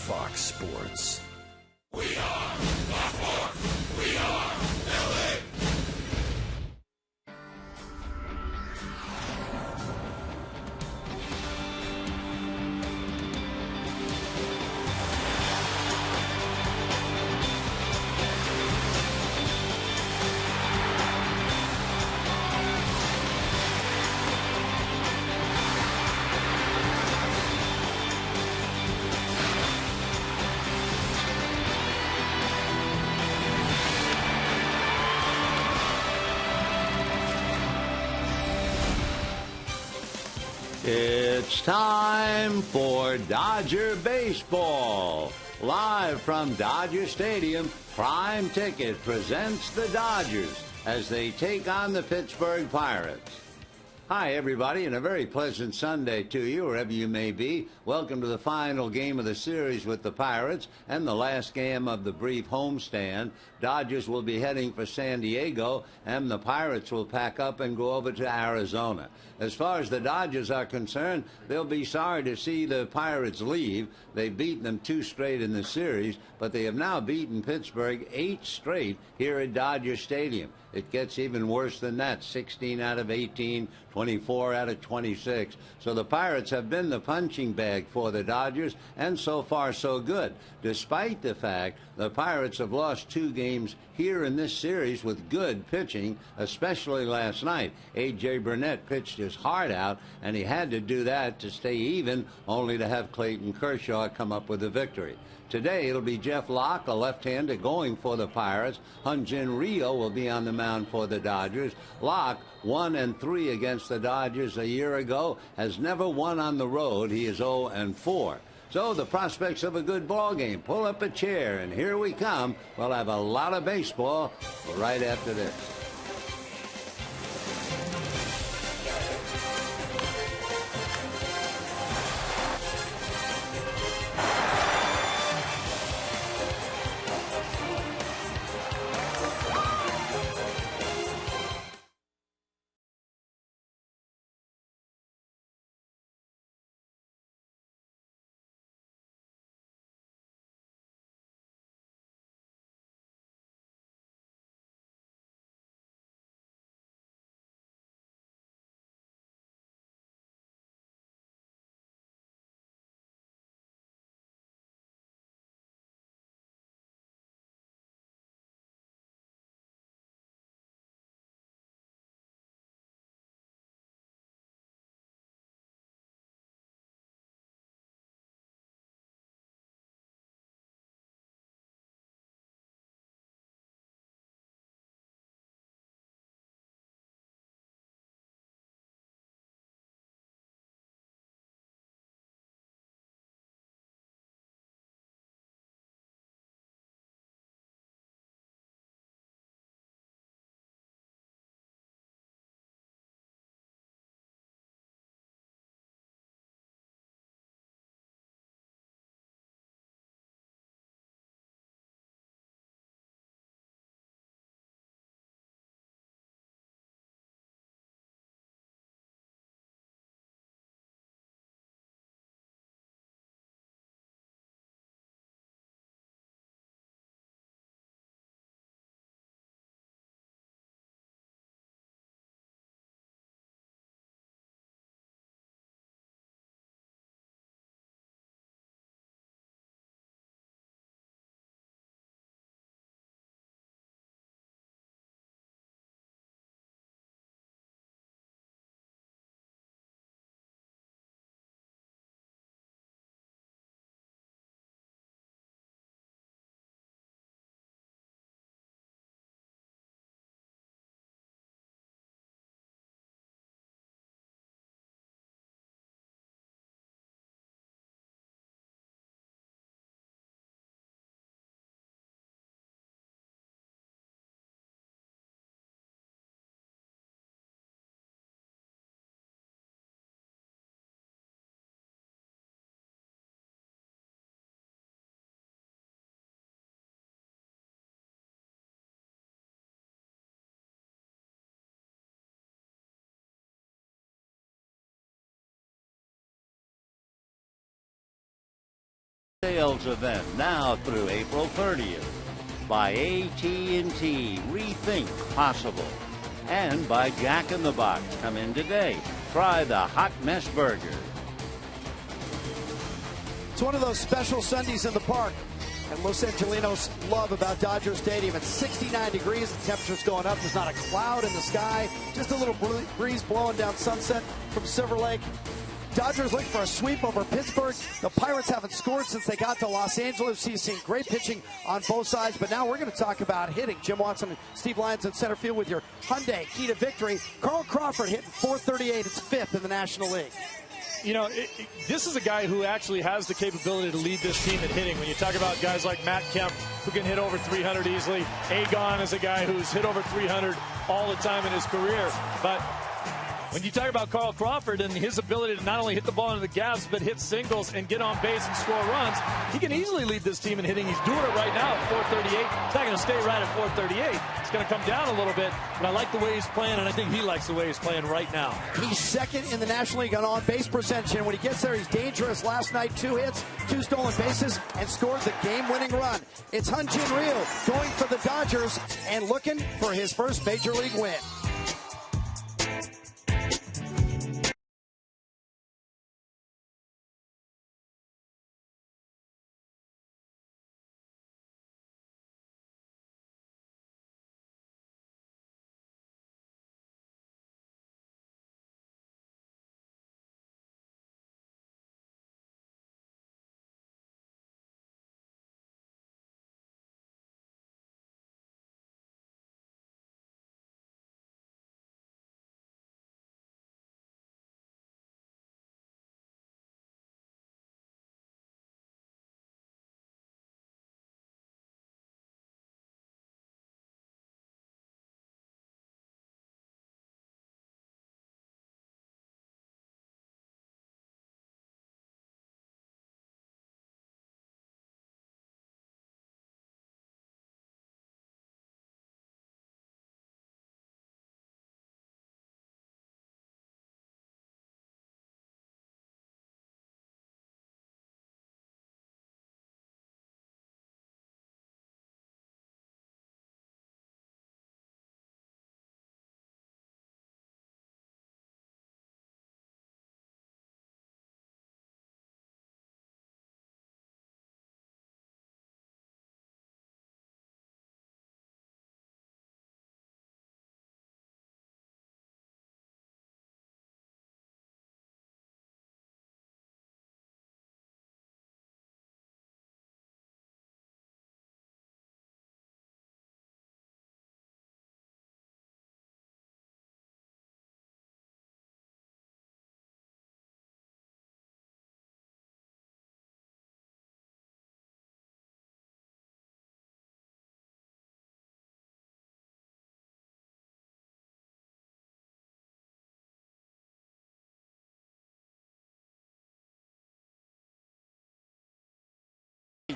Fox Sports. We are Fox Sports. We are LA. It's time for Dodger Baseball. Live from Dodger Stadium, Prime Ticket presents the Dodgers as they take on the Pittsburgh Pirates. Hi, everybody, and a very pleasant Sunday to you, wherever you may be. Welcome to the final game of the series with the Pirates and the last game of the brief homestand. Dodgers will be heading for San Diego, and the Pirates will pack up and go over to Arizona. As far as the Dodgers are concerned, they'll be sorry to see the Pirates leave. They've beaten them 2 straight in the series, but they have now beaten Pittsburgh 8 straight here at Dodger Stadium. It gets even worse than that, 16 out of 18, 24 out of 26. So the Pirates have been the punching bag for the Dodgers, and so far so good. Despite the fact the Pirates have lost 2 games here in this series with good pitching, especially last night. A.J. Burnett pitched his heart out, and he had to do that to stay even, only to have Clayton Kershaw come up with a victory. Today, it'll be Jeff Locke, a left-hander, going for the Pirates. Hyun-Jin Ryu will be on the mound for the Dodgers. Locke, 1-3 against the Dodgers a year ago, has never won on the road. He is 0-4. So the prospects of a good ball game. Pull up a chair, and here we come. We'll have a lot of baseball right after this. sales event now through April 30th. By AT&T, Rethink Possible. And by Jack in the Box. Come in today. Try the Hot Mess Burger. It's one of those special Sundays in the park. And Los Angelinos love about Dodger Stadium. It's 69 degrees. The temperature's going up. There's not a cloud in the sky. Just a little breeze blowing down Sunset from Silver Lake. Dodgers looking for a sweep over Pittsburgh. The Pirates haven't scored since they got to Los Angeles. He's seen great pitching on both sides. But now we're going to talk about hitting. Jim Watson and Steve Lyons in center field with your Hyundai key to victory. Carl Crawford hitting .438. It's fifth in the National League. You know, this is a guy who actually has the capability to lead this team at hitting. When you talk about guys like Matt Kemp, who can hit over 300 easily. Agon is a guy who's hit over 300 all the time in his career. But when you talk about Carl Crawford and his ability to not only hit the ball into the gaps, but hit singles and get on base and score runs, he can easily lead this team in hitting. He's doing it right now at .438. It's not going to stay right at .438. It's going to come down a little bit, but I like the way he's playing, and I think he likes the way he's playing right now. He's second in the National League on on-base percentage, and when he gets there, he's dangerous. Last night, 2 hits, 2 stolen bases, and scored the game-winning run. It's Hyun-Jin Ryu going for the Dodgers and looking for his first Major League win.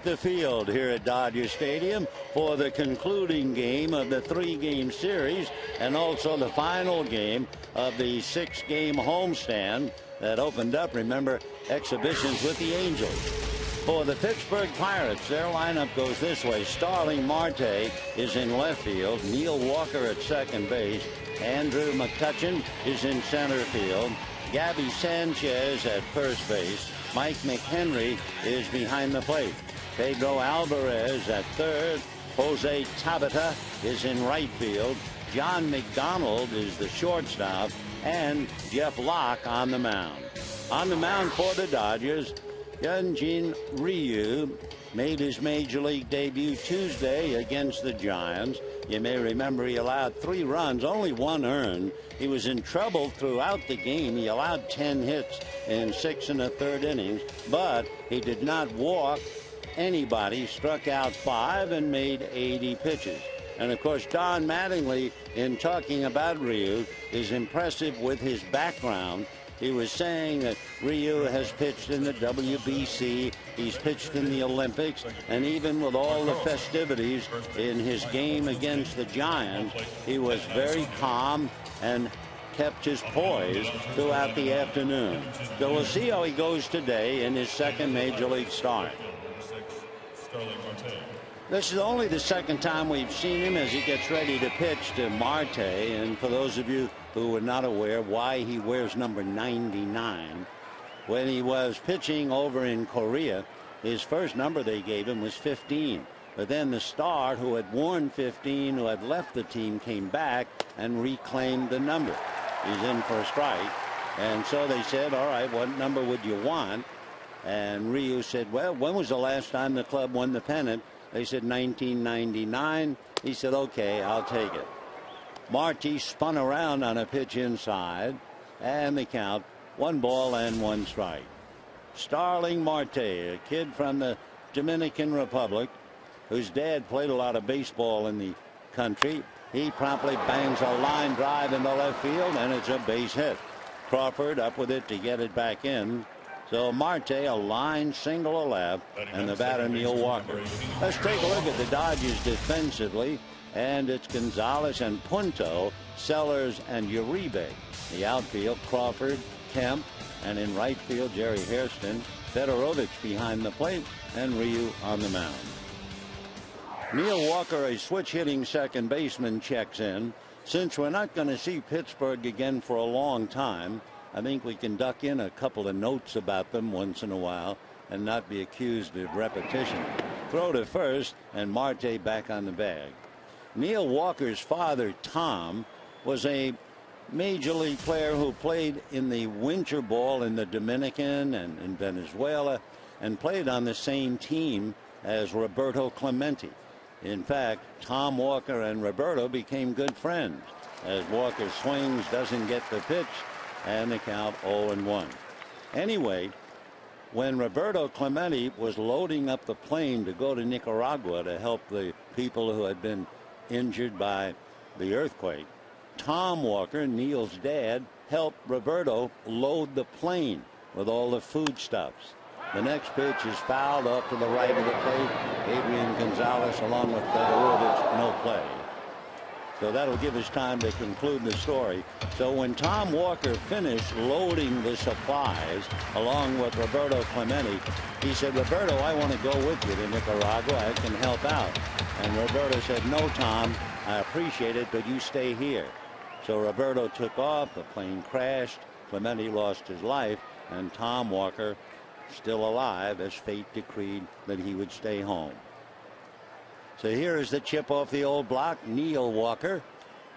The field here at Dodger Stadium for the concluding game of the 3-game series and also the final game of the 6-game homestand that opened up, remember, exhibitions with the Angels. For the Pittsburgh Pirates, their lineup goes this way. Starling Marte is in left field. Neil Walker at second base. Andrew McCutchen is in center field. Gabby Sanchez at first base. Mike McHenry is behind the plate. Pedro Alvarez at third. Jose Tabata is in right field. John McDonald is the shortstop. And Jeff Locke on the mound. On the mound for the Dodgers, Hyun-Jin Ryu made his Major League debut Tuesday against the Giants. You may remember he allowed 3 runs, only 1 earned. He was in trouble throughout the game. He allowed 10 hits in 6 1/3 innings, but he did not walk anybody, struck out 5 and made 80 pitches. And of course, Don Mattingly, in talking about Ryu, is impressive with his background. He was saying that Ryu has pitched in the WBC, he's pitched in the Olympics, and even with all the festivities in his game against the Giants, he was very calm and kept his poise throughout the afternoon. So we'll see how he goes today in his second Major League start. This is only the second time we've seen him as he gets ready to pitch to Marte. And for those of you who are not aware why he wears number 99, when he was pitching over in Korea, his first number they gave him was 15. But then the star who had worn 15, who had left the team, came back and reclaimed the number. He's in for a strike. And so they said, all right, what number would you want? And Ryu said, well, when was the last time the club won the pennant? They said 1999. He said, okay, I'll take it. Marte spun around on a pitch inside, and the count, 1 ball and 1 strike. Starling Marte, a kid from the Dominican Republic, whose dad played a lot of baseball in the country. He promptly bangs a line drive into left field, and it's a base hit. Crawford up with it to get it back in. So Marte, a line single left, and the batter Neil Walker. Let's take a look at the Dodgers defensively, and it's Gonzalez and Punto, Sellers and Uribe. The outfield, Crawford, Kemp, and in right field, Jerry Hairston, Fedorovich behind the plate, and Ryu on the mound. Neil Walker, a switch-hitting second baseman, checks in. Since we're not going to see Pittsburgh again for a long time, I think we can duck in a couple of notes about them once in a while and not be accused of repetition. Throw to first, and Marte back on the bag. Neil Walker's father, Tom, was a major league player who played in the winter ball in the Dominican and in Venezuela and played on the same team as Roberto Clemente. In fact, Tom Walker and Roberto became good friends as Walker swings, doesn't get the pitch, and the count 0-1. Anyway, when Roberto Clemente was loading up the plane to go to Nicaragua to help the people who had been injured by the earthquake, Tom Walker, Neil's dad, helped Roberto load the plane with all the foodstuffs. The next pitch is fouled off to the right of the plate. Adrian Gonzalez along with Fedorovich, no play. So that'll give us time to conclude the story. So when Tom Walker finished loading the supplies along with Roberto Clemente, he said, Roberto, I want to go with you to Nicaragua. I can help out. And Roberto said, no, Tom, I appreciate it, but you stay here. So Roberto took off. The plane crashed. Clemente lost his life. And Tom Walker, still alive, as fate decreed that he would stay home. So here is the chip off the old block, Neil Walker.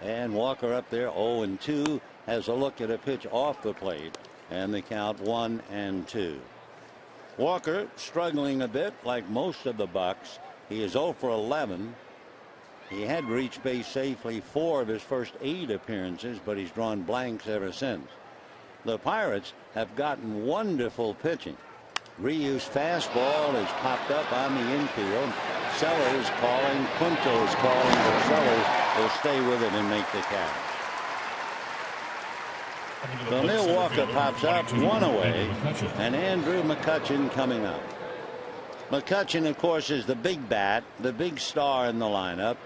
And Walker up there 0-2, has a look at a pitch off the plate, and the count 1-2. Walker struggling a bit like most of the Bucks. He is 0 for 11. He had reached base safely 4 of his first 8 appearances, but he's drawn blanks ever since. The Pirates have gotten wonderful pitching. Ryu's fastball is popped up on the infield. Sellers calling, Punto is calling, but Sellers will stay with it and make the catch. So Neil Walker pops up, 1 away, and Andrew McCutchen coming up. McCutchen, of course, is the big bat, the big star in the lineup.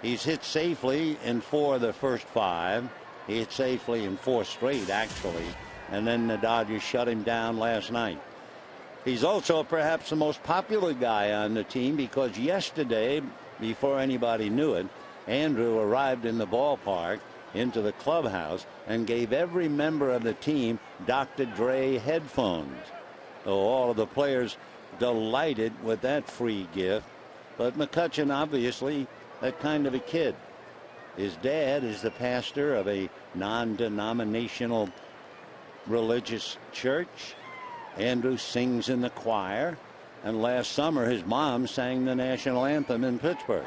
He's hit safely in 4 of the first 5. He hit safely in 4 straight, actually, and then the Dodgers shut him down last night. He's also perhaps the most popular guy on the team because yesterday, before anybody knew it, Andrew arrived in the ballpark into the clubhouse and gave every member of the team Dr. Dre headphones. So all of the players delighted with that free gift. But McCutchen, obviously, that kind of a kid. His dad is the pastor of a non-denominational religious church. Andrew sings in the choir, and last summer his mom sang the national anthem in Pittsburgh.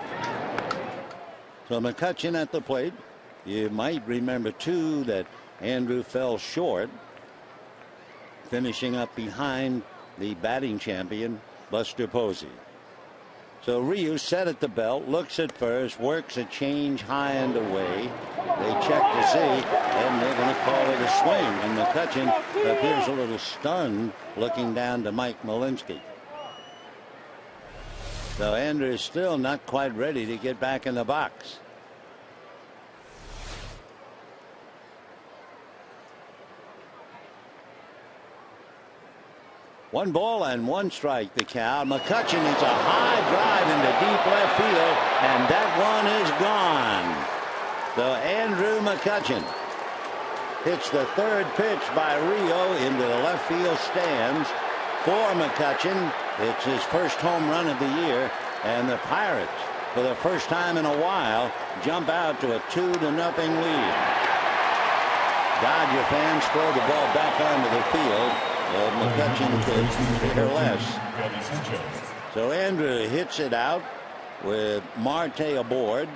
So McCutchen at the plate. You might remember too that Andrew fell short, finishing up behind the batting champion Buster Posey. So Ryu set at the belt, looks at first, works a change high and away. They check to see, and they're going to call it a swing. And McCutchen appears a little stunned, looking down to Mike Malinsky. So Andrew is still not quite ready to get back in the box. 1 ball and 1 strike, the count. McCutchen hits a high drive into deep left field, and that one is gone. So Andrew McCutchen hits the 3rd pitch by Rio into the left field stands for McCutchen. It's his first home run of the year, and the Pirates, for the first time in a while, jump out to a 2-0 lead. Dodger fans throw the ball back onto the field. McCutchen could care less. So Andrew hits it out with Marte aboard,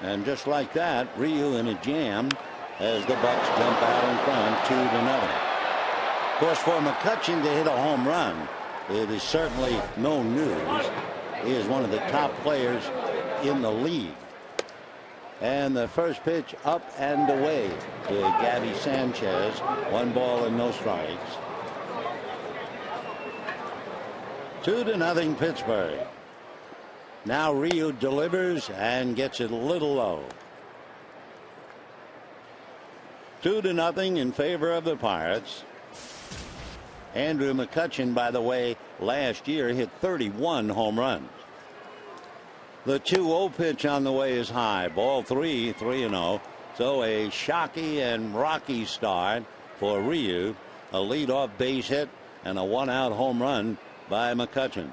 and just like that, Ryu in a jam as the Bucks jump out in front 2-0. Of course, for McCutchen to hit a home run, it is certainly no news. He is one of the top players in the league. And the first pitch up and away to Gabby Sanchez. 1 ball and no strikes. 2-0 Pittsburgh. Now Ryu delivers and gets it a little low. 2-0 in favor of the Pirates. Andrew McCutchen, by the way, last year hit 31 home runs. The 2-0 pitch on the way is high. Ball 3, 3-0. So a shocky and rocky start for Ryu. A leadoff base hit and a 1-out home run by McCutchen.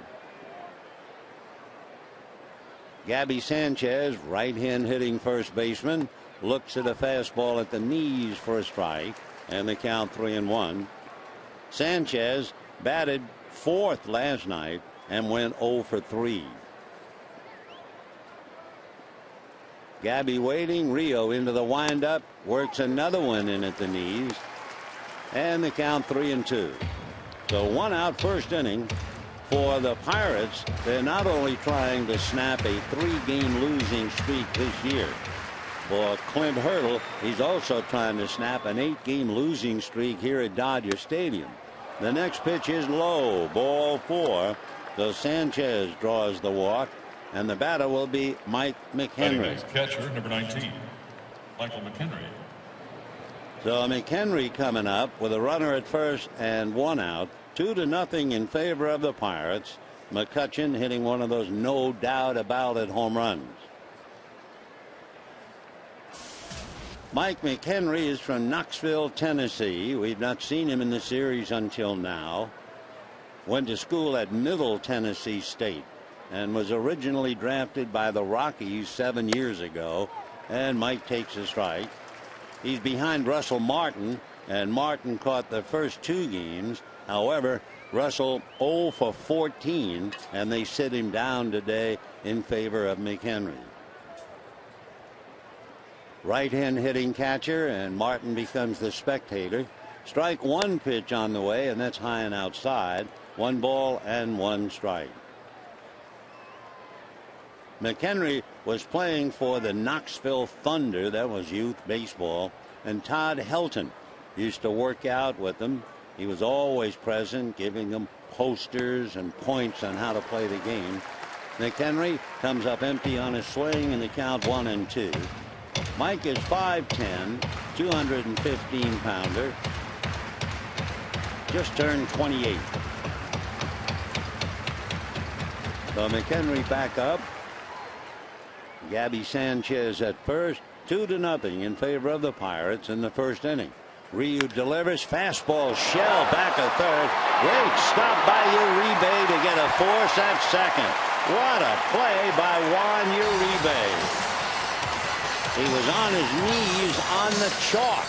Gabby Sanchez, right-hand hitting first baseman, looks at a fastball at the knees for a strike, and the count 3-1. Sanchez batted 4th last night and went 0 for 3. Gabby waiting. Rio into the windup, works another one in at the knees, and the count 3-2. So 1 out first inning for the Pirates. They're not only trying to snap a 3-game losing streak this year. For Clint Hurdle, he's also trying to snap an 8-game losing streak here at Dodger Stadium. The next pitch is low, ball 4. So Sanchez draws the walk, and the batter will be Mike McHenry. Catcher number 19, Michael McHenry. So McHenry coming up with a runner at first and 1 out. 2-0 in favor of the Pirates. McCutchen hitting one of those no doubt about it home runs. Mike McHenry is from Knoxville, Tennessee. We've not seen him in the series until now. Went to school at Middle Tennessee State and was originally drafted by the Rockies 7 years ago. And Mike takes a strike. He's behind Russell Martin, and Martin caught the first 2 games. However, Russell 0 for 14, and they sit him down today in favor of McHenry. Right-hand hitting catcher, and Martin becomes the spectator. Strike 1 pitch on the way, and that's high and outside. 1 ball and 1 strike. McHenry was playing for the Knoxville Thunder. That was youth baseball. And Todd Helton used to work out with them. He was always present, giving them posters and points on how to play the game. McHenry comes up empty on his swing, and the count 1-2. Mike is 5'10", 215-pounder. Just turned 28. So McHenry back up. Gabby Sanchez at first. 2-0 in favor of the Pirates in the first inning. Ryu delivers fastball shell back a third. Great stop by Uribe to get a force at second. What a play by Juan Uribe. He was on his knees on the chalk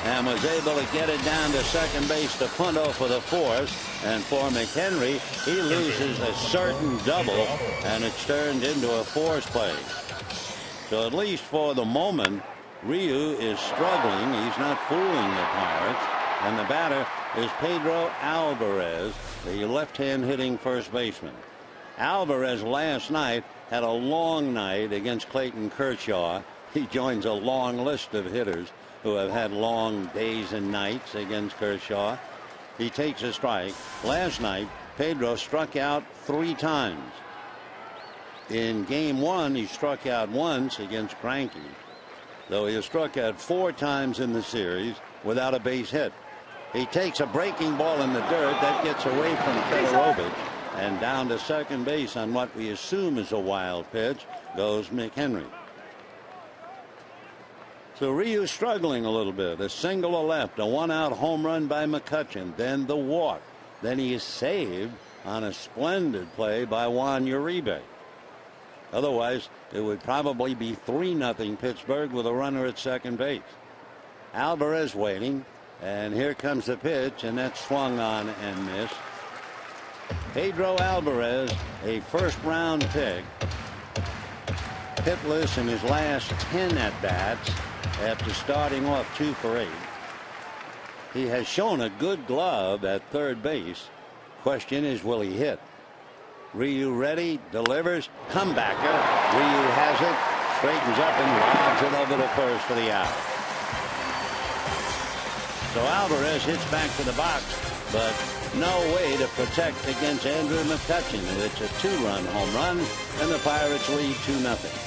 and was able to get it down to second base to Punto for the force. And for McHenry, he loses a certain double, and it's turned into a force play. So at least for the moment, Ryu is struggling. He's not fooling the Pirates. And the batter is Pedro Alvarez, the left-hand hitting first baseman. Alvarez last night had a long night against Clayton Kershaw. He joins a long list of hitters who have had long days and nights against Kershaw. He takes a strike. Last night, Pedro struck out 3 times. In game 1, he struck out once against Greinke, though he has struck out 4 times in the series without a base hit. He takes a breaking ball in the dirt that gets away from Fedorovich, and down to second base on what we assume is a wild pitch goes McHenry. So Ryu struggling a little bit. A single to left, a 1-out home run by McCutchen, then the walk. Then he is saved on a splendid play by Juan Uribe. Otherwise, it would probably be 3-0 Pittsburgh with a runner at second base. Alvarez waiting, and here comes the pitch, and that's swung on and missed. Pedro Alvarez, a first-round pick, hitless in his last 10 at-bats after starting off 2 for 8. He has shown a good glove at third base. Question is, will he hit? Ryu ready, delivers, comebacker. Ryu has it, straightens up and lobs it over to first for the out. So Alvarez hits back to the box, but no way to protect against Andrew McCutchen. It's a 2-run home run, and the Pirates lead 2-0.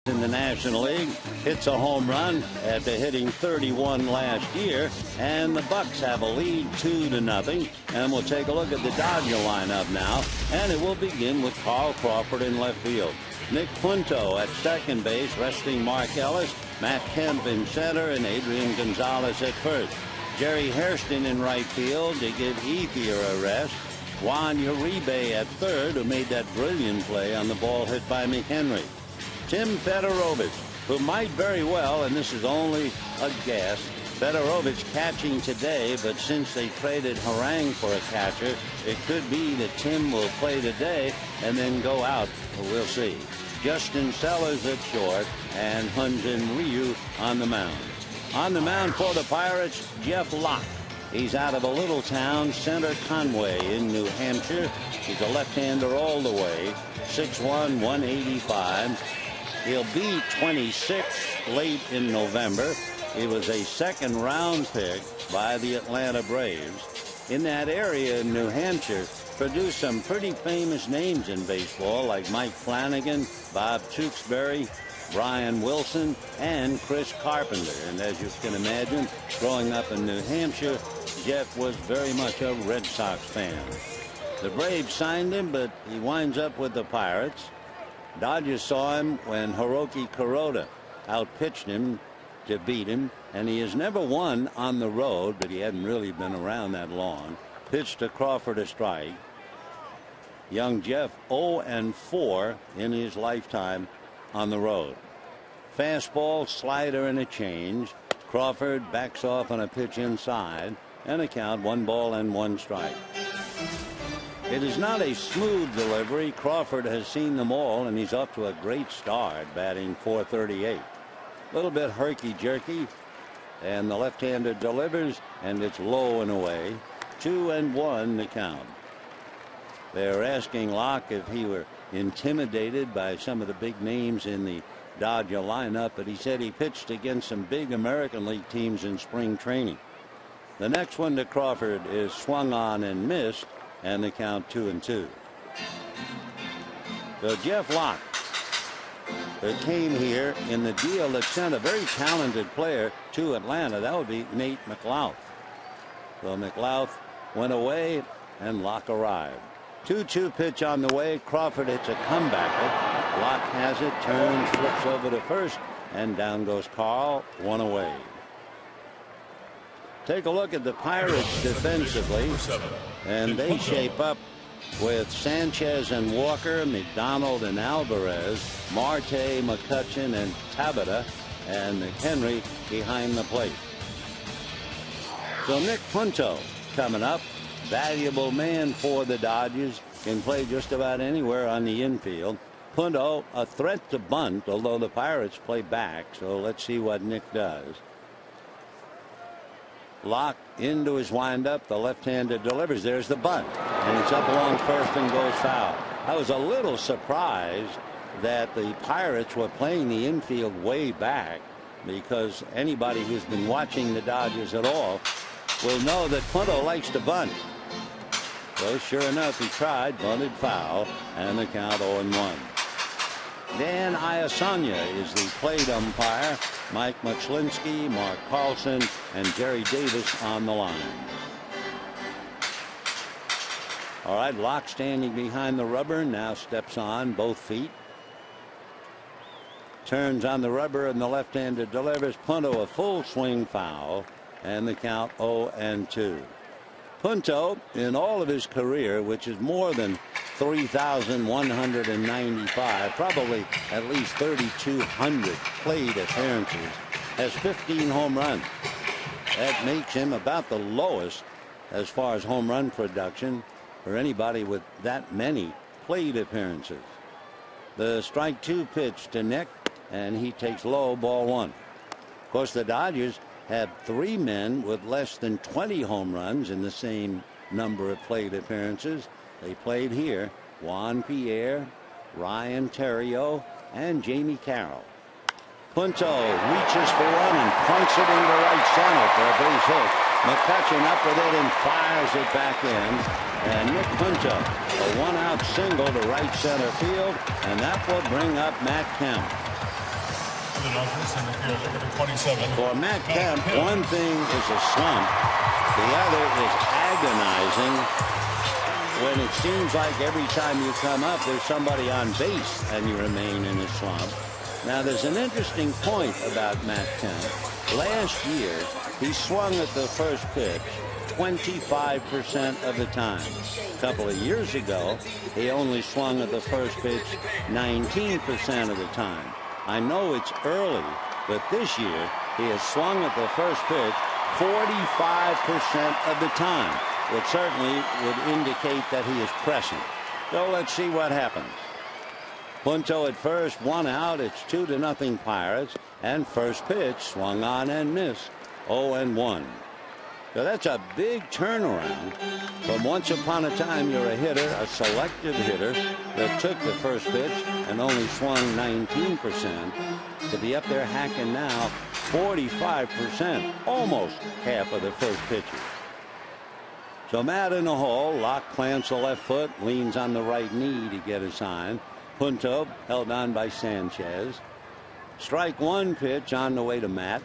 In the National League, hits a home run after hitting 31 last year, and the Bucks have a lead 2-0. And we'll take a look at the Dodger lineup now, and it will begin with Carl Crawford in left field. Nick Punto at second base, resting Mark Ellis, Matt Kemp in center, and Adrian Gonzalez at first. Jerry Hairston in right field to give Ethier a rest. Juan Uribe at third, who made that brilliant play on the ball hit by McHenry. Tim Fedorovich, who might very well, and this is only a guess, Fedorovich catching today, but since they traded Harang for a catcher, it could be that Tim will play today and then go out. We'll see. Justin Sellers at short, and Hyun-Jin Ryu on the mound. On the mound for the Pirates, Jeff Locke. He's out of a little town, Center Conway in New Hampshire. He's a left-hander all the way, 6'1", 185. He'll be 26 late in November. He was a second-round pick by the Atlanta Braves. In that area in New Hampshire, produced some pretty famous names in baseball, like Mike Flanagan, Bob Tewksbury, Brian Wilson, and Chris Carpenter. And as you can imagine, growing up in New Hampshire, Jeff was very much a Red Sox fan. The Braves signed him, but he winds up with the Pirates. Dodgers saw him when Hiroki Kuroda outpitched him to beat him, and he has never won on the road, but he hadn't really been around that long. Pitched to Crawford a strike. Young Jeff 0-4 in his lifetime on the road. Fastball, slider, and a change. Crawford backs off on a pitch inside, and a count, 1-1 strike. It is not a smooth delivery. Crawford has seen them all, and he's off to a great start, batting .438. A little bit herky-jerky, and the left-hander delivers, and it's low and away. 2-1 the count. They're asking Locke if he were intimidated by some of the big names in the Dodger lineup, but he said he pitched against some big American League teams in spring training. The next one to Crawford is swung on and missed, and the count 2-2. So Jeff Locke, who came here in the deal that sent a very talented player to Atlanta. That would be Nate McLouth. So McLouth went away and Locke arrived. 2-2 pitch on the way. Crawford hits a comeback. Locke has it, turns, flips over to first, and down goes Carl, one away. Take a look at the Pirates defensively, and they shape up with Sanchez and Walker, McDonald and Alvarez, Marte, McCutchen, and Tabata, and McHenry behind the plate. So Nick Punto coming up. Valuable man for the Dodgers. Can play just about anywhere on the infield. Punto, a threat to bunt, although the Pirates play back. So let's see what Nick does. Locke into his windup. The left-hander delivers. There's the bunt. And it's up along first and goes foul. I was a little surprised that the Pirates were playing the infield way back, because anybody who's been watching the Dodgers at all will know that Punto likes to bunt. So sure enough, he tried, bunted foul, and the count 0-1. Dan Iasanya is the plate umpire. Mike Muchlinski, Mark Carlson, and Jerry Davis on the line. All right, Locke standing behind the rubber, now steps on both feet. Turns on the rubber, and the left-hander delivers. Punto a full swing foul, and the count 0-2. Punto, in all of his career, which is more than 3,195, probably at least 3,200 plate appearances, has 15 home runs. That makes him about the lowest as far as home run production for anybody with that many plate appearances. The strike 2 pitch to Nick, and he takes low, ball 1. Of course, the Dodgers have 3 men with less than 20 home runs in the same number of plate appearances. They played here: Juan Pierre, Ryan Theriot, and Jamie Carroll. Punto reaches for one and punts it into right center for a base hit. McCutchen up with it and fires it back in. And Nick Punto, a 1-out single to right center field, and that will bring up Matt Kemp. For Matt Kemp, one thing is a slump, the other is agonizing when it seems like every time you come up there's somebody on base and you remain in a slump. Now there's an interesting point about Matt Kemp. Last year he swung at the first pitch 25% of the time. A couple of years ago he only swung at the first pitch 19% of the time. I know it's early, but this year he has swung at the first pitch 45% of the time, which certainly would indicate that he is pressing. So let's see what happens. Punto at first, 1 out. It's 2-0 Pirates, and first pitch swung on and missed. 0-1. So that's a big turnaround from once upon a time you're a hitter, a selective hitter that took the first pitch and only swung 19%, to be up there hacking now 45%, almost half of the first pitches. So Matt in the hole. Locke plants the left foot, leans on the right knee to get a sign. Punto held on by Sanchez. Strike 1 pitch on the way to Matt,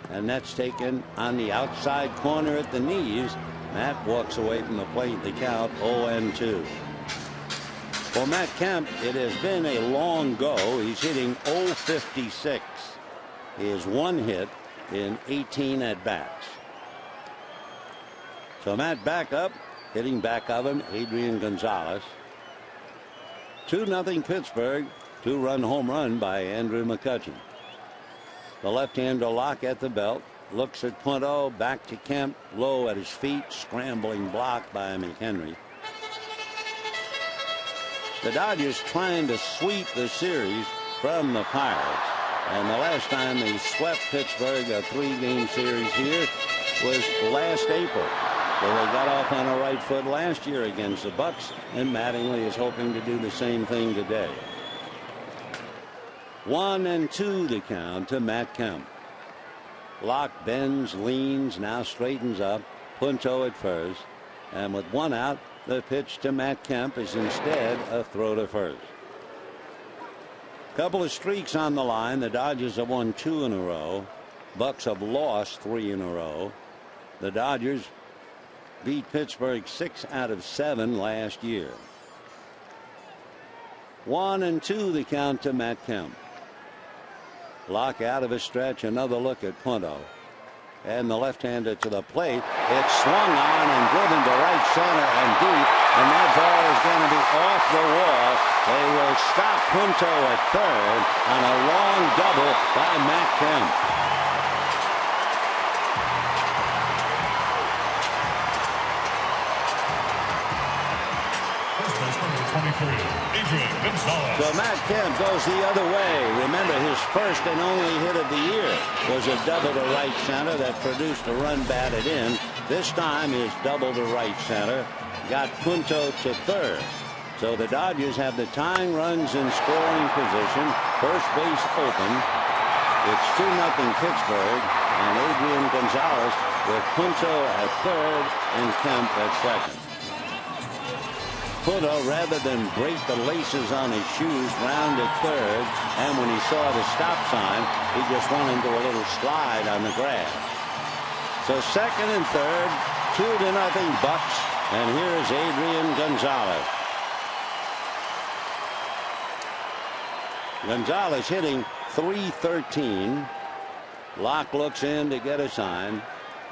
and that's taken on the outside corner at the knees. Matt walks away from the plate. The count 0-2. For Matt Kemp, it has been a long go. He's hitting .056. He has 1 hit in 18 at-bats. So Matt back up, hitting back of him, Adrian Gonzalez. 2-0 Pittsburgh. 2-run home run by Andrew McCutchen. The left-hander Locke at the belt, looks at Punto, back to Kemp, low at his feet, scrambling block by McHenry. The Dodgers trying to sweep the series from the Pirates, and the last time they swept Pittsburgh, a 3-game series here, was last April. Well, they got off on a right foot last year against the Bucks, and Mattingly is hoping to do the same thing today. 1-2 the count to Matt Kemp. Locke bends, leans, now straightens up. Punto at first, and with one out, the pitch to Matt Kemp is instead a throw to first. Couple of streaks on the line. The Dodgers have won 2 in a row. Bucks have lost 3 in a row. The Dodgers beat Pittsburgh 6 out of 7 last year. 1-2 the count to Matt Kemp. Locke out of his stretch. Another look at Punto. And the left-hander to the plate. It's swung on and driven to right center and deep. And that ball is going to be off the wall. They will stop Punto at third on a long double by Matt Kemp. So Matt Kemp goes the other way. Remember, his first and only hit of the year was a double to right center that produced a run batted in. This time his double to right center got Punto to third. So the Dodgers have the tying runs in scoring position. First base open. It's 2-0 Pittsburgh, and Adrian Gonzalez with Punto at third and Kemp at second. Punto, rather than break the laces on his shoes, rounded third, and when he saw the stop sign, he just went into a little slide on the grass. So second and third, 2-0 Bucks, and here's Adrian Gonzalez. Gonzalez hitting .313. Locke looks in to get a sign.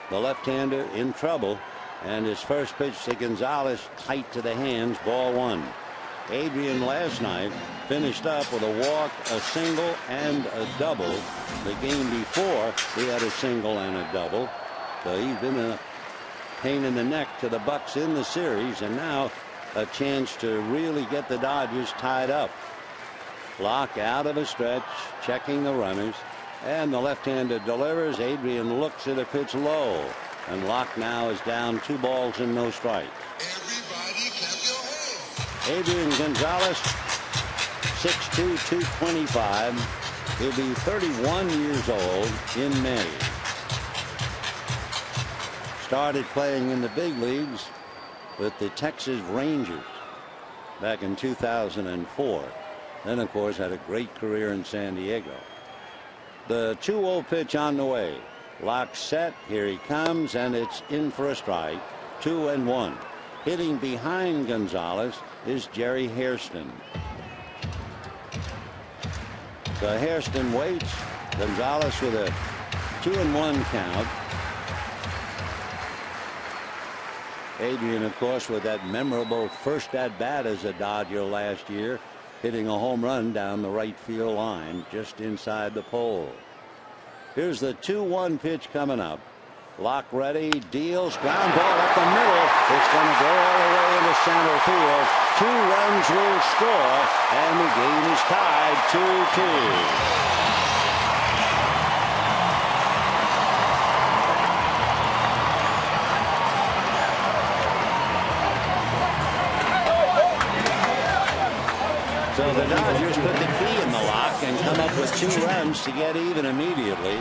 The left-hander in trouble. And his first pitch to Gonzalez tight to the hands, ball one. Adrian last night finished up with a walk, a single, and a double. The game before, he had a single and a double. So he's been a pain in the neck to the Bucks in the series, and now a chance to really get the Dodgers tied up. Locke out of a stretch, checking the runners, and the left-hander delivers. Adrian looks at a pitch low. And Locke now is down 2 balls and no strikes. Everybody clap your hands. Adrian Gonzalez, 6'2", 225. He'll be 31 years old in May. Started playing in the big leagues with the Texas Rangers back in 2004. Then, of course, had a great career in San Diego. The 2-0 pitch on the way. Locke set. Here he comes, and it's in for a strike. 2-1. Hitting behind Gonzalez is Jerry Hairston. So Hairston waits. Gonzalez with a 2-1 count. Adrian, of course, with that memorable first at-bat as a Dodger last year, hitting a home run down the right field line just inside the pole. Here's the 2-1 pitch coming up. Locke ready, deals, ground ball up the middle. It's going to go all the way into center field. 2 runs will score, and the game is tied 2-2. So the Dodgers put the key in the lock and come up with 2 runs to get even immediately.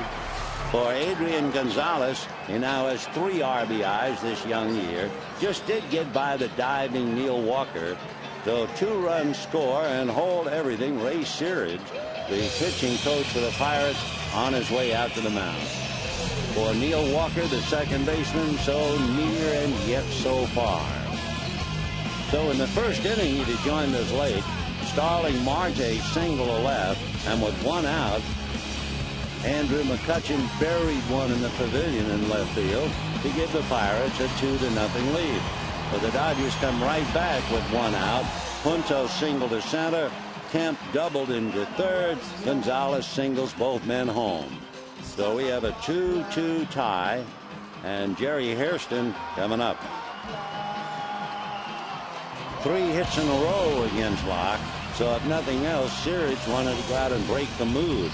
For Adrian Gonzalez, he now has 3 RBIs this young year. Just did get by the diving Neil Walker. So 2 runs score and hold everything. Ray Searage, the pitching coach for the Pirates, on his way out to the mound. For Neil Walker, the second baseman, so near and yet so far. So in the first inning, he joined us late. Starling Marte single to left, and with 1 out, Andrew McCutchen buried one in the pavilion in left field to give the Pirates a 2-0 lead. But the Dodgers come right back with 1 out. Punto single to center. Kemp doubled into third. Gonzalez singles both men home. So we have a 2-2 tie, and Jerry Hairston coming up. 3 hits in a row against Locke. So if nothing else, Searage wanted to go out and break the mood.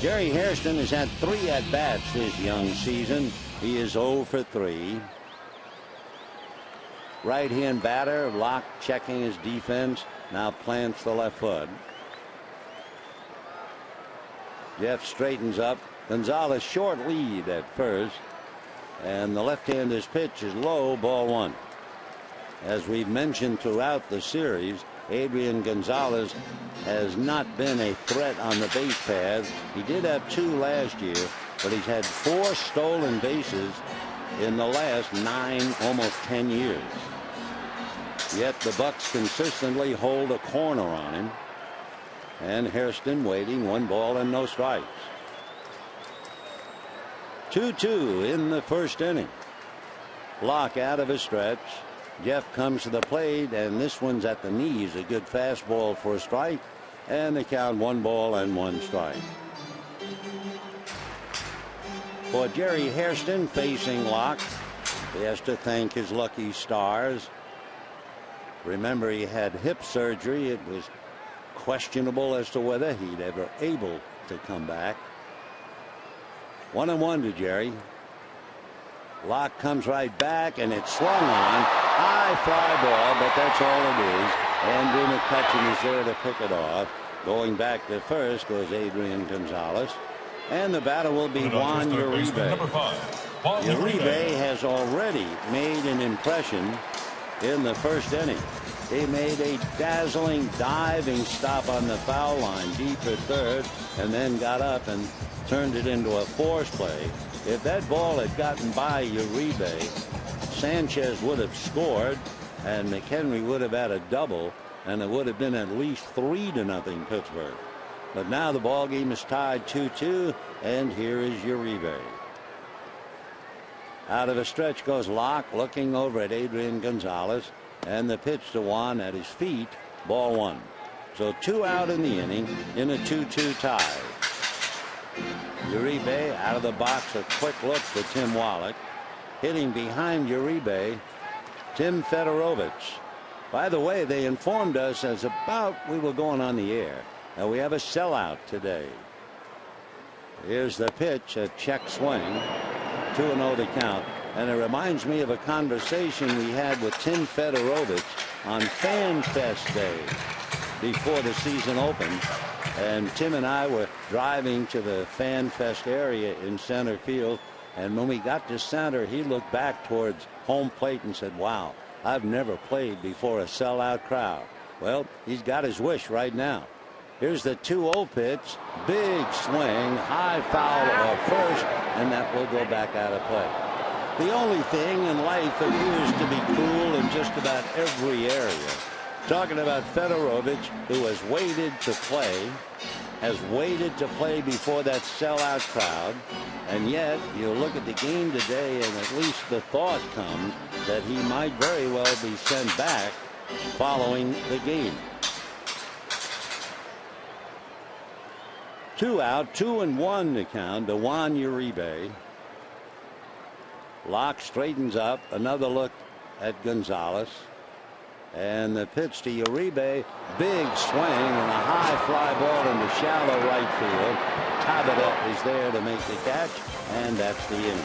Jerry Hairston has had 3 at-bats this young season. He is 0 for 3. Right-hand batter, Locke checking his defense, now plants the left foot. Jeff straightens up. Gonzalez short lead at first, and the left-hander's pitch is low, ball 1. As we've mentioned throughout the series, Adrian Gonzalez has not been a threat on the base paths. He did have 2 last year, but he's had 4 stolen bases in the last 9, almost 10 years. Yet the Bucks consistently hold a corner on him. And Hairston waiting, 1 ball and no strikes. 2-2 in the first inning. Locke out of a stretch. Jeff comes to the plate, and this one's at the knees. A good fastball for a strike, and the count 1 ball and 1 strike. For Jerry Hairston facing Locke, he has to thank his lucky stars. Remember, he had hip surgery. It was questionable as to whether he'd ever able to come back. 1-1 to Jerry. Locke comes right back, and it's swung on. High fly ball, but that's all it is. Andrew McCutchen is there to pick it off. Going back to first goes Adrian Gonzalez. And the batter will be Juan Uribe. Uribe has already made an impression in the first inning. He made a dazzling diving stop on the foul line deep at third, and then got up and turned it into a force play. If that ball had gotten by Uribe, Sanchez would have scored, and McHenry would have had a double, and it would have been at least 3-0 Pittsburgh. But now the ball game is tied 2-2, and here is Uribe. Out of a stretch goes Locke, looking over at Adrian Gonzalez, and the pitch to Juan at his feet, ball 1. So 2 out in the inning in a 2-2 tie. Uribe out of the box, a quick look to Tim Wallach. Hitting behind Uribe, Tim Fedorovich. By the way, they informed us as about we were going on the air. Now we have a sellout today. Here's the pitch, a check swing, 2-0 to count. And it reminds me of a conversation we had with Tim Fedorovich on Fan Fest Day before the season opened. And Tim and I were driving to the Fan Fest area in center field. And when we got to center, he looked back towards home plate and said, "Wow, I've never played before a sellout crowd." Well, he's got his wish right now. Here's the 2-0 pitch. Big swing, high foul off first, and that will go back out of play. The only thing in life appears to be cruel in just about every area. Talking about Fedorovich, who has waited to play before that sellout crowd, and yet you look at the game today, and at least the thought comes that he might very well be sent back following the game. 2 out, 2-1 to count to Juan Uribe. Locke straightens up, another look at Gonzalez, and the pitch to Uribe, big swing and a high fly ball into shallow right field. Tabata is there to make the catch, and that's the inning.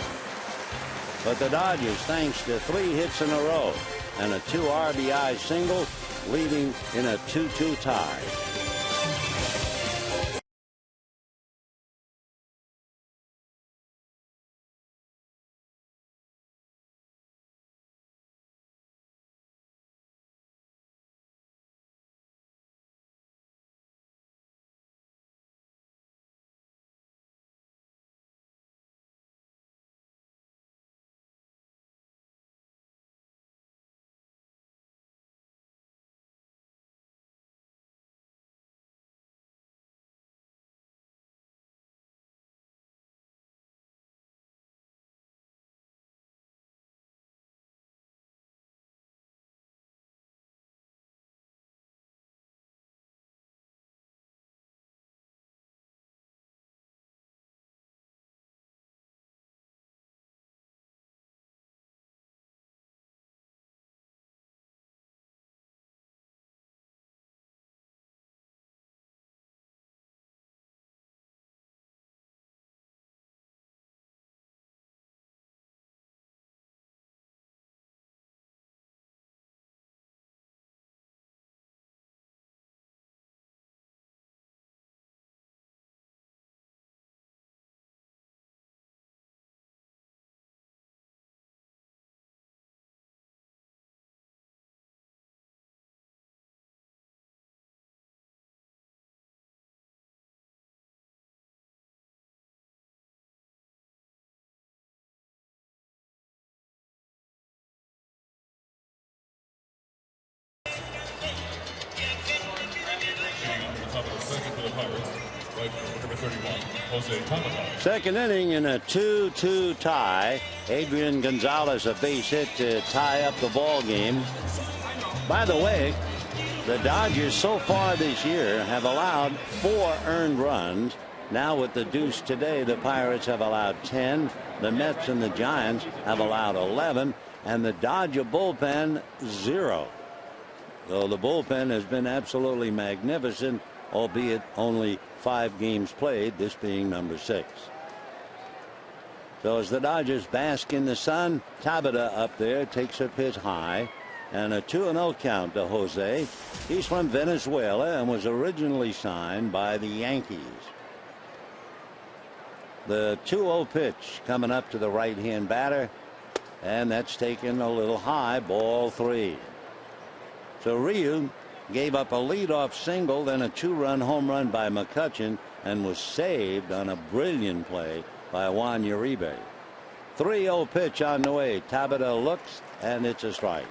But the Dodgers, thanks to 3 hits in a row and a 2 RBI single, leading in a 2-2 tie. Pirates, right fielder number 31, Jose Tabata. Second inning in a 2-2 tie. Adrian Gonzalez a base hit to tie up the ball game. By the way, the Dodgers so far this year have allowed 4 earned runs. Now with the deuce today, the Pirates have allowed 10. The Mets and the Giants have allowed 11, and the Dodger bullpen 0. So the bullpen has been absolutely magnificent, albeit only 5 games played, this being number 6. So as the Dodgers bask in the sun, Tabata up there takes a pitch high, and a 2-0 count to Jose. He's from Venezuela and was originally signed by the Yankees. The 2-0 pitch coming up to the right-hand batter, and that's taken a little high, ball 3. So Ryu gave up a leadoff single, then a 2-run home run by McCutchen, and was saved on a brilliant play by Juan Uribe. 3-0 pitch on the way. Tabata looks, and it's a strike.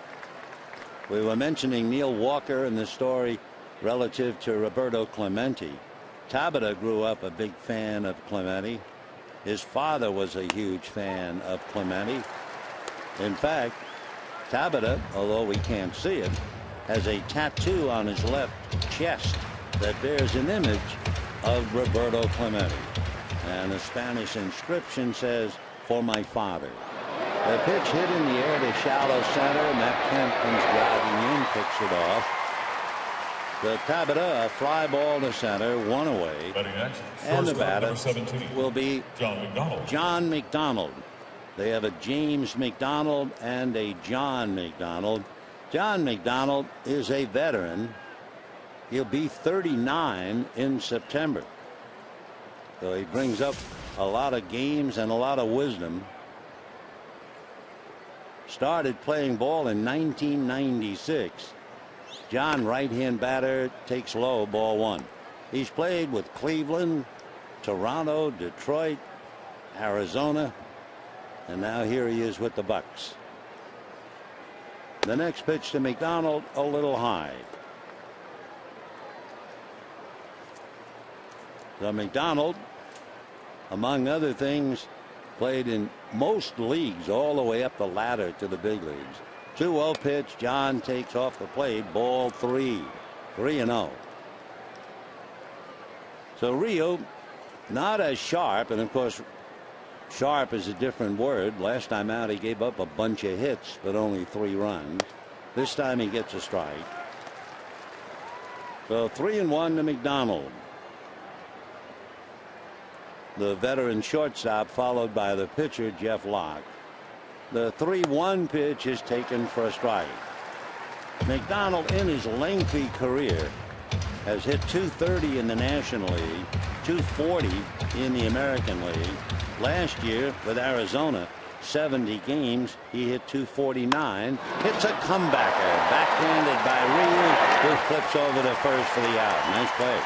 We were mentioning Neil Walker in the story relative to Roberto Clemente. Tabata grew up a big fan of Clemente. His father was a huge fan of Clemente. In fact, Tabata, although we can't see it, has a tattoo on his left chest that bears an image of Roberto Clemente. And a Spanish inscription says, "For my father." The pitch hit in the air to shallow center. Matt Kemp comes driving in, picks it off. The Tabata, a fly ball to center, 1 away. And the batter will be John McDonald. They have a James McDonald and a John McDonald. John McDonald is a veteran. He'll be 39 in September. So he brings up a lot of games and a lot of wisdom. Started playing ball in 1996. John, right-hand batter, takes low, ball 1. He's played with Cleveland, Toronto, Detroit, Arizona, and now here he is with the Bucks. The next pitch to McDonald, a little high. So McDonald, among other things, played in most leagues all the way up the ladder to the big leagues. 2-0 pitch. John takes off the plate. Ball 3. 3-0. So Rio not as sharp, and of course sharp is a different word. Last time out he gave up a bunch of hits but only 3 runs. This time he gets a strike. So 3-1 to McDonald. The veteran shortstop followed by the pitcher Jeff Locke. The 3-1 pitch is taken for a strike. McDonald in his lengthy career has hit .230 in the National League, .240 in the American League. Last year with Arizona, 70 games, he hit .249. Hits a comebacker, backhanded by Ryu, who flips over to first for the out. Nice play.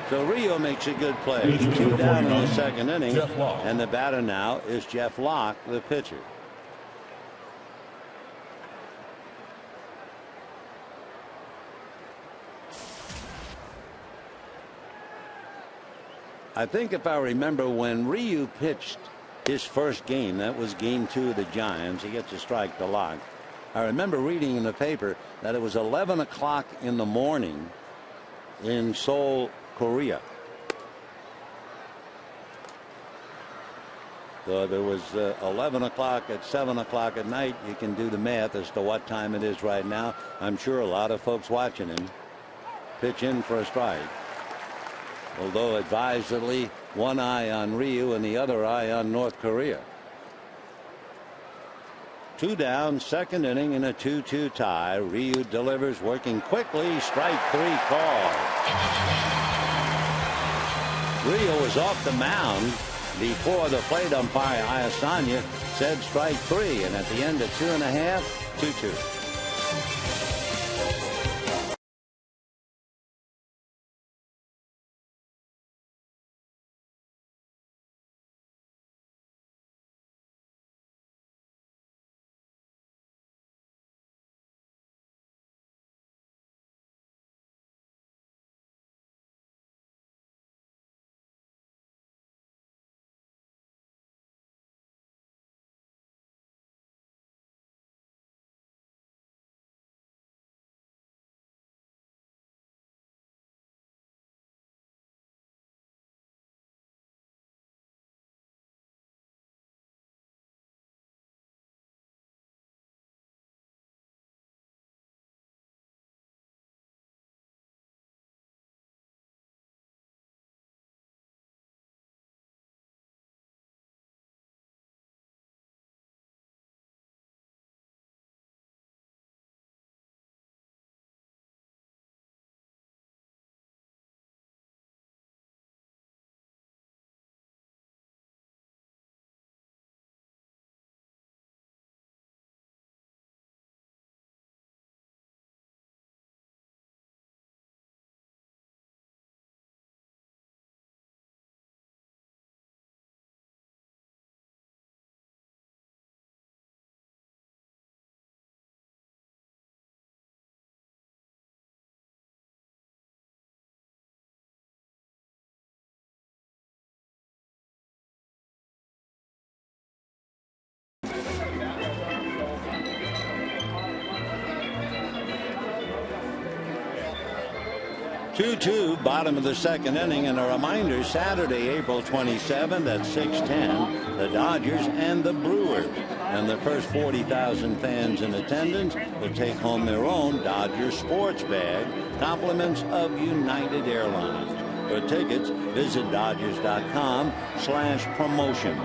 So Rio makes a good play. 2 down in the second inning, and the batter now is Jeff Locke, the pitcher. I think if I remember when Ryu pitched his first game, that was game 2 of the Giants, he gets a strike to Locke. I remember reading in the paper that it was 11 o'clock in the morning in Seoul, Korea. So there was 11 o'clock at 7 o'clock at night. You can do the math as to what time it is right now. I'm sure a lot of folks watching him pitch in for a strike. Although advisedly, one eye on Ryu and the other eye on North Korea. 2 down, second inning in a 2-2 tie. Ryu delivers, working quickly. Strike 3 called. Ryu was off the mound before the plate umpire Ayasanya said strike 3, and at the end of 2.5, 2-2. 2-2, bottom of the second inning, and a reminder, Saturday, April 27th at 6:10, the Dodgers and the Brewers. And the first 40,000 fans in attendance will take home their own Dodger sports bag, compliments of United Airlines. For tickets, visit Dodgers.com/promotions.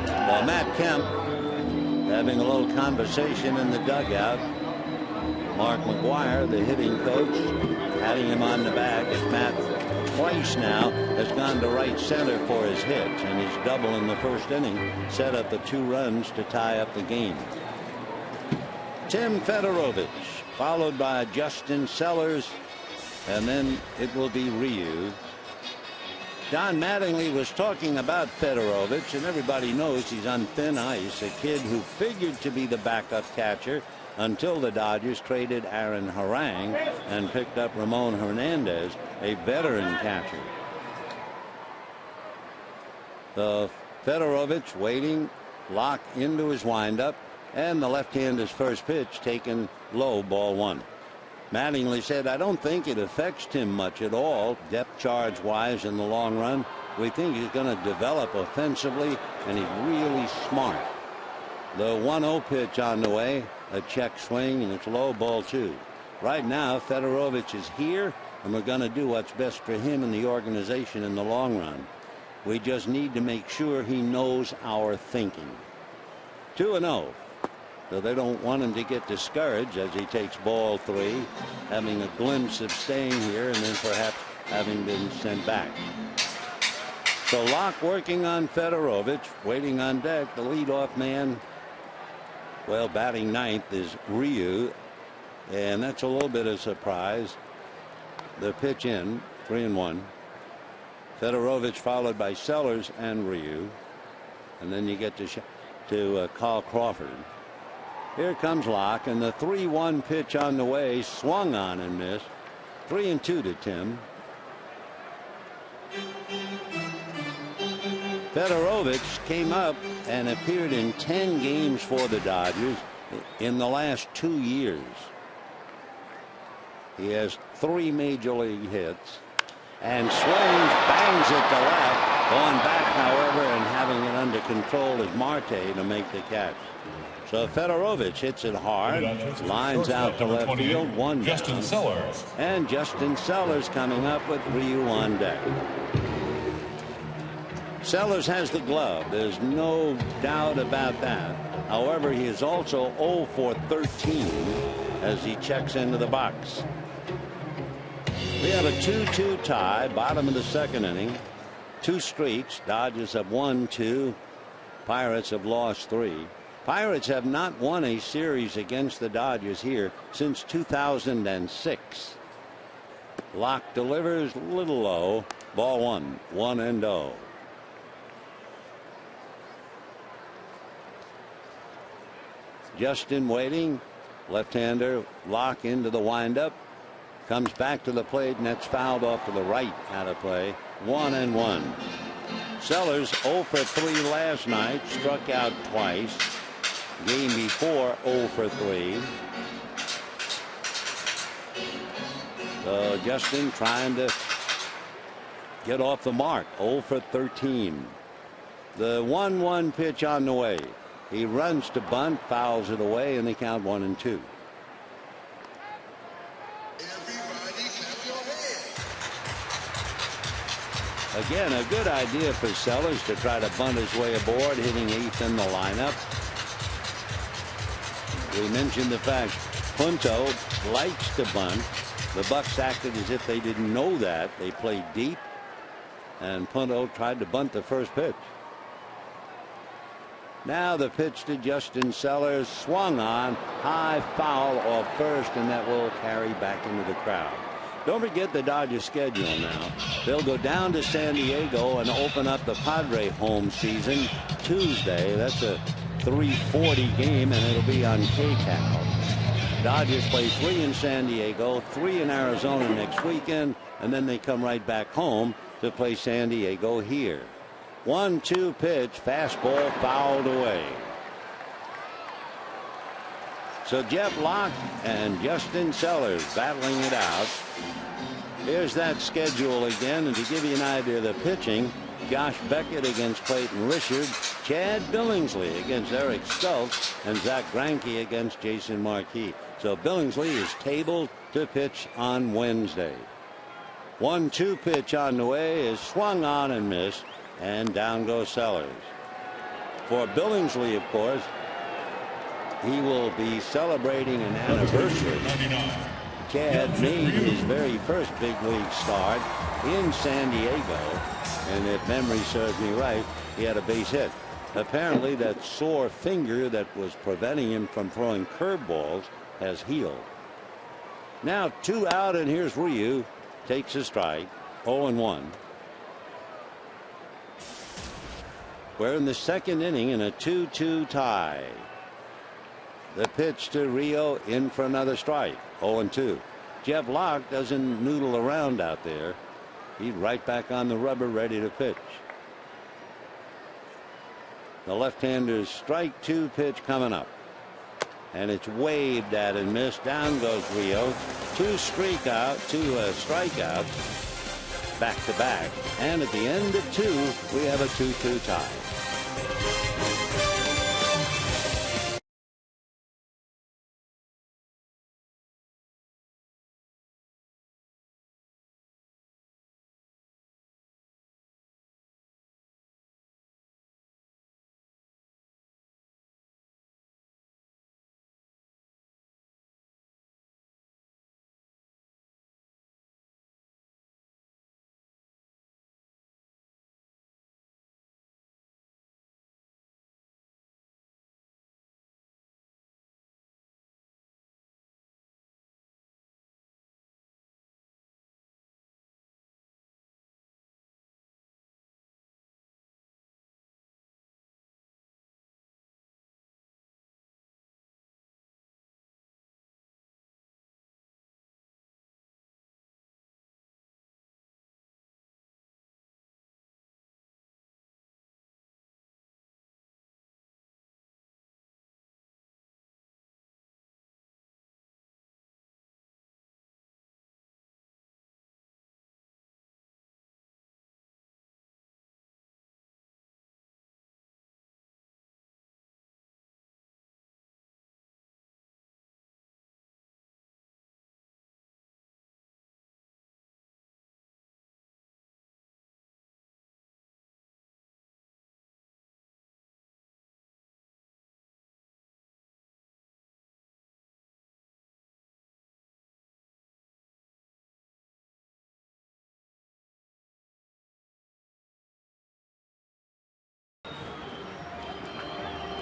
Well, Matt Kemp having a little conversation in the dugout. Mark McGuire, the hitting coach, patting him on the back as Matt twice now has gone to right center for his hits, and his double in the first inning set up the 2 runs to tie up the game. Tim Fedorovich, followed by Justin Sellers, and then it will be Ryu. Don Mattingly was talking about Fedorovich, and everybody knows he's on thin ice, a kid who figured to be the backup catcher until the Dodgers traded Aaron Harang and picked up Ramon Hernandez, a veteran catcher. The Fedorovich waiting, lock into his windup, and the left-hander's first pitch taken low, ball 1. Mattingly said, I don't think it affects Tim much at all, depth charge wise in the long run. We think he's going to develop offensively, and he's really smart. The 1-0 pitch on the way, a check swing, and it's low, ball 2. Right now, Fedorovich is here, and we're going to do what's best for him and the organization in the long run. We just need to make sure he knows our thinking. 2-0. So they don't want him to get discouraged as he takes ball 3, having a glimpse of staying here and then perhaps having been sent back. So Locke working on Fedorovich, waiting on deck. The leadoff man, well, batting ninth is Ryu, and that's a little bit of surprise. The pitch in, 3-1. Fedorovich followed by Sellers and Ryu, and then you get to Carl Crawford. Here comes Locke, and the 3-1 pitch on the way, swung on and missed. 3-2 to Tim. Fedorovich came up and appeared in 10 games for the Dodgers in the last 2 years. He has 3 major league hits and swings, bangs it to left. Going back, however, and having it under control is Marte to make the catch. So Fedorovich hits it hard, lines out to left field, 1 Justin down. Sellers. And Justin Sellers coming up with Ryu on deck. Sellers has the glove. There's no doubt about that. However, he is also 0 for 13 as he checks into the box. We have a 2-2 tie, bottom of the second inning. 2 streaks. Dodgers have won 2. Pirates have lost 3. Pirates have not won a series against the Dodgers here since 2006. Locke delivers, little low, ball 1, 1-0. Justin waiting, left-hander, Locke into the windup, comes back to the plate, and that's fouled off to the right, out of play, 1-1. Sellers 0 for 3 last night, struck out twice. Game before 0 for 3. So Justin trying to get off the mark, 0 for 13. The 1-1 pitch on the way. He runs to bunt, fouls it away, and they count 1-2. Again, a good idea for Sellers to try to bunt his way aboard, hitting 8th in the lineup. We mentioned the fact Punto likes to bunt. The Bucks acted as if they didn't know that. They played deep, and Punto tried to bunt the first pitch. Now the pitch to Justin Sellers, swung on, high foul off first, and that will carry back into the crowd. Don't forget the Dodgers schedule now. They'll go down to San Diego and open up the Padre home season Tuesday. That's a 3:40 game, and it'll be on KCAL. Dodgers play 3 in San Diego, 3 in Arizona next weekend, and then they come right back home to play San Diego here. 1-2 pitch, fastball fouled away. So Jeff Locke and Justin Sellers battling it out. Here's that schedule again, and to give you an idea of the pitching, Josh Beckett against Clayton Richard, Chad Billingsley against Eric Stultz, and Zach Greinke against Jason Marquis. So Billingsley is tabled to pitch on Wednesday. 1-2 pitch on the way is swung on and missed, and down goes Sellers. For Billingsley, of course, he will be celebrating an anniversary. Chad made his very first big league start in San Diego, and if memory serves me right, he had a base hit. Apparently that sore finger that was preventing him from throwing curveballs has healed. Now 2 out, and here's Ryu. Takes a strike. 0-1. We're in the second inning in a 2-2 tie. The pitch to Rio, in for another strike. 0-2. Jeff Locke doesn't noodle around out there. He's right back on the rubber, ready to pitch. The left-hander's strike 2 pitch coming up. And it's waved at and missed. Down goes Rio. 2 strikeouts, back to back. And at the end of 2, we have a 2-2 tie.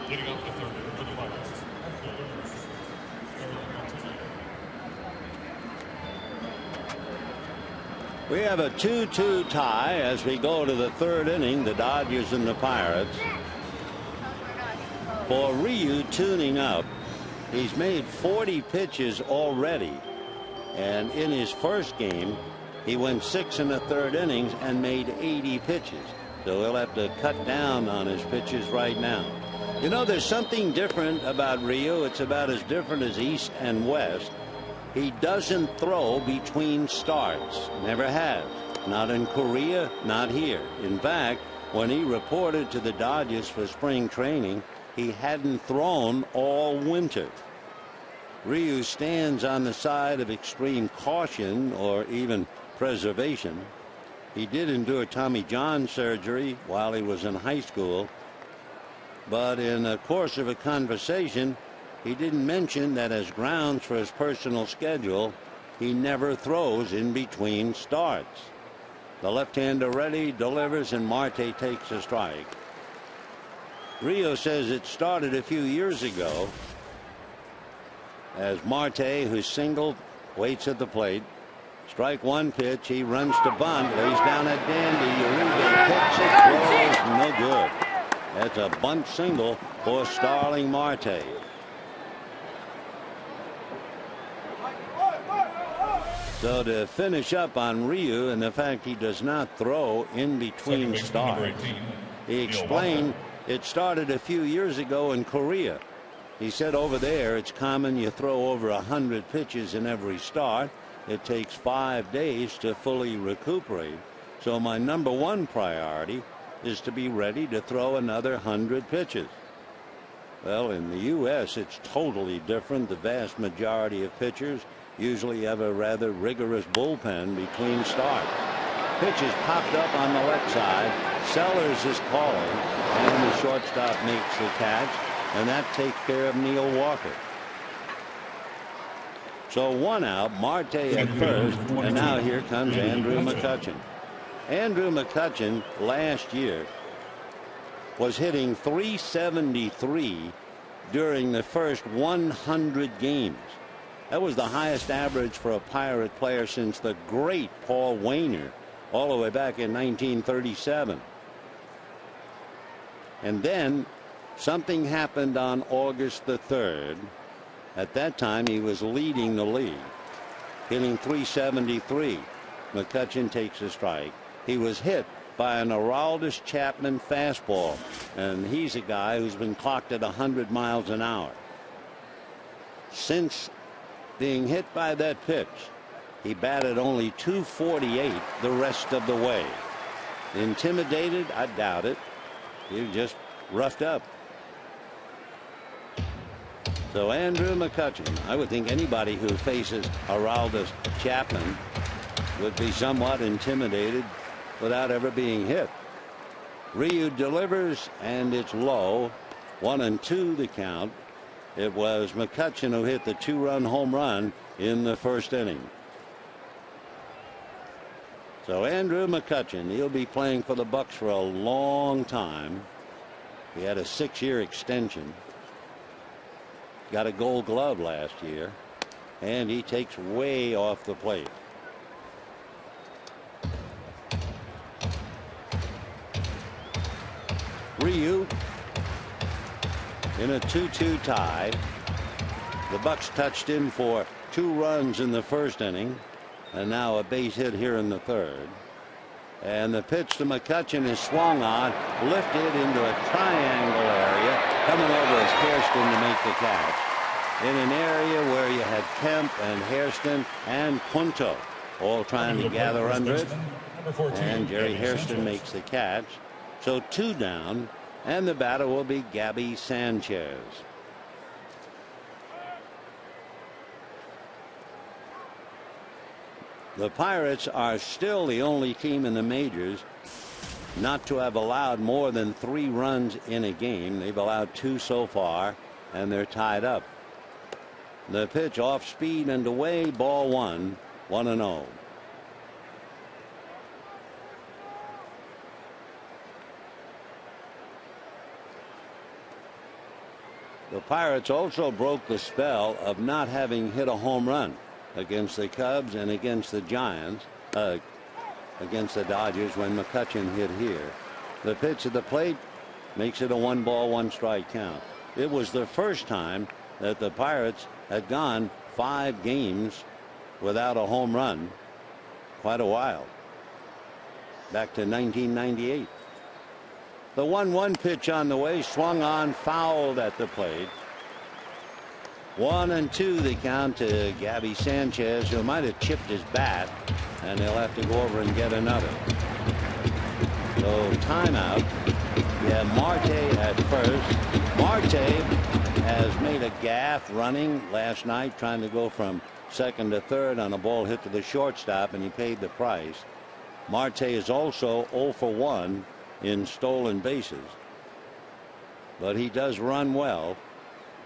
Getting off the third for the Pirates. We have a 2-2 tie as we go to the third inning, the Dodgers and the Pirates. For Ryu tuning up, he's made 40 pitches already. And in his first game, he went 6 1/3 innings and made 80 pitches. So he'll have to cut down on his pitches right now. You know, there's something different about Ryu. It's about as different as East and West. He doesn't throw between starts. Never has. Not in Korea, not here. In fact, when he reported to the Dodgers for spring training, he hadn't thrown all winter. Ryu stands on the side of extreme caution or even preservation. He did endure Tommy John surgery while he was in high school. But in the course of a conversation, he didn't mention that as grounds for his personal schedule, he never throws in between starts. The left-hander ready, delivers, and Marte takes a strike. Rio says it started a few years ago as Marte, who singled, waits at the plate. Strike 1 pitch. He runs to bunt, lays down at Dandy. Uribe hits it, throws, no good. That's a bunt single for Starling Marte. So to finish up on Ryu and the fact he does not throw in between starts, he explained it started a few years ago in Korea. He said over there it's common you throw over 100 pitches in every start. It takes 5 days to fully recuperate. So my number one priority is to be ready to throw another 100 pitches. Well, in the U.S. it's totally different. The vast majority of pitchers usually have a rather rigorous bullpen between starts. Pitch is popped up on the left side. Sellers is calling, and the shortstop makes the catch, and that takes care of Neil Walker. So 1 out, Marte at first, and now here comes Andrew McCutchen. Andrew McCutchen last year was hitting .373 during the first 100 games. That was the highest average for a Pirate player since the great Paul Wainer all the way back in 1937. And then something happened on August the 3rd. At that time he was leading the league, hitting .373. McCutchen takes a strike. He was hit by an Aroldis Chapman fastball, and he's a guy who's been clocked at 100 miles an hour. Since being hit by that pitch, he batted only .248 the rest of the way. Intimidated? I doubt it. He just roughed up. So Andrew McCutchen, I would think anybody who faces Aroldis Chapman would be somewhat intimidated without ever being hit. Ryu delivers, and it's low. 1-2 the count. It was McCutchen who hit the 2-run home run in the first inning. So Andrew McCutchen, he'll be playing for the Bucks for a long time. He had a 6-year extension. Got a Gold Glove last year, and he takes way off the plate. Ryu in a 2-2 tie. The Bucks touched in for 2 runs in the first inning, and now a base hit here in the third. And the pitch to McCutchen is swung on, lifted into a triangle area. Coming over is Hairston to make the catch. In an area where you had Kemp and Hairston and Punto all trying to gather under it. And Jerry Hairston makes the catch. So 2 down, and the batter will be Gabby Sanchez. The Pirates are still the only team in the majors not to have allowed more than 3 runs in a game. They've allowed 2 so far, and they're tied up. The pitch off speed and away, ball 1, 1-0. The Pirates also broke the spell of not having hit a home run against the Cubs and against the Giants, against the Dodgers when McCutchen hit here. The pitch at the plate makes it a 1-ball, 1-strike count. It was the first time that the Pirates had gone 5 games without a home run. Quite a while. Back to 1998. The 1-1 pitch on the way, swung on, fouled at the plate. 1-2 the count to Gabby Sanchez, who might have chipped his bat, and he'll have to go over and get another. So timeout. Yeah, Marte at first. Marte has made a gaffe running last night, trying to go from second to third on a ball hit to the shortstop, and he paid the price. Marte is also 0 for 1 in stolen bases, but he does run well.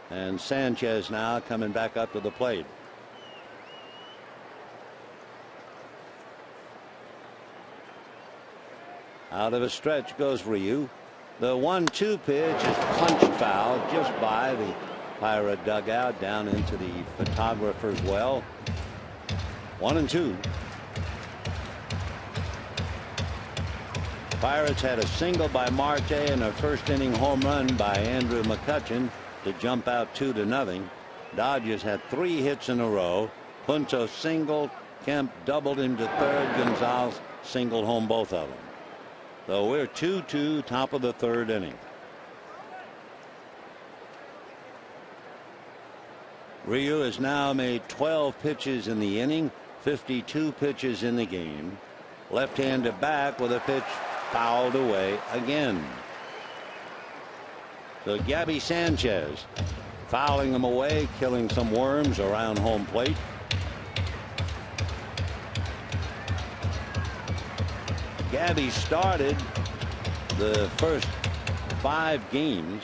And Sanchez now coming back up to the plate. Out of a stretch goes Ryu. The 1-2 pitch is punched foul just by the Pirate dugout down into the photographer's well. 1-2. Pirates had a single by Marte and a first inning home run by Andrew McCutchen to jump out 2-0. Dodgers had 3 hits in a row. Punto singled, Kemp doubled him to third, Gonzalez singled home both of them. So we're 2-2, top of the third inning. Ryu has now made 12 pitches in the inning, 52 pitches in the game. Left-handed back with a pitch fouled away again. So Gabby Sanchez fouling him away, killing some worms around home plate. Gabby started the first 5 games,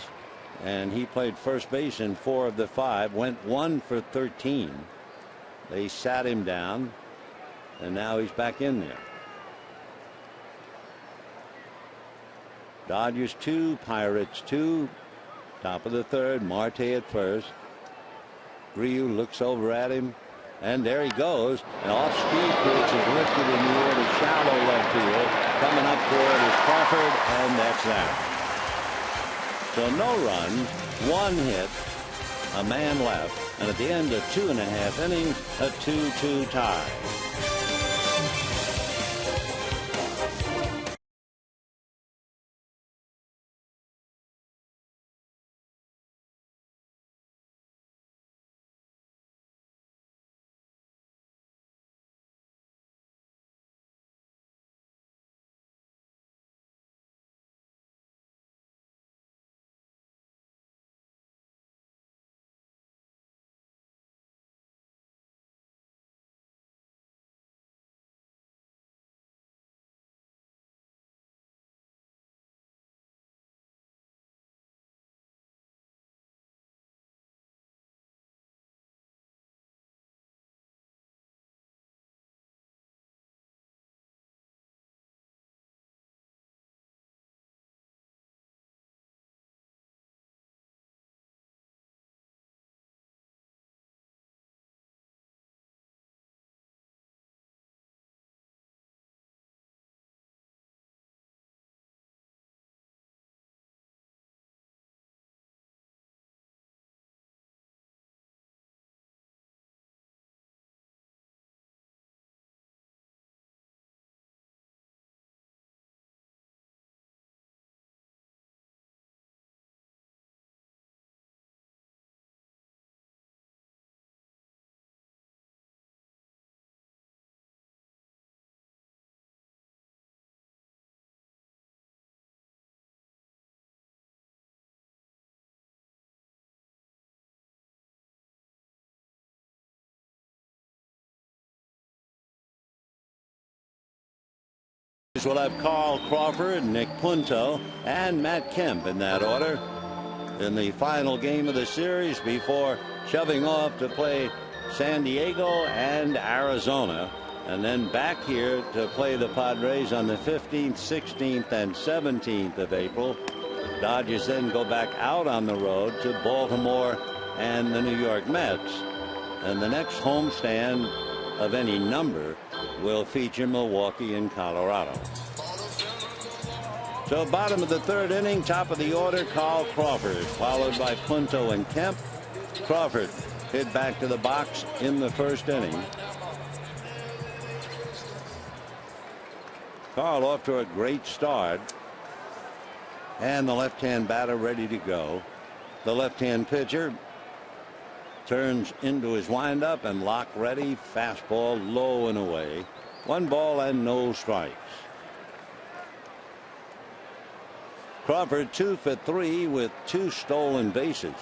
and he played first base in 4 of the 5, went 1 for 13. They sat him down, and now he's back in there. Dodgers 2, Pirates 2. Top of the 3rd, Marte at first. Ryu looks over at him, and there he goes. An off-speed pitch is lifted in the air to shallow left field. Coming up for it is Crawford, and that's that. So no runs, 1 hit, a man left, and at the end of 2.5 innings, a 2-2 tie. We'll have Carl Crawford, Nick Punto, and Matt Kemp in that order in the final game of the series before shoving off to play San Diego and Arizona, and then back here to play the Padres on the 15th, 16th, and 17th of April. Dodgers then go back out on the road to Baltimore and the New York Mets, and the next homestand of any number will feature Milwaukee and Colorado. So bottom of the 3rd inning, top of the order, Carl Crawford, followed by Punto and Kemp. Crawford hit back to the box in the 1st inning. Carl off to a great start, and the left-hand batter ready to go. The left-hand pitcher turns into his windup and lock ready. Fastball low and away. 1 ball and no strikes. Crawford 2 for 3 with 2 stolen bases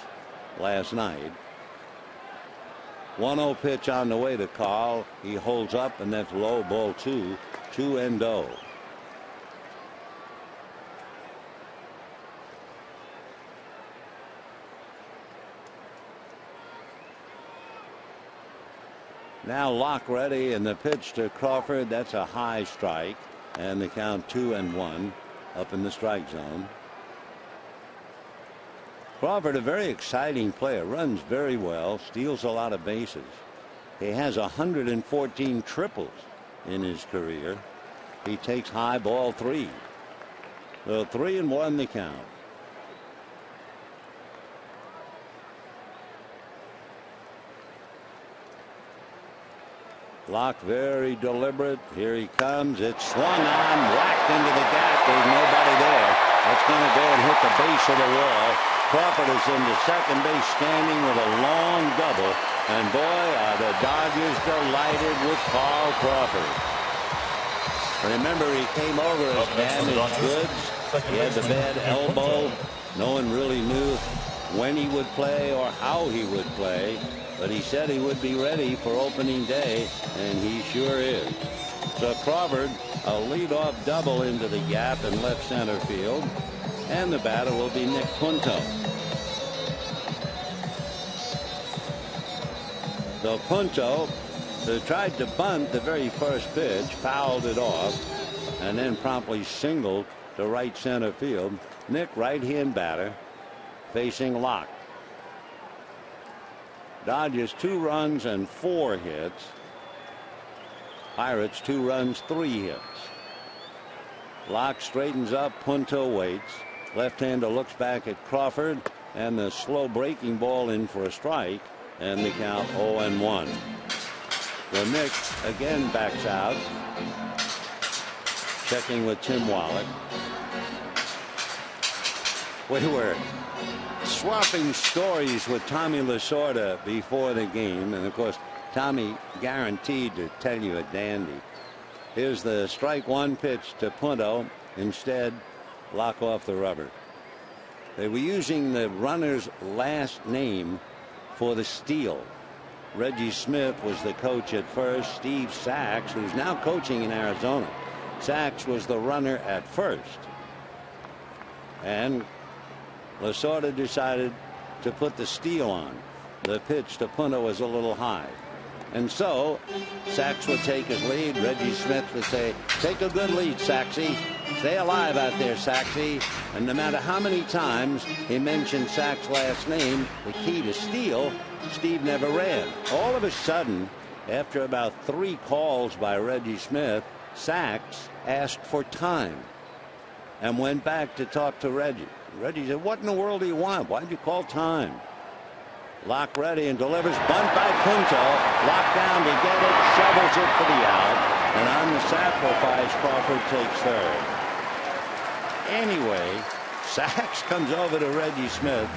last night. 1-0 pitch on the way to Carl. He holds up, and that's low, ball 2, 2-0. Now lock ready, and the pitch to Crawford, that's a high strike, and the count 2-1 up in the strike zone. Crawford, a very exciting player, runs very well, steals a lot of bases. He has 114 triples in his career. He takes high, ball 3. So 3-1 the count. Locke very deliberate. Here he comes. It's swung on, whacked into the gap. There's nobody there. It's going to go and hit the base of the wall. Crawford is into second base, standing with a long double. And boy, are the Dodgers delighted with Carl Crawford. Remember, he came over as damaged goods. He had the bad elbow. No one really knew when he would play or how he would play, but he said he would be ready for opening day, and he sure is. So Crawford, a leadoff double into the gap in left center field, and the batter will be Nick Punto. So Punto, who tried to bunt the very first pitch, fouled it off, and then promptly singled to right center field. Nick, right-hand batter, facing Locke. Dodgers 2 runs and 4 hits. Pirates 2 runs, 3 hits. Locke straightens up. Punto waits. Left-hander looks back at Crawford, and the slow breaking ball in for a strike, and the count 0-1. The Nick again backs out, checking with Tim Wallach. We were swapping stories with Tommy Lasorda before the game, and of course Tommy guaranteed to tell you a dandy. Here's the strike one pitch to Punto. Instead, lock off the rubber. They were using the runner's last name for the steal. Reggie Smith was the coach at first. Steve Sachs, who's now coaching in Arizona. Sachs was the runner at first. And Lasorda decided to put the steal on. The pitch to Punto was a little high. And so Sachs would take his lead. Reggie Smith would say, "Take a good lead, Saxy. Stay alive out there, Saxy." And no matter how many times he mentioned Sachs' last name, the key to steal, Steve never ran. All of a sudden, after about 3 calls by Reggie Smith, Sachs asked for time and went back to talk to Reggie. Reggie said, "What in the world do you want? Why'd you call time?" Locke ready and delivers. Bunt by Punto. Locked down to get it. Shovels it for the out. And on the sacrifice, Crawford takes third. Anyway, Sachs comes over to Reggie Smith.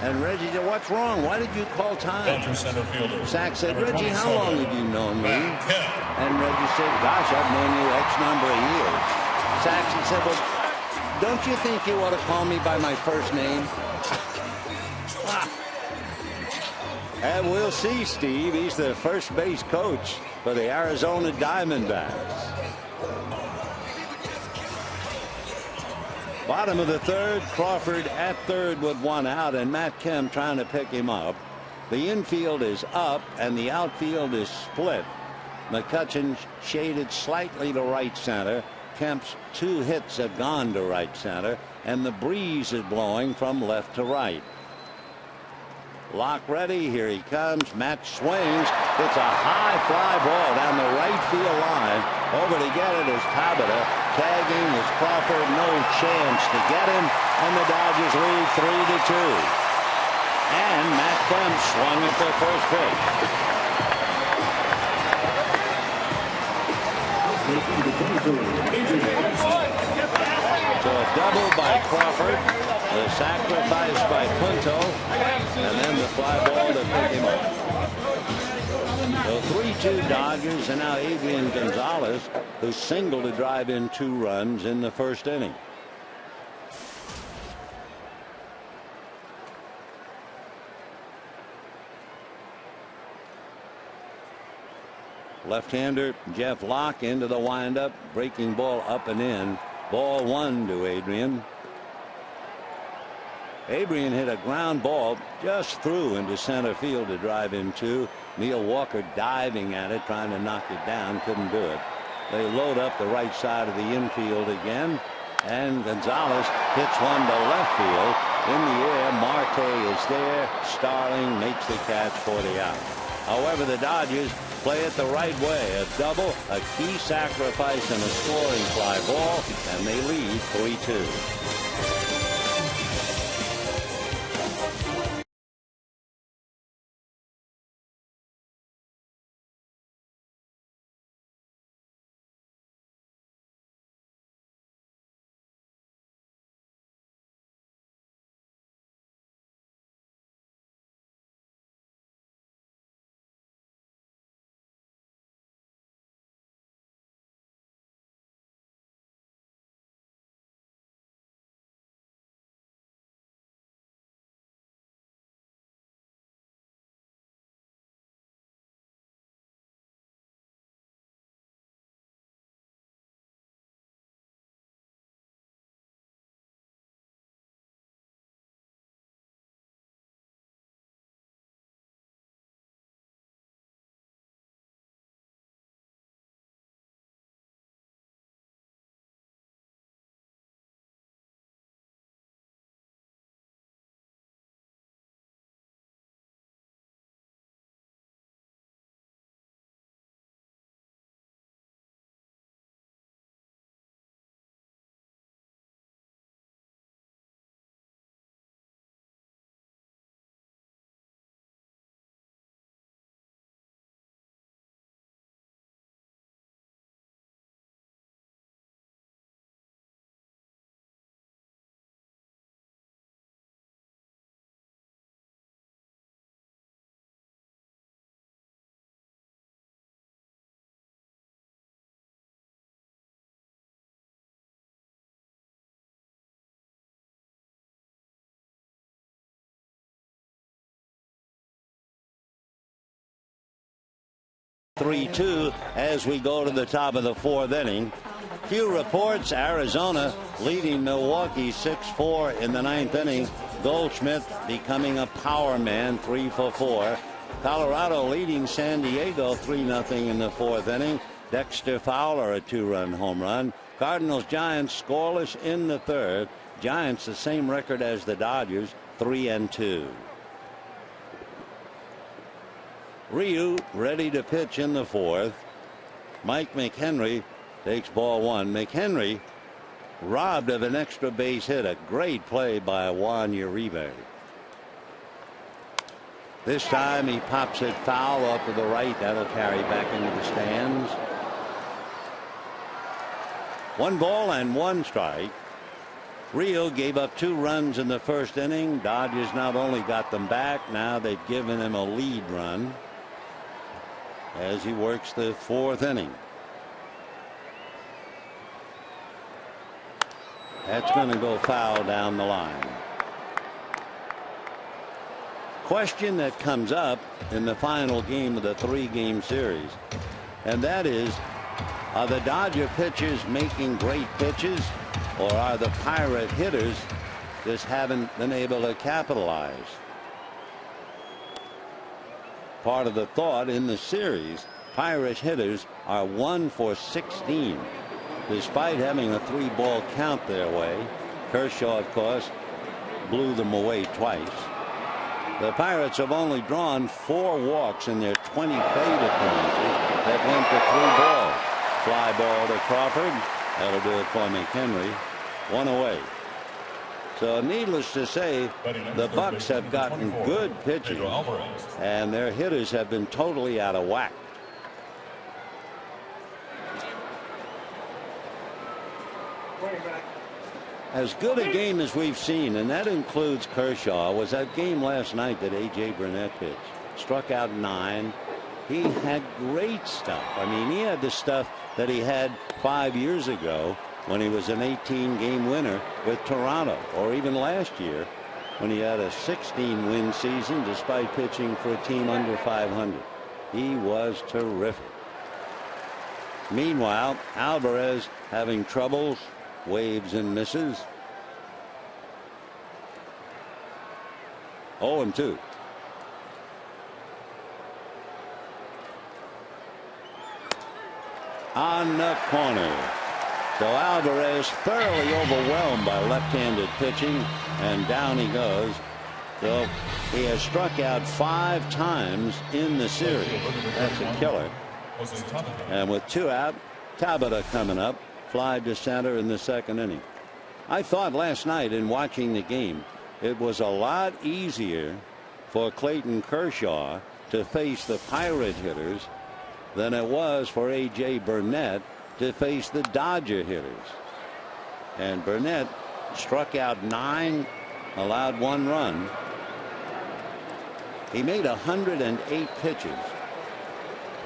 And Reggie said, "What's wrong? Why did you call time?" Center fielder. Sachs said, "Reggie, how long have you known me?" And Reggie said, "Gosh, I've known you X number of years." Sachs said, "Well, don't you think you ought to call me by my first name?" And we'll see, Steve. He's the first base coach for the Arizona Diamondbacks. Bottom of the third, Crawford at third with 1 out, and Matt Kemp trying to pick him up. The infield is up and the outfield is split. McCutcheon shaded slightly to right center. Kemp's 2 hits have gone to right center, and the breeze is blowing from left to right. Locke ready. Here he comes. Matt swings. It's a high fly ball down the right field line. Over to get it is Tabata. Tagging is Crawford. No chance to get him. And the Dodgers lead 3-2. And Matt Kemp swung at the first pitch. So a double by Crawford. The sacrifice by Punto, and then the fly ball to pick him up. So 3-2 Dodgers, and now Adrian Gonzalez, who singled to drive in 2 runs in the first inning. Left-hander Jeff Locke into the windup, breaking ball up and in. Ball 1 to Adrian. Adrian hit a ground ball just through into center field to drive in 2. Neil Walker diving at it, trying to knock it down, couldn't do it. They load up the right side of the infield again, and Gonzalez hits one to left field. In the air, Marte is there. Starling makes the catch for the out. However, the Dodgers play it the right way. A double, a key sacrifice, and a scoring fly ball, and they lead 3-2. 3-2 as we go to the top of the fourth inning. Few reports. Arizona leading Milwaukee 6-4 in the ninth inning. Goldschmidt becoming a power man, 3 for 4. Colorado leading San Diego 3-0 in the fourth inning. Dexter Fowler a 2-run home run. Cardinals Giants scoreless in the third. Giants the same record as the Dodgers, 3-2. Ryu ready to pitch in the fourth. Mike McHenry takes ball one. McHenry robbed of an extra base hit. A great play by Juan Uribe. This time he pops it foul off to the right. That'll carry back into the stands. 1 ball and 1 strike. Rio gave up 2 runs in the first inning. Dodgers not only got them back, now they've given him a lead run as he works the fourth inning. That's going to go foul down the line. Question that comes up in the final game of the 3-game series, and that is, are the Dodger pitchers making great pitches, or are the Pirate hitters just haven't been able to capitalize? Part of the thought in the series, Pirate hitters are 1 for 16 despite having a 3-ball count their way. Kershaw, of course, blew them away twice. The Pirates have only drawn 4 walks in their 20 plate appearances that went to 3 balls. Fly ball to Crawford. That'll do it for McHenry. 1 away. So needless to say, the Bucks have gotten good pitching, and their hitters have been totally out of whack. As good a game as we've seen, and that includes Kershaw, was that game last night that A.J. Burnett pitched. Struck out 9. He had great stuff. I mean, he had the stuff that he had 5 years ago when he was an 18-game winner with Toronto, or even last year when he had a 16-win season despite pitching for a team under 500. He was terrific. Meanwhile, Alvarez having troubles, waves and misses. 0-2. On the corner. So Alvarez thoroughly overwhelmed by left-handed pitching, and down he goes. So he has struck out 5 times in the series. That's a killer. And with 2 out, Tabata coming up. Fly to center in the second inning. I thought last night in watching the game, it was a lot easier for Clayton Kershaw to face the Pirate hitters than it was for A.J. Burnett to face the Dodger hitters. And Burnett struck out 9, allowed 1 run. He made 108 pitches.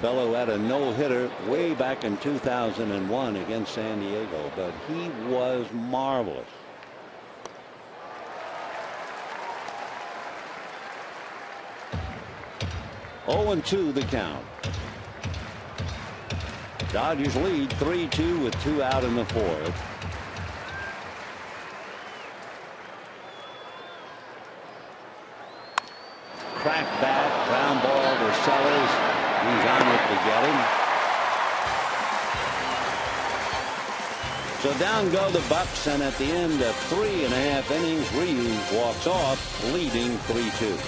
Fellow had a no-hitter way back in 2001 against San Diego, but he was marvelous. Oh, 0-2 the count. Dodgers lead 3-2 with 2 out in the fourth. Crack bat, ground ball to Sellers. He's on it to get him. So down go the Bucks, and at the end of 3.5 innings, Ryu walks off leading 3-2.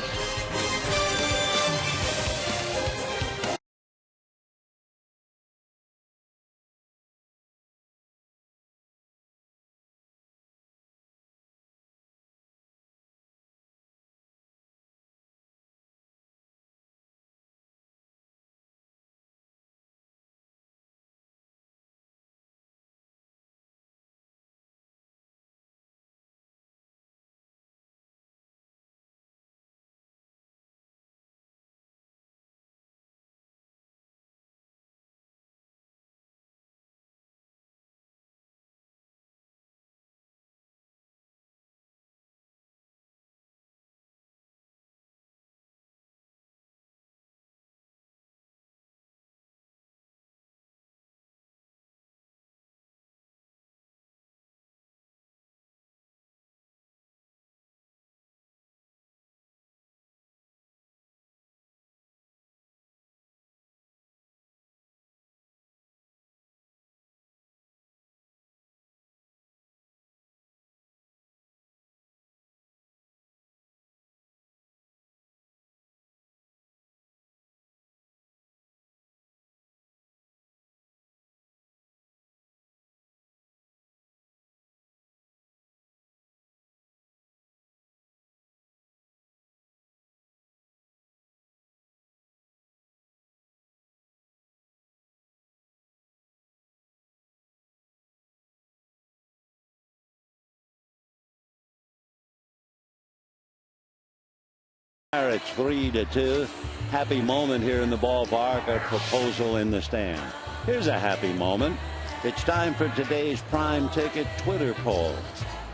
Pirates 3-2. Happy moment here in the ballpark. A proposal in the stand. Here's a happy moment. It's time for today's Prime Ticket Twitter poll.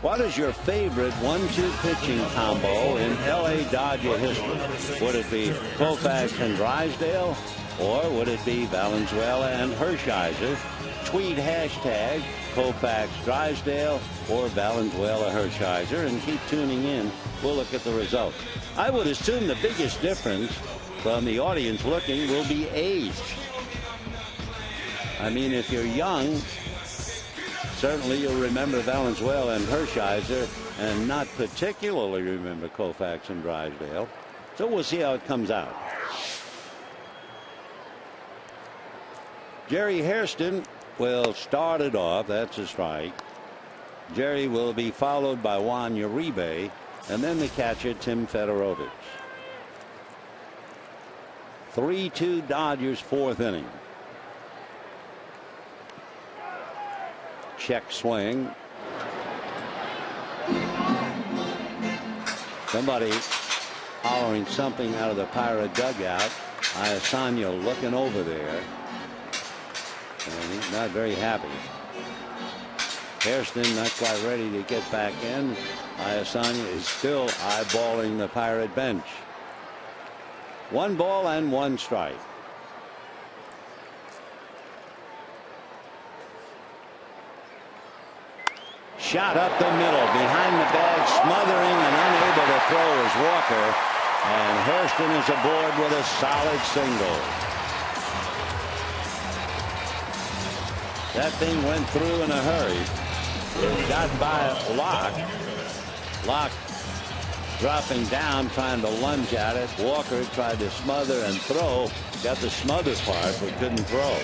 What is your favorite 1-2 pitching combo in LA Dodger history? Would it be Koufax and Drysdale, or would it be Valenzuela and Hershiser? Tweet hashtag Koufax Drysdale or Valenzuela Hershiser and keep tuning in. We'll look at the results. I would assume the biggest difference from the audience looking will be age. I mean, if you're young, certainly you'll remember Valenzuela and Hershiser and not particularly remember Koufax and Drysdale. So we'll see how it comes out. Jerry Hairston will start it off. That's a strike. Jerry will be followed by Juan Uribe and then the catcher Tim Fedorovich. 3-2 Dodgers, fourth inning. Check swing. Somebody hollering something out of the Pirate dugout. Iasanya looking over there. And he's not very happy. Hairston not quite ready to get back in. Iasanya is still eyeballing the Pirate bench. 1 ball and 1 strike. Shot up the middle, behind the bag, smothering and unable to throw is Walker. And Hairston is aboard with a solid single. That thing went through in a hurry. It got by Locke. Locke dropping down, trying to lunge at it. Walker tried to smother and throw. Got the smother part, but couldn't throw.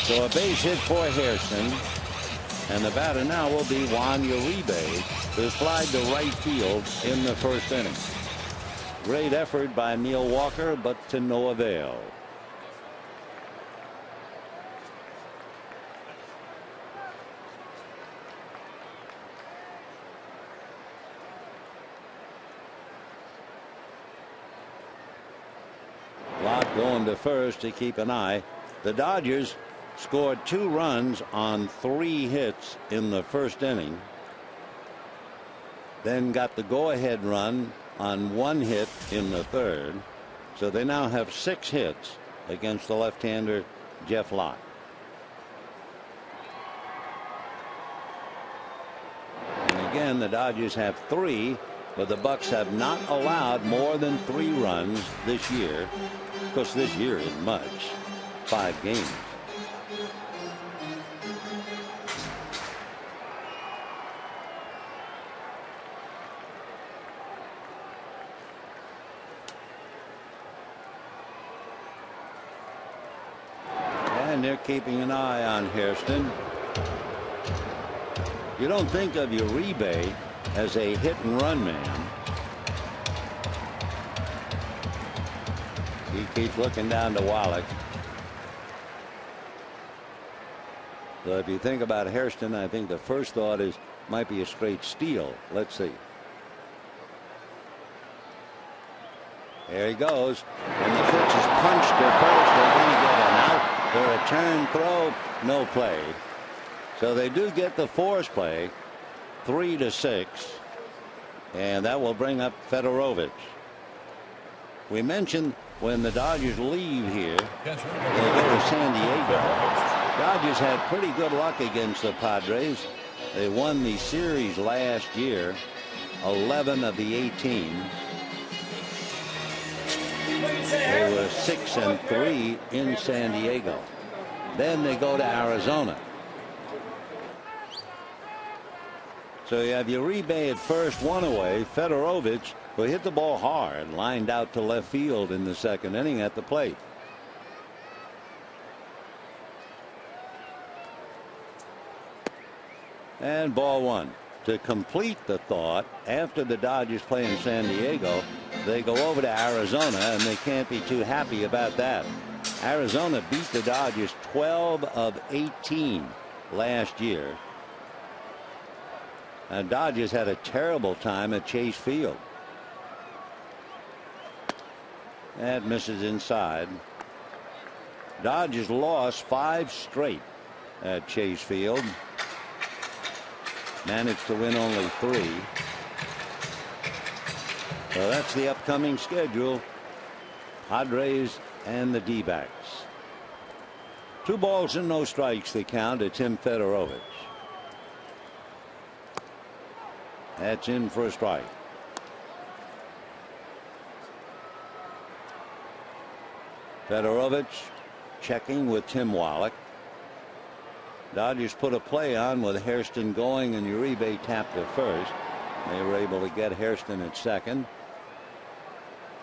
So a base hit for Hairston. And the batter now will be Juan Uribe, who's flied to right field in the first inning. Great effort by Neil Walker, but to no avail. Locke going to first to keep an eye. The Dodgers scored 2 runs on 3 hits in the first inning. Then got the go-ahead run on 1 hit in the third. So they now have 6 hits against the left-hander Jeff Locke. And again, the Dodgers have 3, but the Bucks have not allowed more than 3 runs this year. Of course, this year is much. 5 games. And they're keeping an eye on Hairston. You don't think of Uribe as a hit and run man. He keeps looking down to Wallach. So if you think about Hairston, I think the first thought is might be a straight steal. Let's see. There he goes. And the pitch is punched to first. They're going to get an out. The return throw, no play. So they do get the force play, 3-6. And that will bring up Fedorovich. We mentioned when the Dodgers leave here, they'll go to San Diego. Dodgers had pretty good luck against the Padres. They won the series last year, 11 of the 18. They were 6-3 in San Diego. Then they go to Arizona. So you have Uribe at first, 1 away. Fedorovich, who hit the ball hard, lined out to left field in the second inning at the plate. And ball 1. To complete the thought, after the Dodgers play in San Diego, they go over to Arizona, and they can't be too happy about that. Arizona beat the Dodgers 12 of 18 last year. And Dodgers had a terrible time at Chase Field. That misses inside. Dodgers lost 5 straight at Chase Field. Managed to win only 3. So that's the upcoming schedule. Padres and the D-backs. 2 balls and no strikes the count to Tim Fedorovich. That's in for a strike. Fedorovich checking with Tim Wallach. Dodgers put a play on with Hairston going and Uribe tapped to first. They were able to get Hairston at second.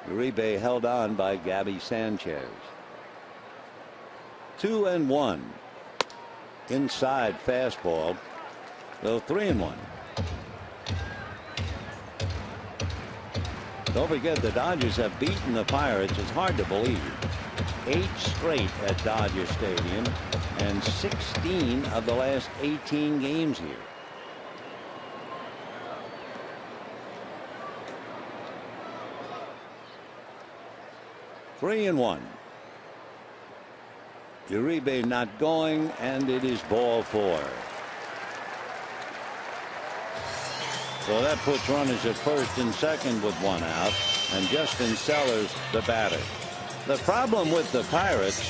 Uribe held on by Gabby Sanchez. 2-1. Inside fastball. So 3-1. Don't forget the Dodgers have beaten the Pirates. It's hard to believe. 8 straight at Dodger Stadium and 16 of the last 18 games here. Three and 1. Uribe not going, and it is ball 4. So that puts runners at first and second with 1 out, and Justin Sellers the batter. The problem with the Pirates,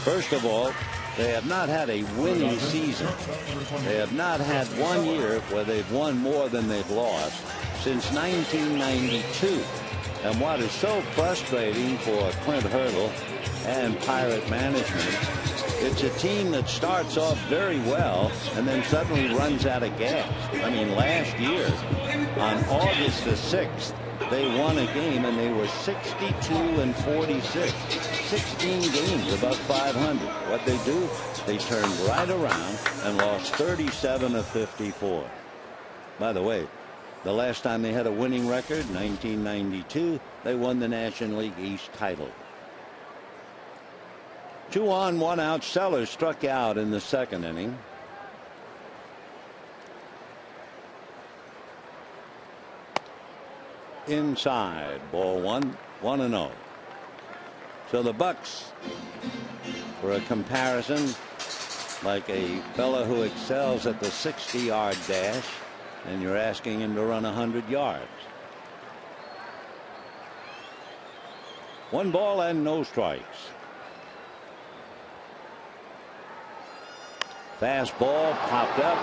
first of all, they have not had a winning season. They have not had 1 year where they've won more than they've lost since 1992. And what is so frustrating for Clint Hurdle and Pirate management, it's a team that starts off very well and then suddenly runs out of gas. I mean, last year on August the 6th, they won a game and they were 62-46. 16 games above 500. What they do, they turned right around and lost 37 of 54. By the way, the last time they had a winning record, 1992, they won the National League East title. 2 on, 1 out. Sellers struck out in the second inning. Inside, ball 1, 1-0. So the Bucks, for a comparison, like a fella who excels at the 60-yard dash, and you're asking him to run 100 yards. 1 ball and no strikes. Fastball popped up.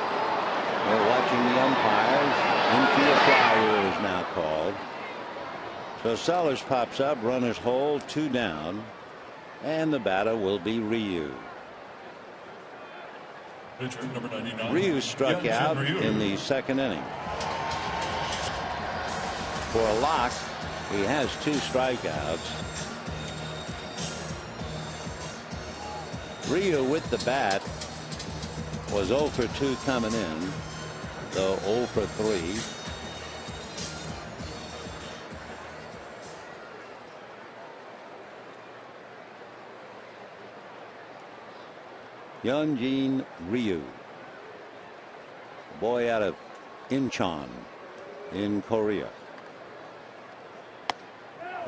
We're watching the umpires. Infield fly rule is now called. So Sellers pops up, runners hold, 2 down, and the batter will be Ryu. Ryu struck out in the second inning. For a lock, he has 2 strikeouts. Ryu with the bat was 0 for 2 coming in, so 0 for 3. Hyunjin Ryu, boy out of Incheon in Korea.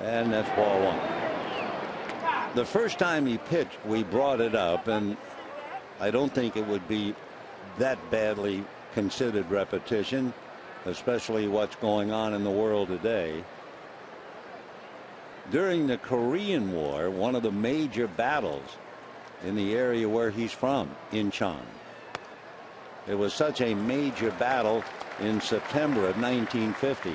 And that's ball 1. The first time he pitched, we brought it up, and I don't think it would be that badly considered repetition, especially what's going on in the world today. During the Korean War, one of the major battles in the area where he's from, Incheon. It was such a major battle in September of 1950.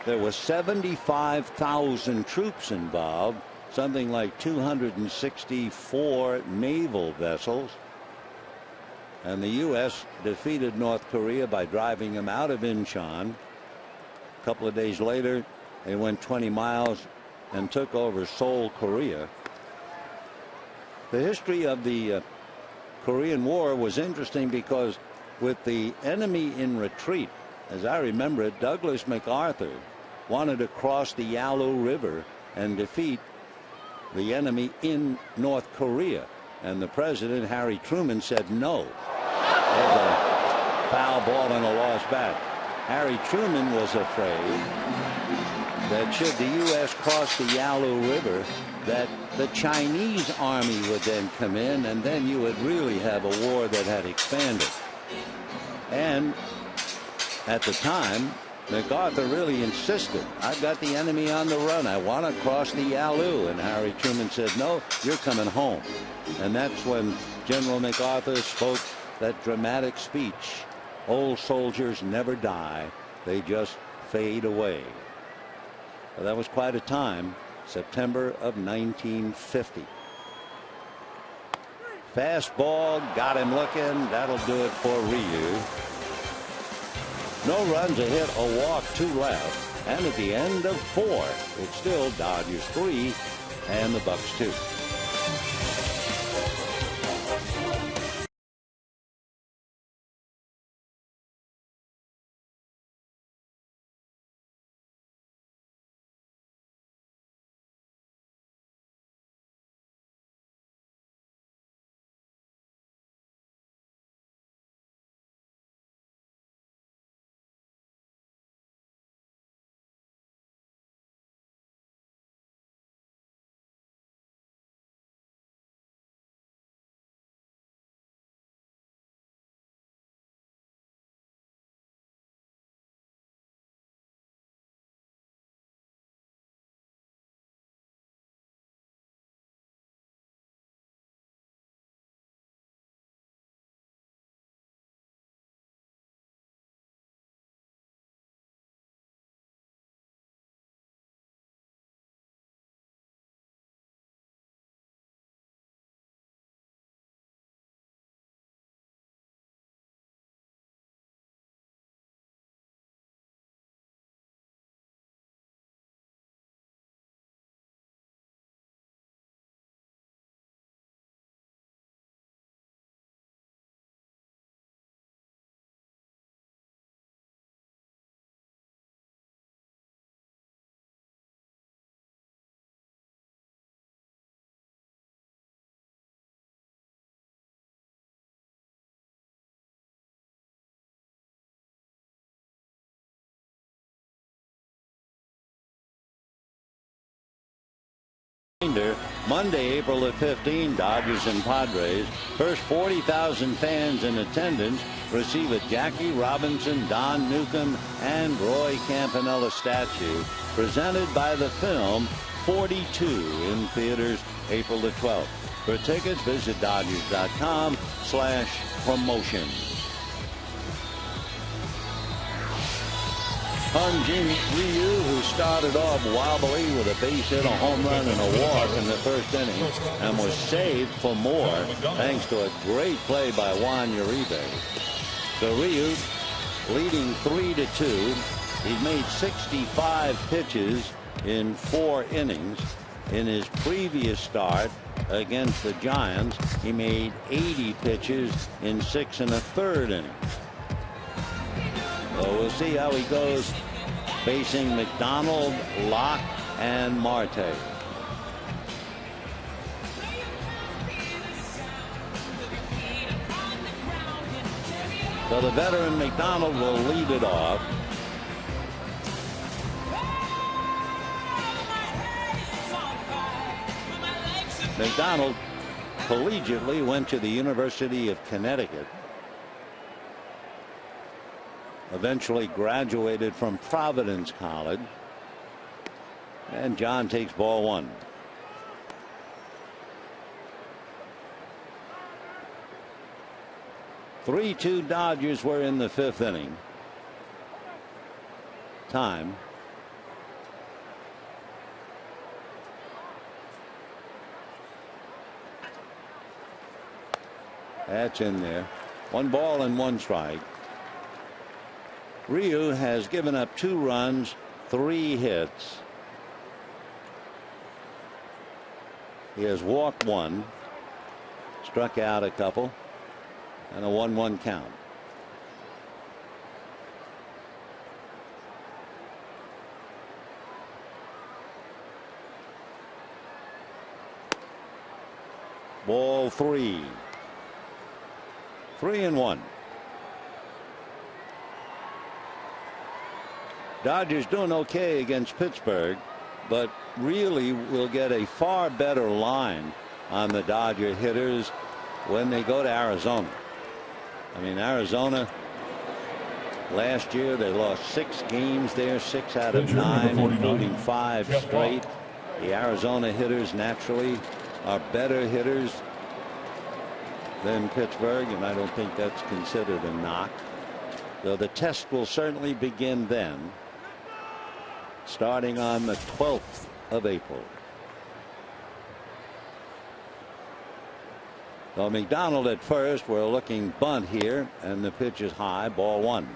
There were 75,000 troops involved, something like 264 naval vessels. And the U.S. defeated North Korea by driving them out of Incheon. A couple of days later, they went 20 miles and took over Seoul, Korea. The history of the Korean War was interesting because with the enemy in retreat, as I remember it, Douglas MacArthur wanted to cross the Yalu River and defeat the enemy in North Korea. And the president, Harry Truman, said no. There's a foul ball and a lost bat. Harry Truman was afraid that should the U.S. cross the Yalu River, that the Chinese army would then come in, and then you would really have a war that had expanded. And at the time, MacArthur really insisted, I've got the enemy on the run. I want to cross the Yalu. And Harry Truman said, no, you're coming home. And that's when General MacArthur spoke that dramatic speech. Old soldiers never die. They just fade away. Well, that was quite a time. September of 1950. Fastball, got him looking. That'll do it for Ryu. No runs, a hit, a walk, 2 left. And at the end of 4, it's still Dodgers 3 and the Bucks 2. Monday, April the 15th, Dodgers and Padres. First 40,000 fans in attendance receive a Jackie Robinson, Don Newcomb, and Roy Campanella statue presented by the film 42 in theaters April the 12th. For tickets, visit Dodgers.com/promotion. Hyun-Jin Ryu, who started off wobbly with a base hit, a home run, and a walk in the first inning, and was saved for more thanks to a great play by Juan Uribe. So Ryu leading 3-2. He's made 65 pitches in 4 innings. In his previous start against the Giants, he made 80 pitches in 6 1/3 innings. So we'll see how he goes facing McDonald, Locke, and Marte. So the veteran McDonald will lead it off. McDonald collegiately went to the University of Connecticut. Eventually graduated from Providence College. And John takes ball 1. Three 3-2 Dodgers were in the 5th inning. Time. That's in there. 1 ball and 1 strike. Ryu has given up 2 runs, 3 hits. He has walked 1, struck out a couple, and a 1-1 count. Ball 3. 3-1. Dodgers doing okay against Pittsburgh, but really will get a far better line on the Dodger hitters when they go to Arizona. I mean, Arizona last year they lost 6 games there, 6 out of 9, including 5 straight. The Arizona hitters naturally are better hitters than Pittsburgh, and I don't think that's considered a knock. So the test will certainly begin then, starting on the 12th of April. So McDonald at first. We're looking bunt here, and the pitch is high, ball 1.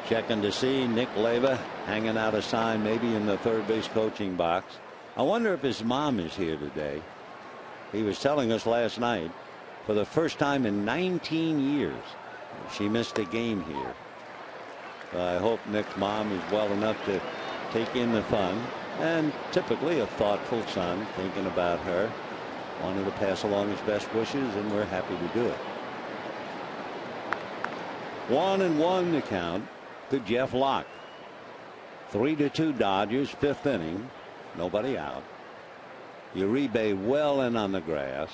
Checking to see Nick Leyva hanging out a sign maybe in the third base coaching box. I wonder if his mom is here today. He was telling us last night for the first time in 19 years she missed a game here. I hope Nick's mom is well enough to take in the fun, and typically a thoughtful son thinking about her. Wanted to pass along his best wishes, and we're happy to do it. 1-1 the count to Jeff Locke. 3-2 Dodgers, 5th inning. Nobody out. Uribe well in on the grass.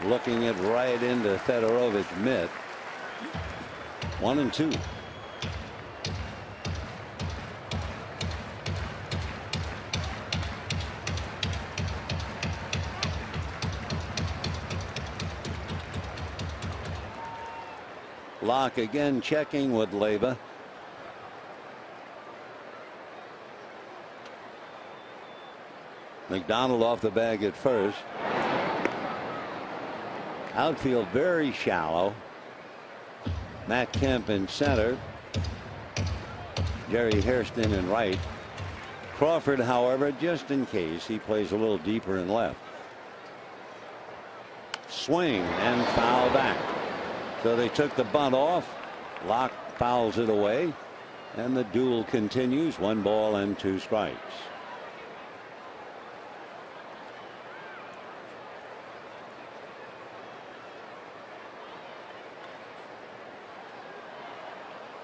Looking it right into Fedorovic's mitt. 1-2. Locke again checking with Leyva. McDonald off the bag at first. Outfield very shallow. Matt Kemp in center. Jerry Hairston in right. Crawford, however, just in case, he plays a little deeper in left. Swing and foul back. So they took the bunt off. Locke fouls it away, and the duel continues. 1 ball and 2 strikes.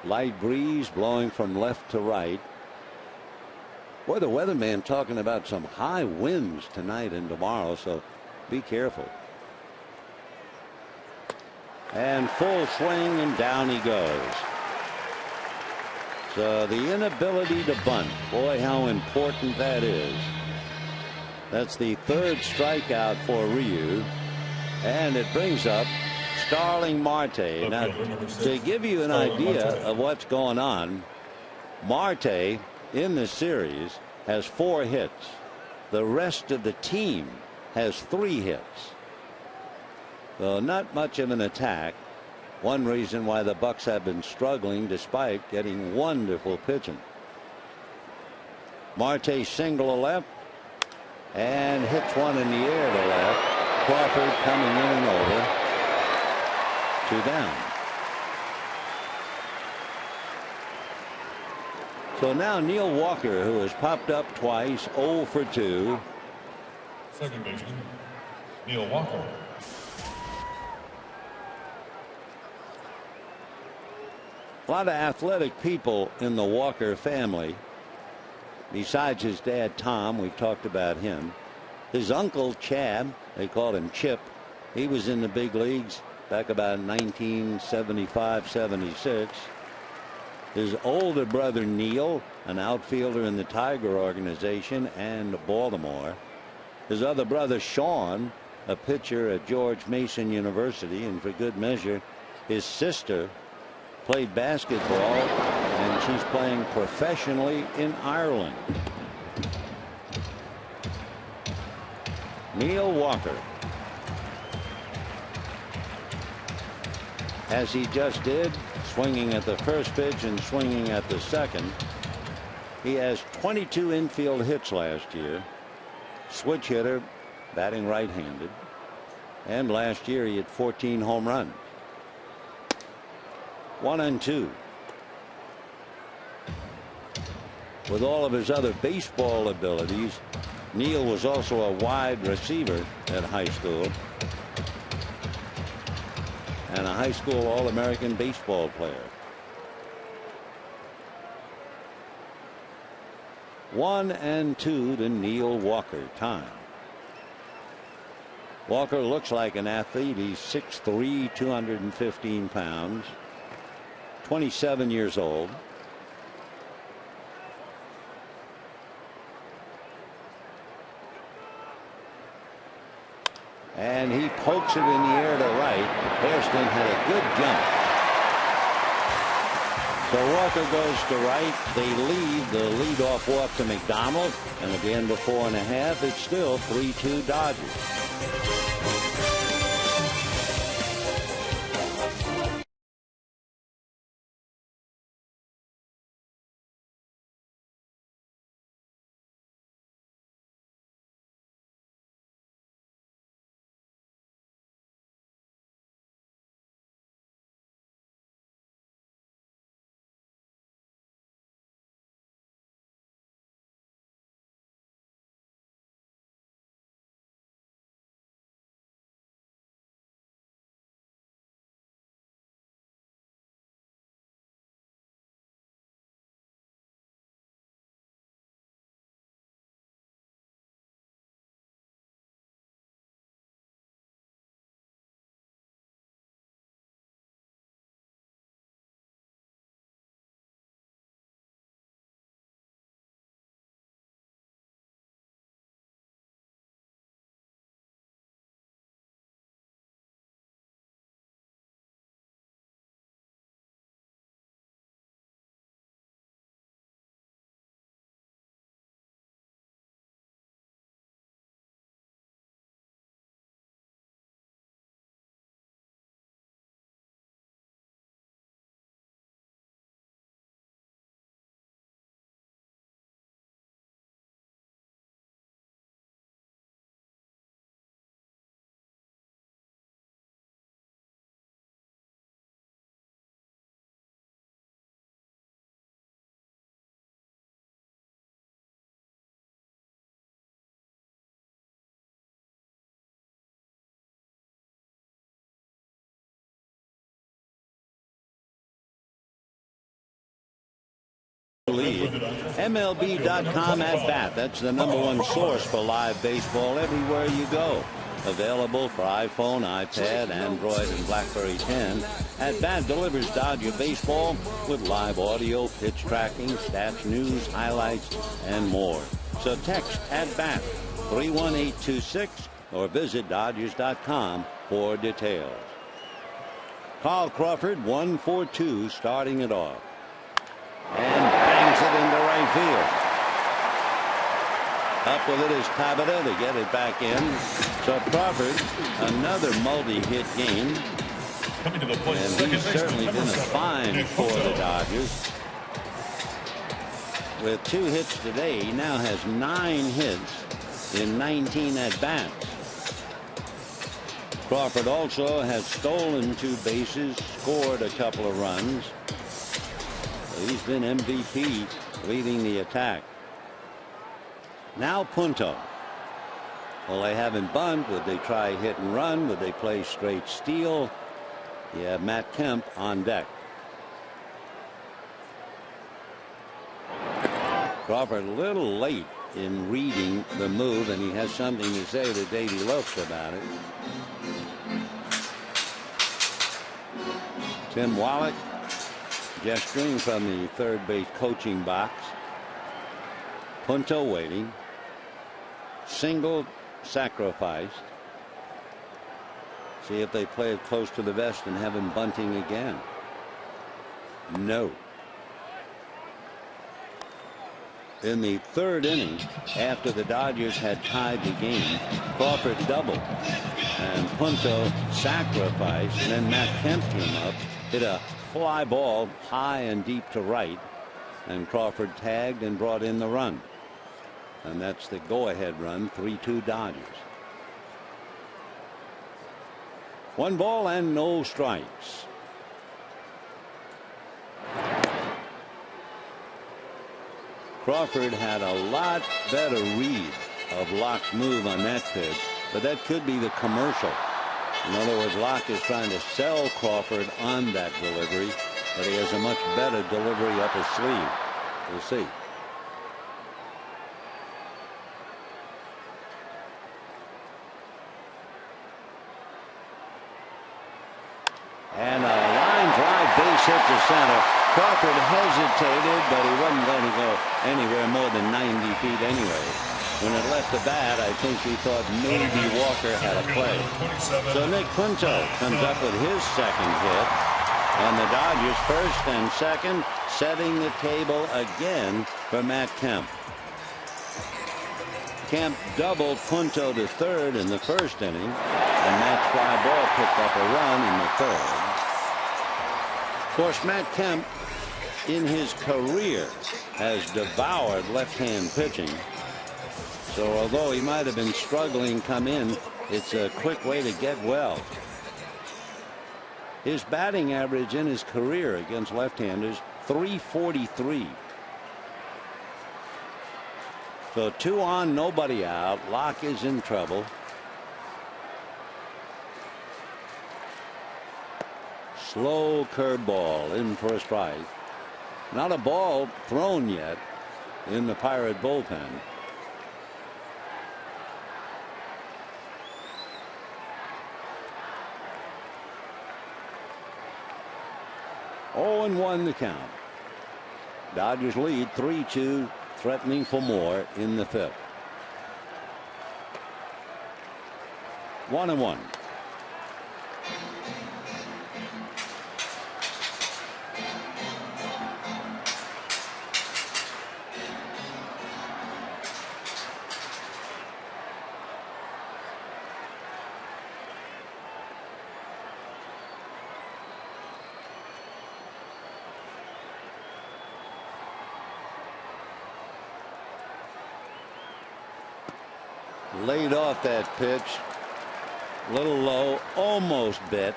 Light breeze blowing from left to right. Boy, the weatherman talking about some high winds tonight and tomorrow, so be careful. And full swing, and down he goes. So the inability to bunt, boy, how important that is. That's the 3rd strikeout for Ryu, and it brings up Starling Marte. Now, to give you an idea of what's going on, Marte in the series has 4 hits. The rest of the team has 3 hits. So not much of an attack. One reason why the Bucks have been struggling despite getting wonderful pitching. Marte single to left and hits one in the air to left. Crawford coming in and over. 2 down. So now Neil Walker, who has popped up twice, 0 for 2. Second baseman, Neil Walker. A lot of athletic people in the Walker family. Besides his dad, Tom, we've talked about him. His uncle, Chad, they called him Chip. He was in the big leagues back about 1975-76. His older brother, Neil, an outfielder in the Tiger organization and Baltimore. His other brother, Sean, a pitcher at George Mason University, and for good measure, his sister played basketball, and she's playing professionally in Ireland. Neil Walker, as he just did, swinging at the first pitch and swinging at the second. He has 22 infield hits last year. Switch hitter, batting right-handed, and last year he had 14 home runs. 1-2. With all of his other baseball abilities, Neal was also a wide receiver at high school and a high school All-American baseball player. 1-2 to Neal Walker. Time. Walker looks like an athlete. He's 6'3", 215 pounds, 27 years old. And he pokes it in the air to right. Hairston had a good jump. So Walker goes to right. They lead the leadoff walk to McDonald. And at the end of 4.5, it's still 3-2 Dodgers. Lead. MLB.com at bat. That's the #1 source for live baseball everywhere you go. Available for iPhone, iPad, Android, and BlackBerry 10. At Bat delivers Dodger baseball with live audio, pitch tracking, stats, news, highlights, and more. So text at Bat 31826 or visit Dodgers.com for details. Carl Crawford 1-for-2 starting it off. And bangs it into right field. Up with it is Tabata to get it back in. So Crawford, another multi-hit game. And he's certainly been a find for the Dodgers. With 2 hits today, he now has 9 hits in 19 at-bats. Crawford also has stolen 2 bases, scored a couple of runs. He's been MVP, leading the attack. Now Punto. Well, they haven't bunt. Would they try hit and run? Would they play straight steal? You have Matt Kemp on deck. Crawford a little late in reading the move, and he has something to say to Davey Lopes about it. Tim Wallach gesturing from the third base coaching box. Punto waiting. Single sacrificed. See if they play it close to the vest and have him bunting again. No. In the 3rd inning, after the Dodgers had tied the game, Crawford doubled and Punto sacrificed, and then Matt Kemp came up, hit a fly ball high and deep to right, and Crawford tagged and brought in the run. And that's the go-ahead run, 3-2 Dodgers. 1 ball and no strikes. Crawford had a lot better read of Locke's move on that pitch, but that could be the commercial. In other words, Locke is trying to sell Crawford on that delivery, but he has a much better delivery up his sleeve. We'll see. And a line drive base hit to center. Crawford hesitated, but he wasn't going to go anywhere more than 90 feet anyway. When it left the bat, I think he thought maybe Walker had a play. So Nick Punto comes up with his second hit. And the Dodgers first and second, setting the table again for Matt Kemp. Kemp doubled Punto to third in the first inning, and Matt's fly ball picked up a run in the third. Of course, Matt Kemp in his career has devoured left-hand pitching. So although he might have been struggling come in, it's a quick way to get well. His batting average in his career against left-handers, .343. So 2 on, nobody out. Locke is in trouble. Slow curveball in for a strike. Not a ball thrown yet in the Pirate bullpen. Oh, 0-1 the count. Dodgers lead 3-2, threatening for more in the fifth. 1-1. Laid off that pitch. Little low, almost bit.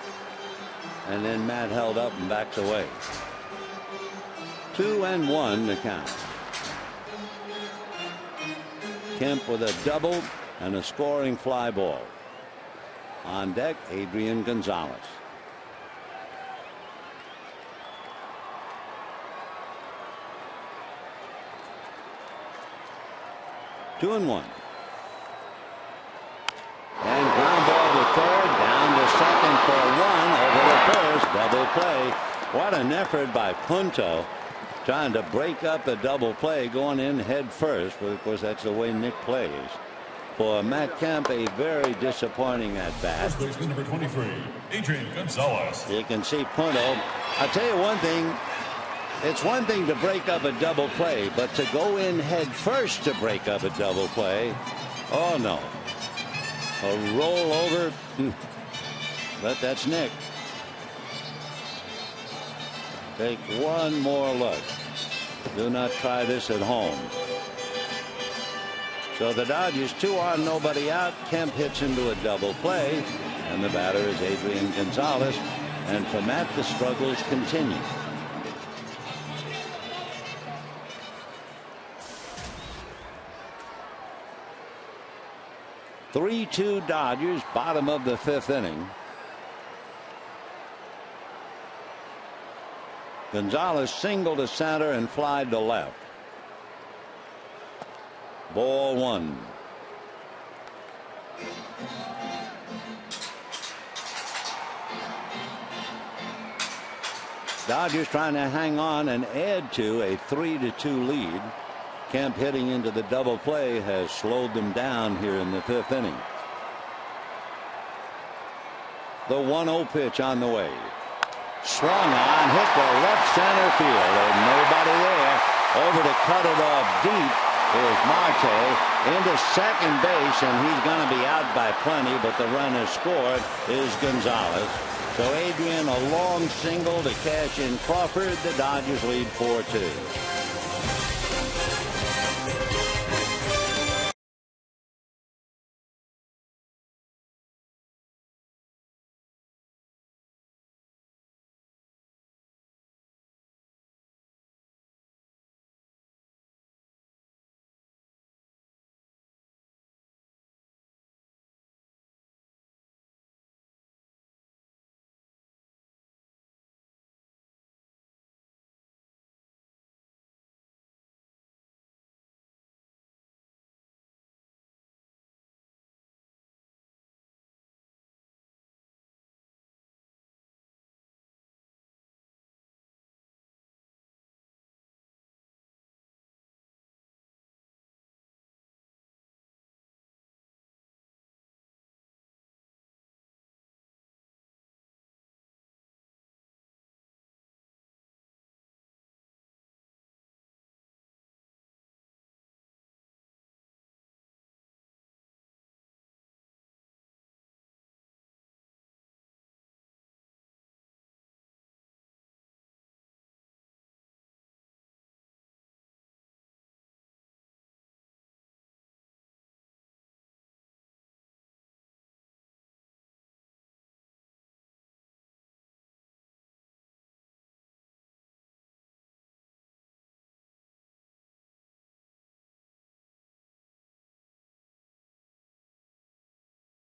And then Matt held up and backed away. 2-1 the count. Kemp with a double and a scoring fly ball. On deck, Adrian Gonzalez. Two and one. And ground ball to third, down to second for one, over to first, double play. What an effort by Punto, trying to break up a double play, going in head first, but of course that's the way Nick plays. For Matt Kemp, a very disappointing at bat. First baseman number 23, Adrian Gonzalez. You can see Punto. I'll tell you one thing. It's one thing to break up a double play, but to go in head first to break up a double play, oh no. A roll over, but that's Nick. Take one more look. Do not try this at home. So the Dodgers 2 on, nobody out. Kemp hits into a double play, and the batter is Adrian Gonzalez. And for Matt, the struggles continue. (3-2) Dodgers, bottom of the fifth inning. Gonzalez single to center and fly to left. Ball one. Dodgers trying to hang on and add to a 3-2 lead. Kemp hitting into the double play has slowed them down here in the fifth inning. The 1-0 pitch on the way. Swung on, hit to left center field. There's nobody there. Over to cut it off deep is Marte into second base, and he's going to be out by plenty, but the runner scored is Gonzalez. So Adrian, a long single to cash in Crawford. The Dodgers lead 4-2.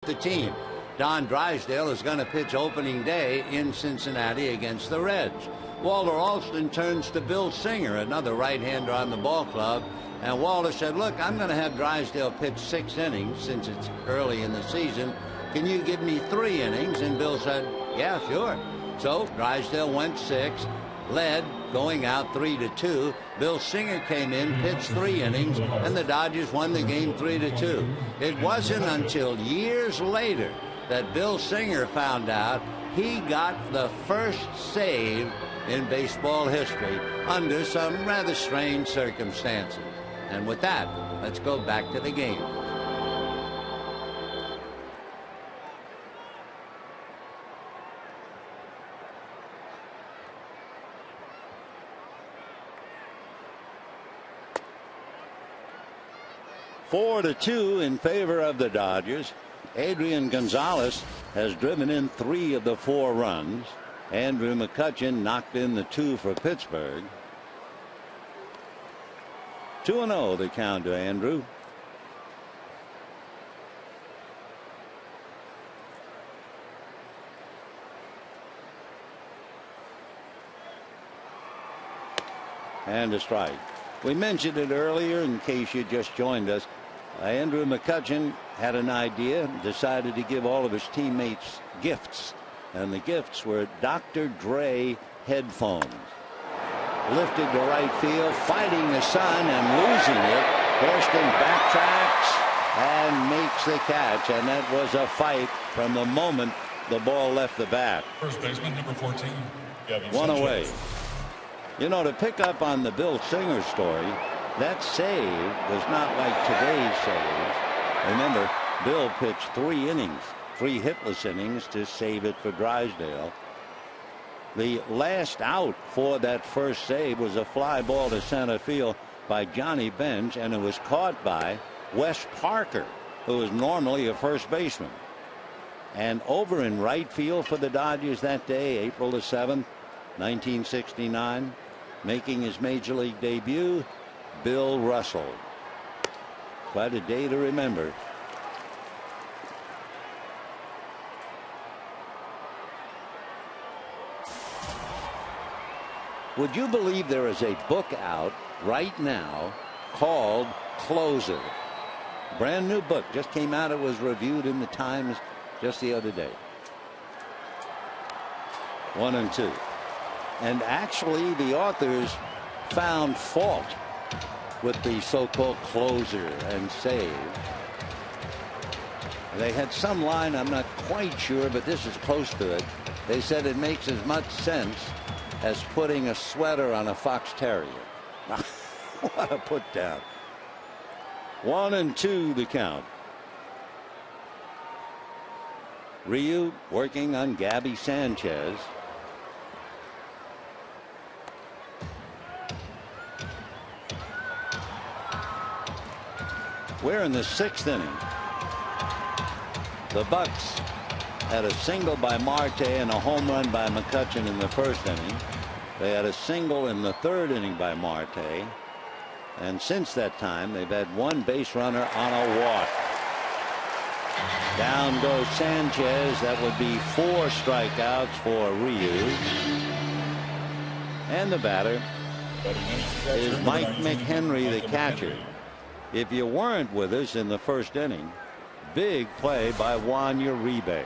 The team. Don Drysdale is going to pitch opening day in Cincinnati against the Reds. Walter Alston turns to Bill Singer, another right-hander on the ball club, and Walter said, look, I'm going to have Drysdale pitch 6 innings since it's early in the season. Can you give me 3 innings? And Bill said, yeah, sure. So Drysdale went 6, led, going out 3-2. Bill Singer came in, pitched 3 innings, and the Dodgers won the game 3-2. It wasn't until years later that Bill Singer found out he got the first save in baseball history under some rather strange circumstances. And with that, let's go back to the game. Four to 2 in favor of the Dodgers. Adrian Gonzalez has driven in 3 of the 4 runs. Andrew McCutchen knocked in the 2 for Pittsburgh. 2-0 the count to Andrew. And a strike. We mentioned it earlier in case you just joined us. Andrew McCutchen had an idea, decided to give all of his teammates gifts, and the gifts were Dr. Dre headphones. Lifted to right field, fighting the sun and losing it. Hairston backtracks and makes the catch, and that was a fight from the moment the ball left the bat. First baseman, number 14. One away. You know, to pick up on the Bill Singer story, that save was not like today's saves. Remember, Bill pitched 3 innings, 3 hitless innings to save it for Drysdale. The last out for that first save was a fly ball to center field by Johnny Bench, and it was caught by Wes Parker, who is normally a first baseman. And over in right field for the Dodgers that day, April the 7th, 1969, making his major league debut, Bill Russell. Quite a day to remember. Would you believe there is a book out right now called Closer? Brand new book, just came out. It was reviewed in the Times just the other day. 1-2. And actually the authors found fault with the so-called closer and save. They had some line, I'm not quite sure, but this is close to it. They said it makes as much sense as putting a sweater on a fox terrier. What a put down. 1-2 the count. Ryu working on Gabby Sanchez. We're in the 6th inning. The Bucks had a single by Marte and a home run by McCutchen in the 1st inning. They had a single in the 3rd inning by Marte. And since that time, they've had 1 base runner on a walk. Down goes Sanchez. That would be 4 strikeouts for Ryu. And the batter is Mike McHenry, the catcher. If you weren't with us in the 1st inning, big play by Juan Uribe.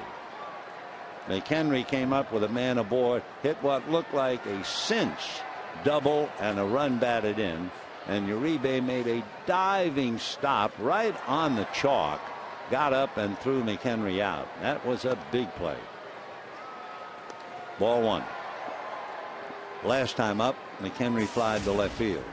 McHenry came up with a man aboard, hit what looked like a cinch double and a run batted in, and Uribe made a diving stop right on the chalk, got up and threw McHenry out. That was a big play. Ball 1. Last time up, McHenry flied to left field.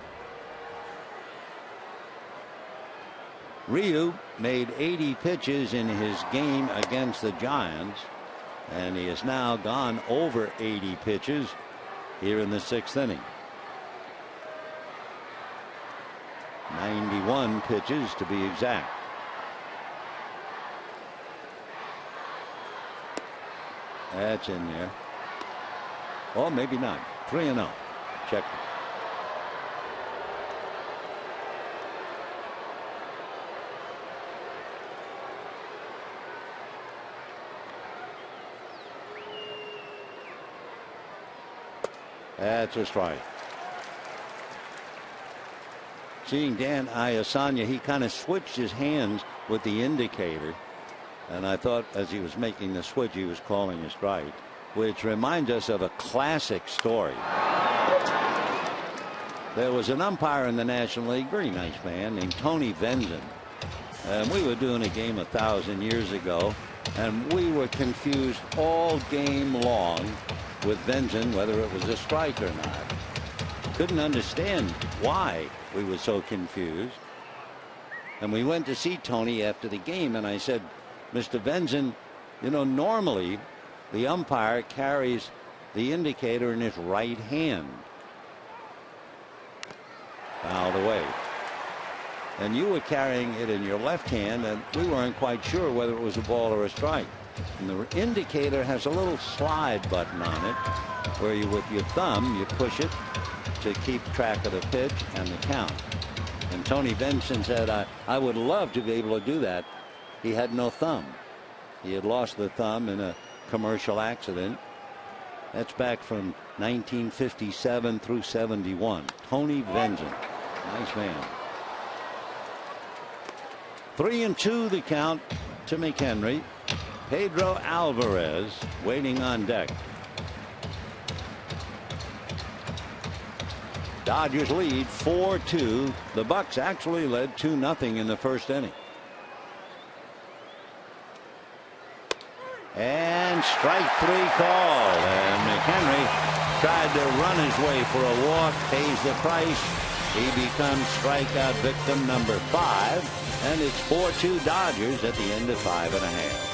Ryu made 80 pitches in his game against the Giants, and he has now gone over 80 pitches here in the 6th inning. 91 pitches to be exact. That's in there. Oh, maybe not. 3-0. Check. That's a strike. Seeing Dan Iasanya, he kind of switched his hands with the indicator. And I thought as he was making the switch, he was calling a strike, which reminds us of a classic story. There was an umpire in the National League, very nice man, named Tony Venzin. And we were doing a game 1,000 years ago, and we were confused all game long with Venzin whether it was a strike or not. Couldn't understand why we were so confused. And we went to see Tony after the game, and I said, Mr. Venzin, you know, normally the umpire carries the indicator in his right hand. Fouled away. And you were carrying it in your left hand, and we weren't quite sure whether it was a ball or a strike. And the indicator has a little slide button on it where you, with your thumb, you push it to keep track of the pitch and the count. And Tony Benson said, I would love to be able to do that. He had no thumb. He had lost the thumb in a commercial accident. That's back from 1957 through 71. Tony Benson. Nice man. 3-2 the count to McHenry. Pedro Alvarez waiting on deck. Dodgers lead 4-2. The Bucks actually led 2-0 in the first inning. And strike 3 called. And McHenry tried to run his way for a walk, pays the price. He becomes strikeout victim number 5. And it's 4-2 Dodgers at the end of 5½.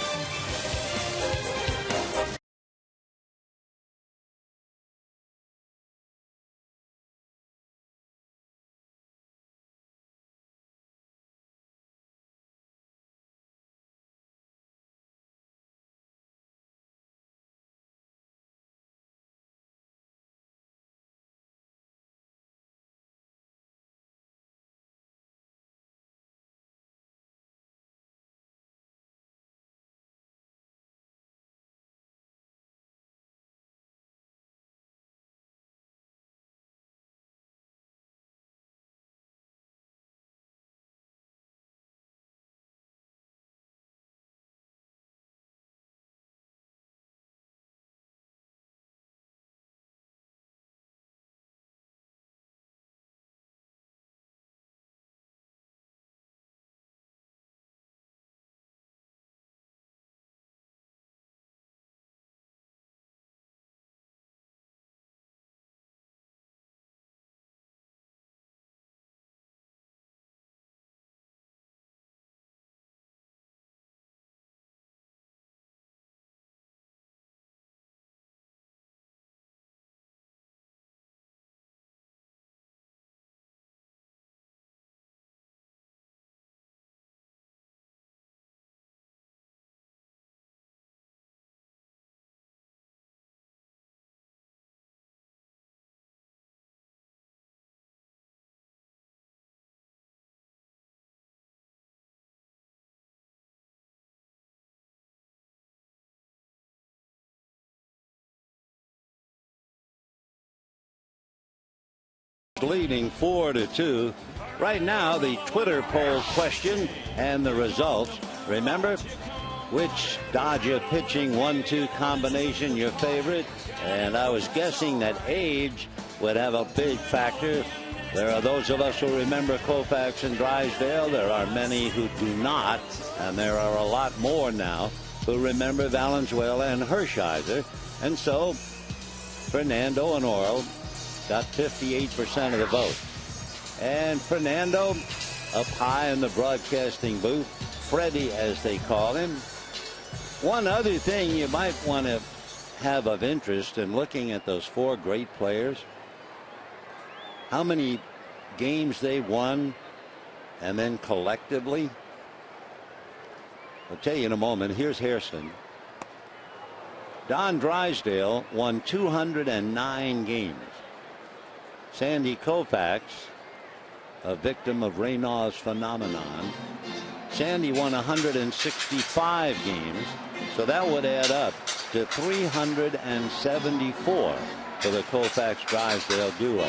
Leading 4-2. Right now, the Twitter poll question and the results. Remember, which Dodger pitching 1-2 combination your favorite? And I was guessing that age would have a big factor. There are those of us who remember Koufax and Drysdale. There are many who do not, and there are a lot more now who remember Valenzuela and Hershiser. And so Fernando and Orel got 58% of the vote. And Fernando up high in the broadcasting booth, Freddie as they call him. One other thing you might want to have of interest in looking at those 4 great players, how many games they won and then collectively. I'll tell you in a moment. Here's Hairston. Don Drysdale won 209 games. Sandy Koufax, a victim of Raynaud's phenomenon. Sandy won 165 games, so that would add up to 374. for the Koufax-Drysdale duo.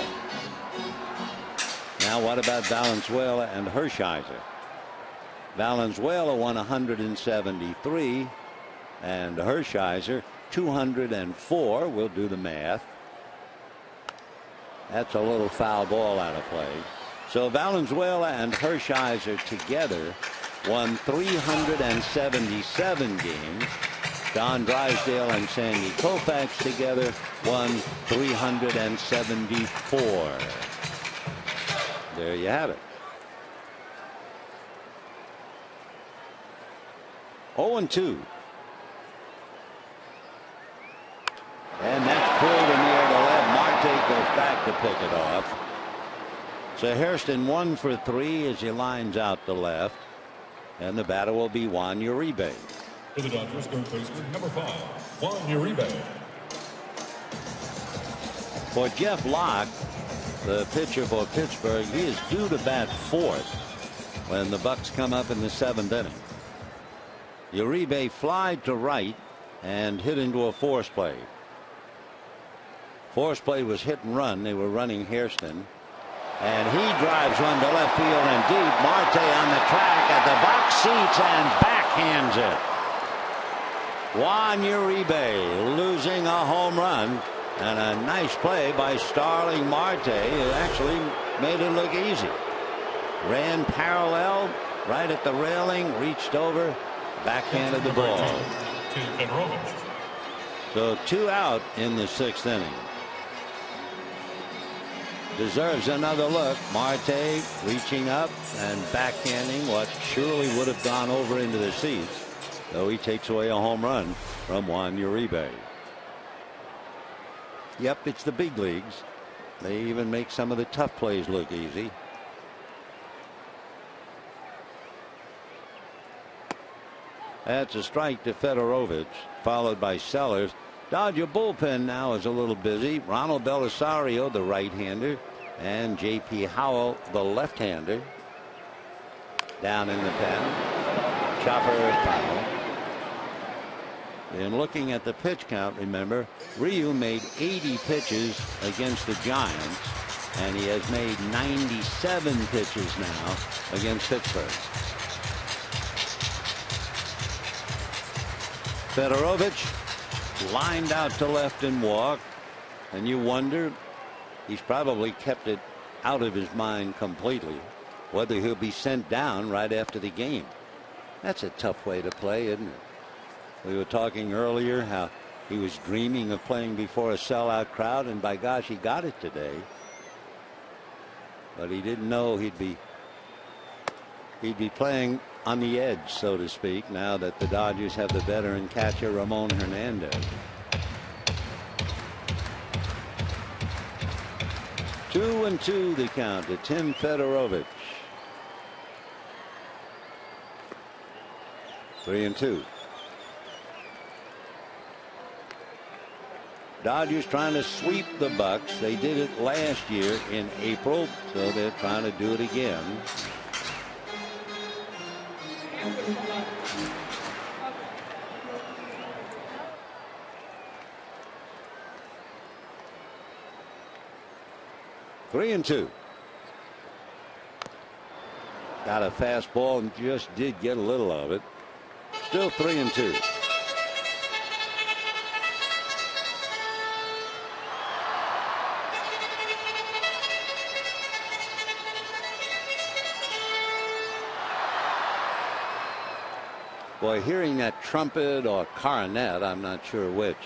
Now what about Valenzuela and Hershiser? Valenzuela won 173 and Hershiser 204. We'll do the math. That's a little foul ball out of play. So Valenzuela and Hershiser together won 377 games. Don Drysdale and Sandy Koufax together won 374. There you have it. 0-2. And that's pulled in the air to left. Marte goes back to pick it off. So Hairston 1 for 3 as he lines out the left. And the batter will be Juan Uribe. For the Dodgers, third baseman, number 5, Juan Uribe. For Jeff Locke, the pitcher for Pittsburgh, he is due to bat fourth when the Bucks come up in the 7th inning. Uribe flied to right and hit into a force play. Force play was hit and run. They were running Hairston. And he drives one to left field and deep. Marte on the track at the box seats and backhands it. Juan Uribe losing a home run, and a nice play by Starling Marte, who actually made it look easy. Ran parallel right at the railing, reached over, backhanded the ball. So 2 out in the 6th inning. Deserves another look. Marte reaching up and backhanding what surely would have gone over into the seats, though he takes away a home run from Juan Uribe. Yep, it's the big leagues. They even make some of the tough plays look easy. That's a strike to Fedorovich, followed by Sellers. Dodger bullpen now is a little busy. Ronald Belisario, the right-hander, and J.P. Howell, the left-hander, down in the pen. Chopper foul. And looking at the pitch count, remember, Ryu made 80 pitches against the Giants, and he has made 97 pitches now against Pittsburgh. Fedorovich lined out to left and walked, and you wonder, he's probably kept it out of his mind completely, whether he'll be sent down right after the game. That's a tough way to play, isn't it? We were talking earlier how he was dreaming of playing before a sellout crowd, and by gosh, he got it today. But he didn't know he'd be playing on the edge, so to speak, now that the Dodgers have the veteran catcher Ramon Hernandez. 2-2 the count to Tim Fedorovich. 3-2. Dodgers trying to sweep the Bucks. They did it last year in April, so they're trying to do it again. Three and two. Got a fastball and just did get a little of it. Still 3-2. Boy, hearing that trumpet or cornet, I'm not sure which,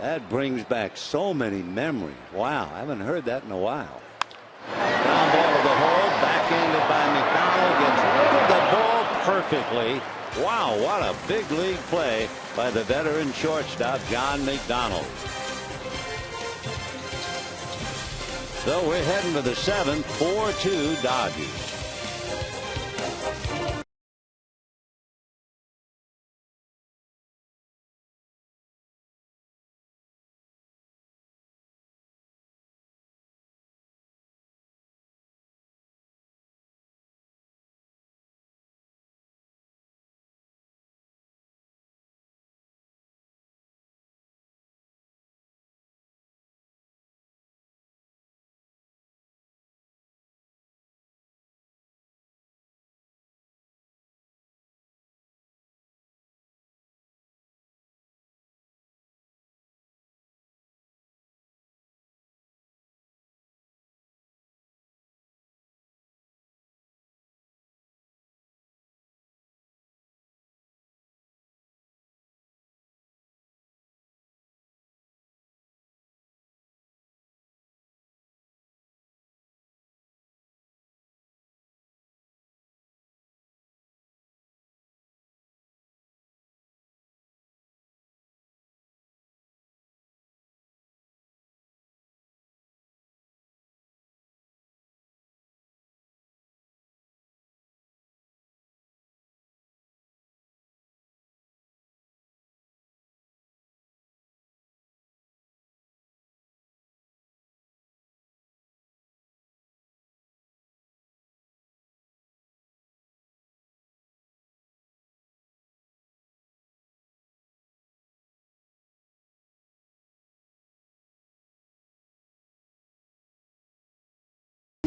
that brings back so many memories. Wow, I haven't heard that in a while. Down ball to the hole, backhanded by McDonald, gets rid of the ball perfectly. Wow, what a big league play by the veteran shortstop John McDonald. So we're heading to the 7th, 4-2 Dodgers.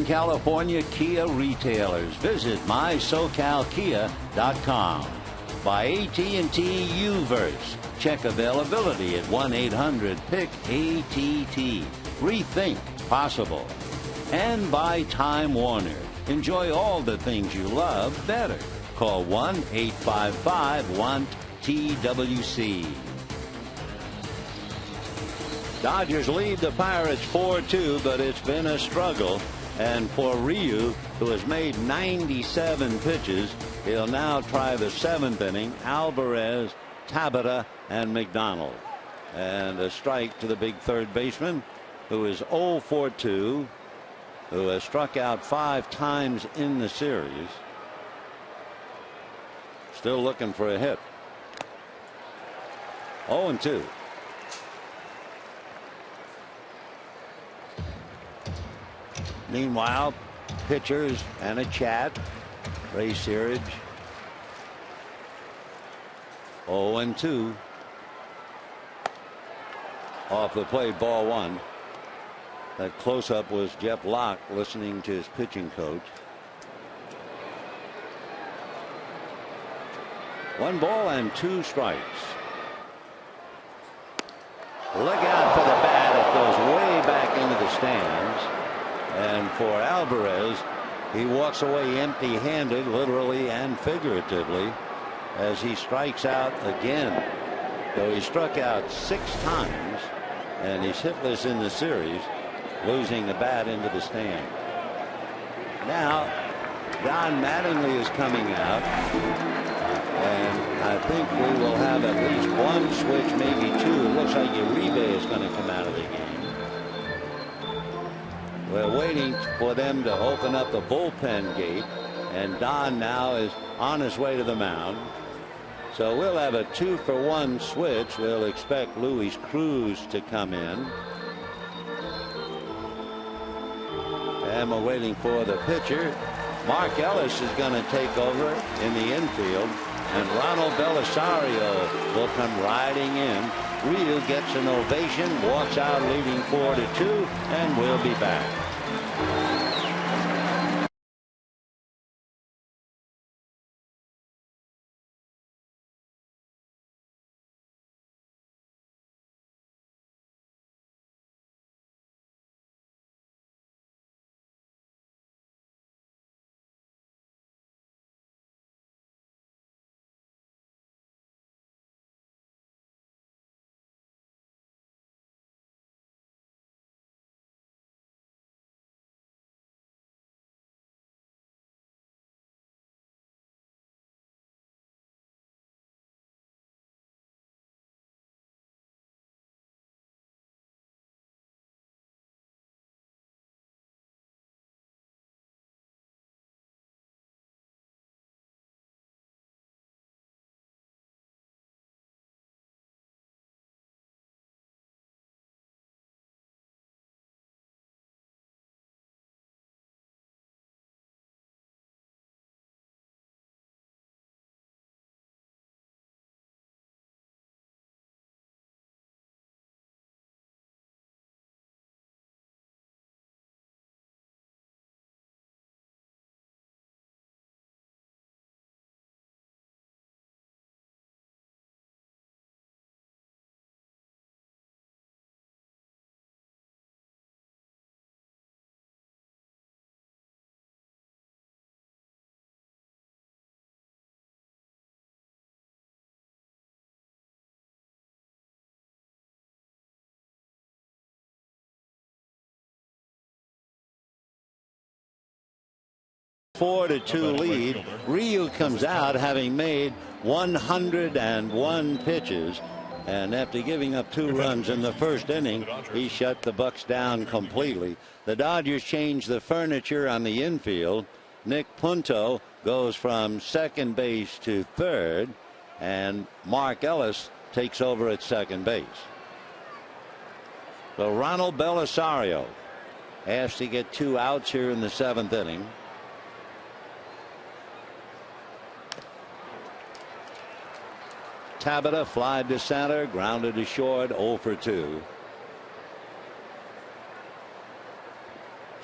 California Kia retailers. Visit mysocalkia.com. By AT&T UVerse. Check availability at 1-800-PIC-ATT. Rethink possible. And by Time Warner. Enjoy all the things you love better. Call 1-855-WANT-TWC. Dodgers lead the Pirates 4-2, but it's been a struggle. And for Ryu, who has made 97 pitches, he'll now try the 7th inning. Alvarez, Tabata, and McDonald. And a strike to the big third baseman, who is 0 for 2, who has struck out 5 times in the series. Still looking for a hit. 0-2. Meanwhile, pitchers and a chat. Ray Searage. 0-2. Off the plate, ball 1. That close-up was Jeff Locke listening to his pitching coach. 1 ball and 2 strikes. Look out for the bat. It goes way back into the stands. And for Alvarez, he walks away empty-handed, literally and figuratively, as he strikes out again. Though he struck out 6 times, and he's hitless in the series, losing the bat into the stand. Now, Don Mattingly is coming out, and I think we will have at least 1 switch, maybe 2. It looks like Uribe is going to come out of the game. We're waiting for them to open up the bullpen gate, and Don now is on his way to the mound. So we'll have a 2-for-1 switch. We'll expect Luis Cruz to come in. And we're waiting for the pitcher. Mark Ellis is going to take over in the infield, and Ronald Belisario will come riding in. Ryu gets an ovation, walks out leading 4-2, and we'll be back. A 4-2 lead. Ryu comes out having made 101 pitches, and after giving up 2 runs in the first inning, he shut the Bucks down completely. The Dodgers change the furniture on the infield. Nick Punto goes from second base to third, and Mark Ellis takes over at second base. So Ronald Belisario has to get 2 outs here in the 7th inning. Tabata flied to center, grounded to short, 0 for 2.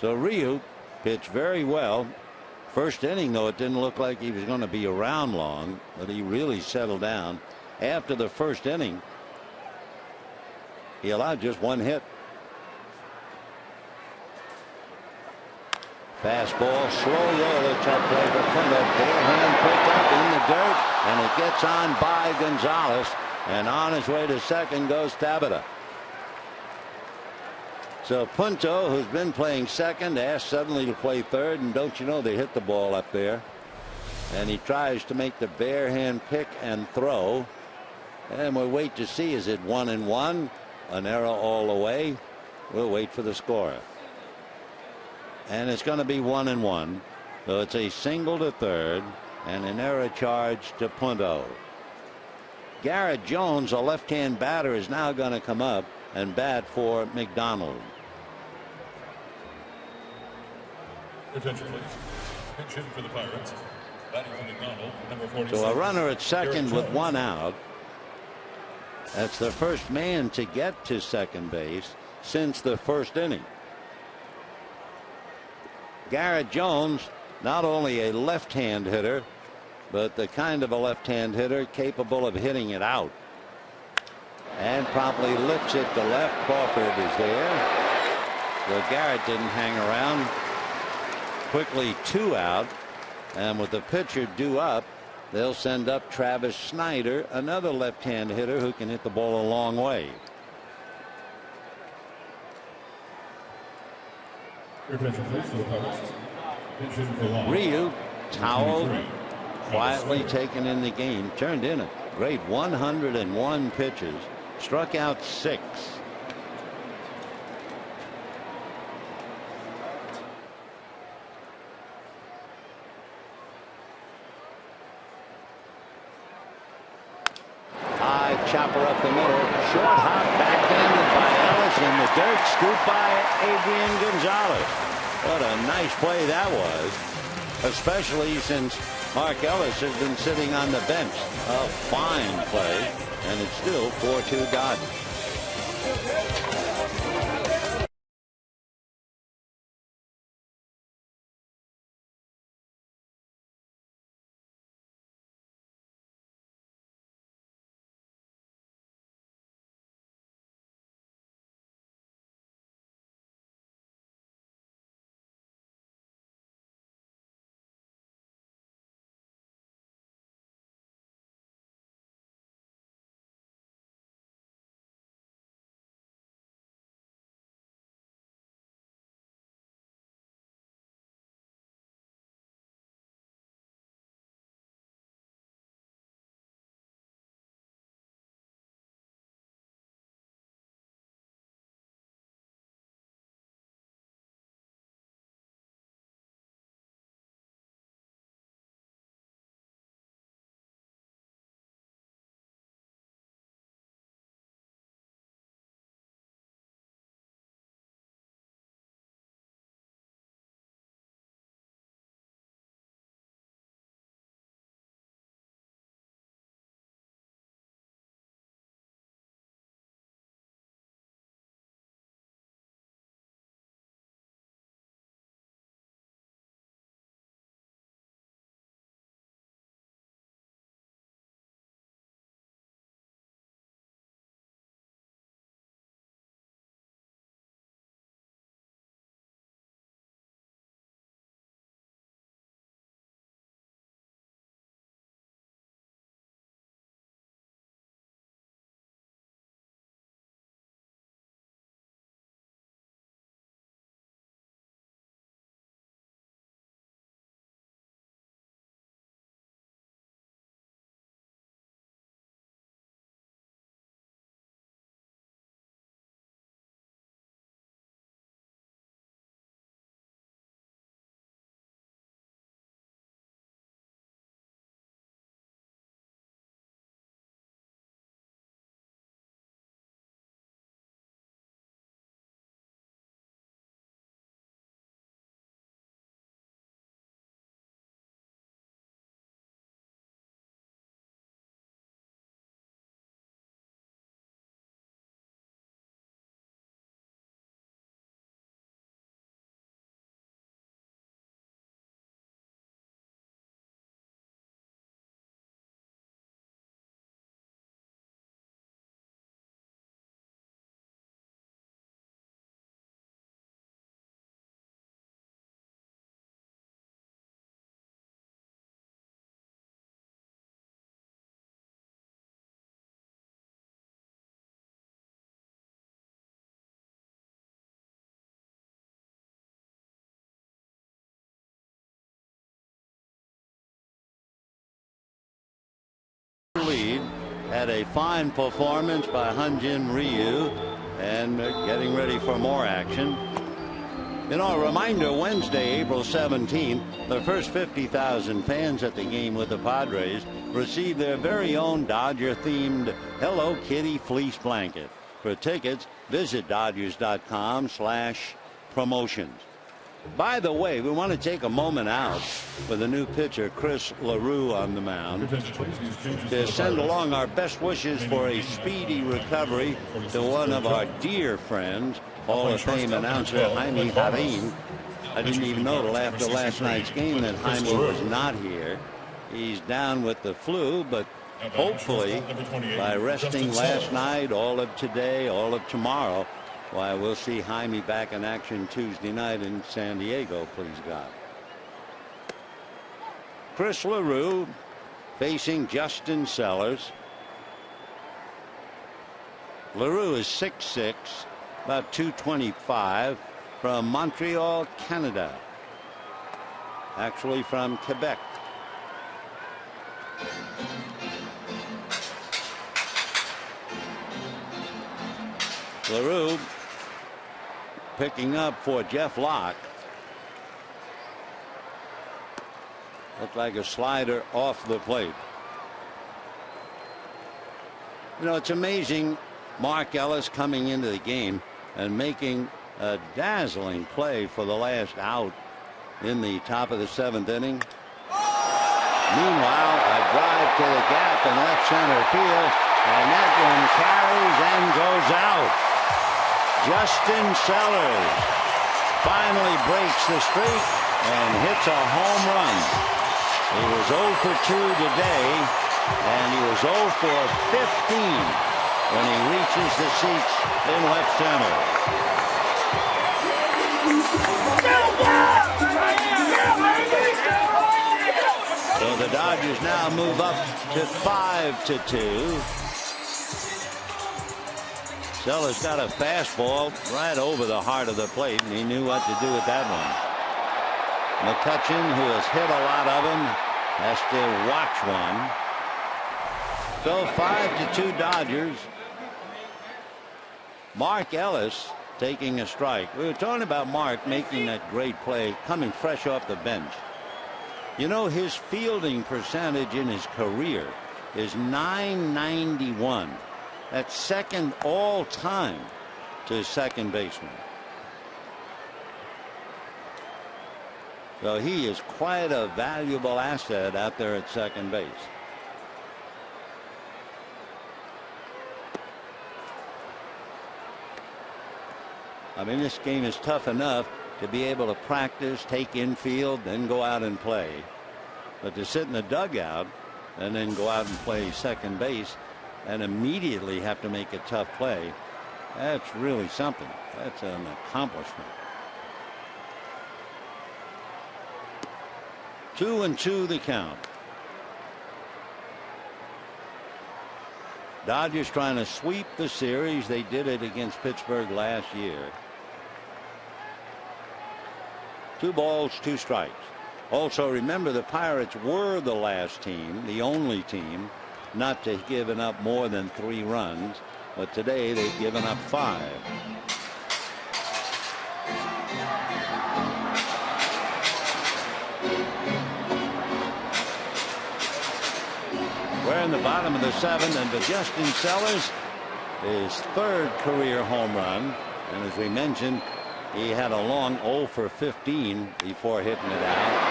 So Ryu Pitched very well. First inning, though, it didn't look like he was going to be around long, but he really settled down. After the first inning, he allowed just one hit. Fastball, slow roller, tough play for Punto. Forehand picked up in the dirt, and it gets on by Gonzalez, and on his way to second goes Tabata. So Punto, who's been playing second, asked suddenly to play third, and don't you know they hit the ball up there. And he tries to make the bare hand pick and throw. And we'll wait to see, is it 1-1? An error all the way. We'll wait for the score. And it's going to be 1-1. So it's a single to third and an error charge to Punto. Garrett Jones, a left-hand batter, is now going to come up and bat for McDonald. Attention, please. Attention for the Pirates. Batting for McDonald, number 46. So a runner at second with one out. That's the first man to get to second base since the first inning. Garrett Jones, not only a left-hand hitter, but the kind of a left-hand hitter capable of hitting it out. And promptly lifts it to left. Crawford is there. So Garrett didn't hang around. Quickly 2 out. And with the pitcher due up, they'll send up Travis Snyder, another left-hand hitter who can hit the ball a long way. Ryu, toweled, quietly taken in the game, turned in a great 101 pitches, struck out 6. High chopper up the middle, short hop backhanded by Ellis in the dirt, scooped by Adrian Gonzalez. What a nice play that was, especially since Mark Ellis has been sitting on the bench. A fine play, and it's still 4-2 Dodgers. lead. Had a fine performance by Hyun-Jin Ryu, and getting ready for more action. You know, a reminder, Wednesday, April 17th, the first 50,000 fans at the game with the Padres received their very own Dodger-themed Hello Kitty fleece blanket. For tickets, visit Dodgers.com/promotions. By the way, we want to take a moment out with the new pitcher, Chris LaRue, on the mound to send along our best wishes for a speedy recovery to one of our dear friends, Hall of Fame announcer Jaime Jarín. I didn't even know till after last night's game that Jaime was not here. He's down with the flu, but hopefully by resting last night, all of today, all of tomorrow, why, we'll see Jaime back in action Tuesday night in San Diego, please God. Chris LaRue facing Justin Sellers. LaRue is 6'6", about 225, from Montreal, Canada. Actually from Quebec. LaRue picking up for Jeff Locke. Looked like a slider off the plate. You know, it's amazing. Mark Ellis coming into the game and making a dazzling play for the last out in the top of the 7th inning. Meanwhile, a drive to the gap in left center field, and that one carries and goes out. Justin Sellers finally breaks the streak and hits a home run. He was 0 for 2 today, and he was 0 for 15 when he reaches the seats in left center. So the Dodgers now move up to 5-2. Sellers got a fastball right over the heart of the plate, and he knew what to do with that one. McCutchen, who has hit a lot of them, has to watch one. So 5-2 Dodgers. Mark Ellis taking a strike. We were talking about Mark making that great play coming fresh off the bench. You know, his fielding percentage in his career is .991. That's second all time to second baseman. So he is quite a valuable asset out there at second base. I mean, this game is tough enough to be able to practice, take infield, then go out and play. But to sit in the dugout and then go out and play second base and immediately have to make a tough play, that's really something. That's an accomplishment. 2-2 the count. Dodgers trying to sweep the series. They did it against Pittsburgh last year. 2 balls, 2 strikes. Also, remember, the Pirates were the last team, the only team, not to have given up more than 3 runs. But today they've given up 5. We're in the bottom of the 7th, and to Justin Sellers, his 3rd career home run. And as we mentioned, he had a long 0 for 15 before hitting it out.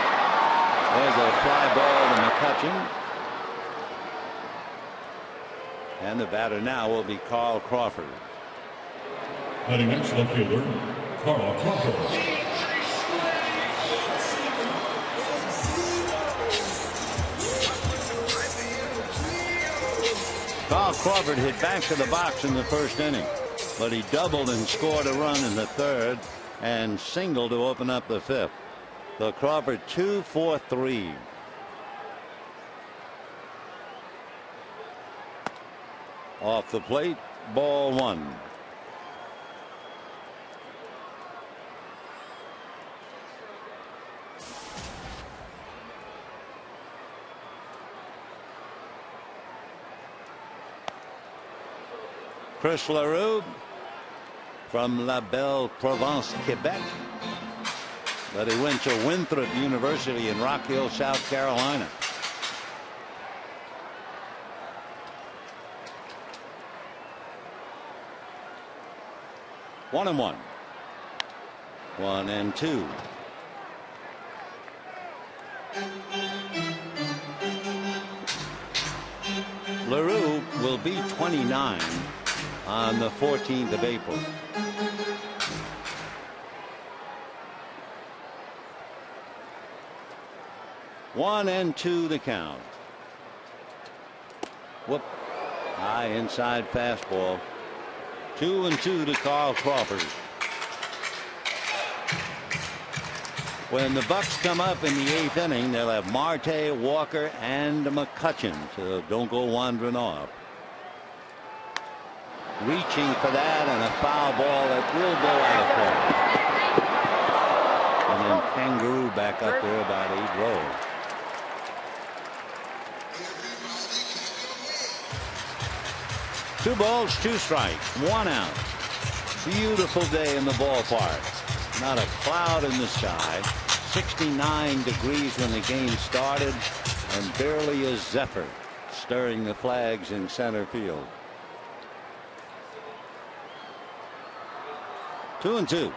There's a fly ball to McCutchen. And the batter now will be Carl Crawford. Heading next, left fielder, Carl Crawford. Carl Crawford hit back to the box in the 1st inning, but he doubled and scored a run in the 3rd and singled to open up the 5th. So Crawford 2 for 3. Off the plate, ball 1. Chris LaRue from La Belle Province, Quebec. But he went to Winthrop University in Rock Hill, South Carolina. One and one. 1-2. LaRue will be 29 on the 14th of April. One and two the count. Whoop. High inside fastball. 2-2 to Carl Crawford. When the Bucks come up in the 8th inning, they'll have Marte, Walker, and McCutchen, so don't go wandering off. Reaching for that, and a foul ball that will go out of play. And then Kangaroo back up there about 8 rows. Two balls, 2 strikes, 1 out. Beautiful day in the ballpark. Not a cloud in the sky. 69 degrees when the game started, and barely a zephyr stirring the flags in center field. 2-2.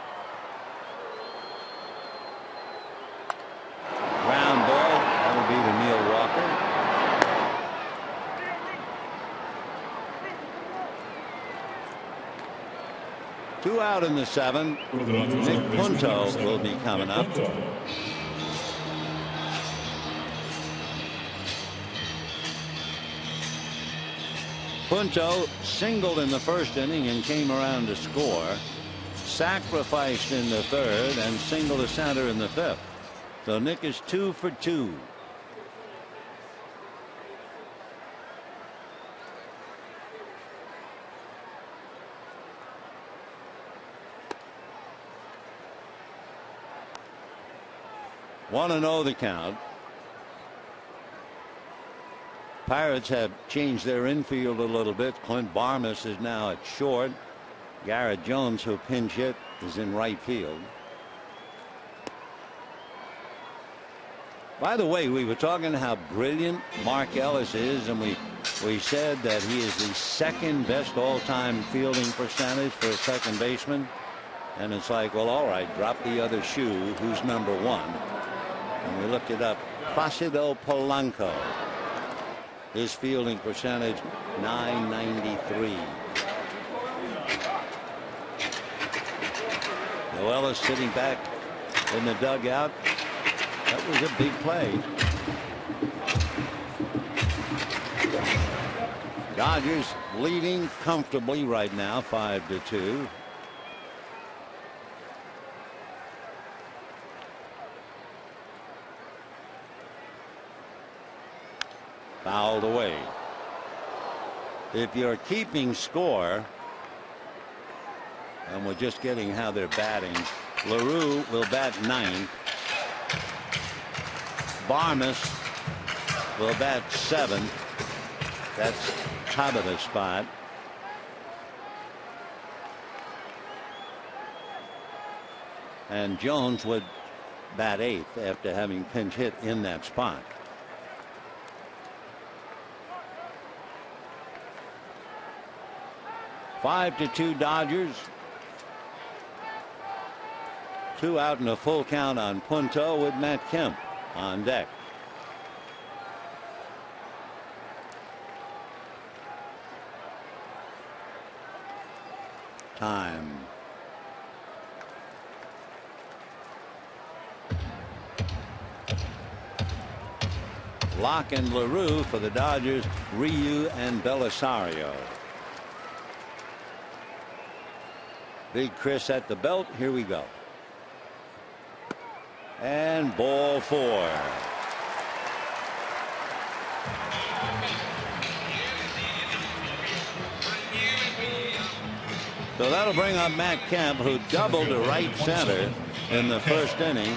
Ground ball. That will be to Neil Walker. Two out in the 7th. Nick Punto will be coming up. Punto singled in the 1st inning and came around to score. Sacrificed in the 3rd and singled to center in the 5th. So Nick is 2 for 2. One and 0 the count. Pirates have changed their infield a little bit. Clint Barmas is now at short. Garrett Jones, who pinch hit, is in right field. By the way, we were talking how brilliant Mark Ellis is, and we said that he is the 2nd best all-time fielding percentage for a second baseman. And it's like, well, all right, drop the other shoe. Who's number 1? And we looked it up. Placido Polanco. His fielding percentage, .993. Ellis sitting back in the dugout. That was a big play. Dodgers leading comfortably right now, 5-2. Fouled away. If you're keeping score, and we're just getting how they're batting, LaRue will bat 9th. Barmas will bat 7th. That's top of the spot. And Jones would bat 8th after having pinch hit in that spot. Five to 2 Dodgers. 2 out and a full count on Punto with Matt Kemp on deck. Time. Locke and LaRue for the Dodgers, Ryu and Belisario. Big Chris at the belt. Here we go. And ball 4. So that'll bring up Matt Kemp, who doubled to right center in the 1st inning.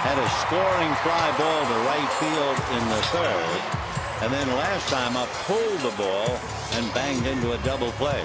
Had a scoring fly ball to right field in the 3rd. and then last time up pulled the ball and banged into a double play.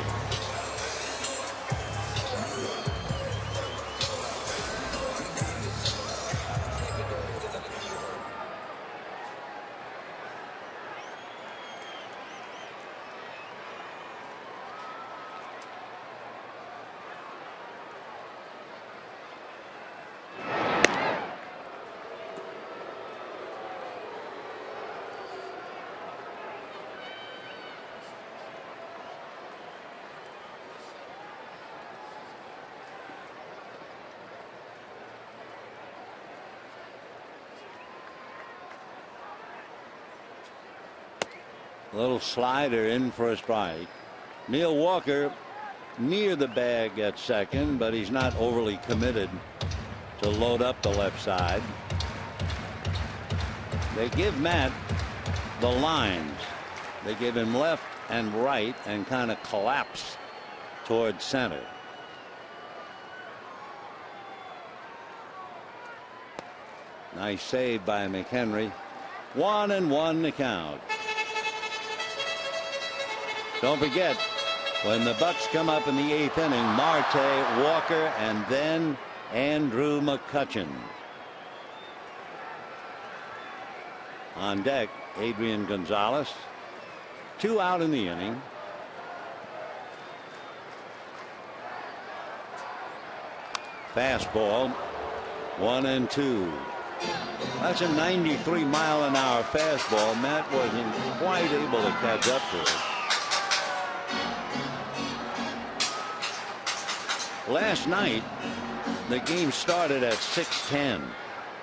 Little slider in for a strike. Neil Walker near the bag at second, but he's not overly committed to load up the left side. They give Matt the lines. They give him left and right and kind of collapse towards center. Nice save by McHenry. 1-1 the count. Don't forget, when the Bucks come up in the 8th inning, Marte, Walker, and then Andrew McCutchen. On deck, Adrian Gonzalez. 2 out in the inning. Fastball, 1-2. That's a 93-mile-an-hour fastball. Matt wasn't quite able to catch up to it. Last night, the game started at 6:10,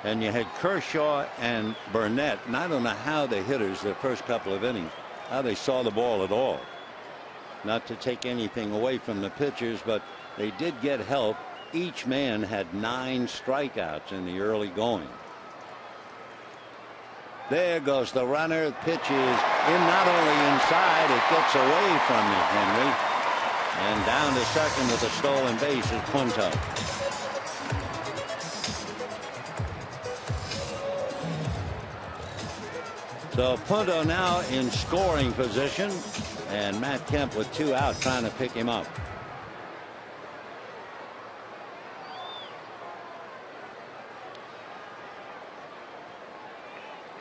and you had Kershaw and Burnett, and I don't know how the hitters, the first couple of innings, how they saw the ball at all. Not to take anything away from the pitchers, but they did get help. Each man had 9 strikeouts in the early going. There goes the runner. Pitch is in, not only inside, it gets away from McHenry. And down to second with a stolen base is Punto. So Punto now in scoring position, and Matt Kemp with 2 out trying to pick him up.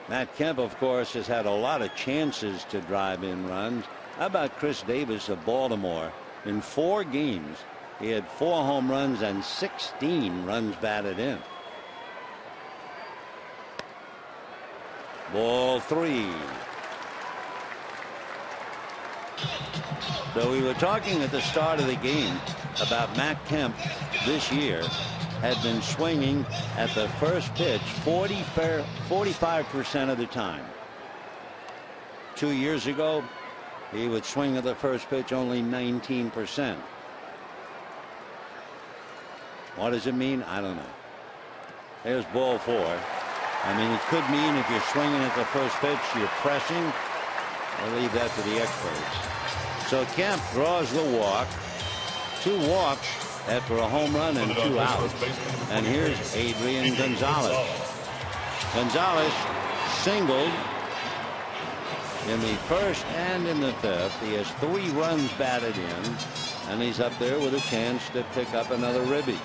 Matt Kemp, of course, has had a lot of chances to drive in runs. How about Chris Davis of Baltimore? In 4 games, he had 4 home runs and 16 runs batted in. Ball 3. So we were talking at the start of the game about Matt Kemp this year had been swinging at the first pitch 45% of the time. 2 years ago, he would swing at the first pitch only 19%. What does it mean? I don't know. There's ball 4. I mean, it could mean if you're swinging at the first pitch, you're pressing. I'll leave that to the experts. So Kemp draws the walk. 2 walks after a home run and 2 outs. And here's Adrian Gonzalez. Gonzalez singled in the first and in the 5th. He has 3 runs batted in, and he's up there with a chance to pick up another ribby.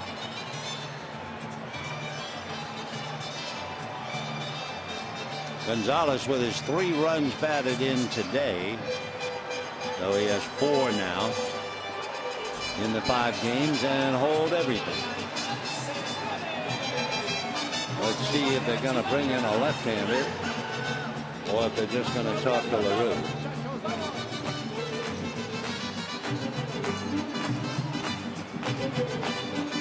Gonzalez with his 3 runs batted in today, though he has 4 now in the 5 games, and hold everything. Let's see if they're going to bring in a left-hander or if they're just going to talk to LaRue.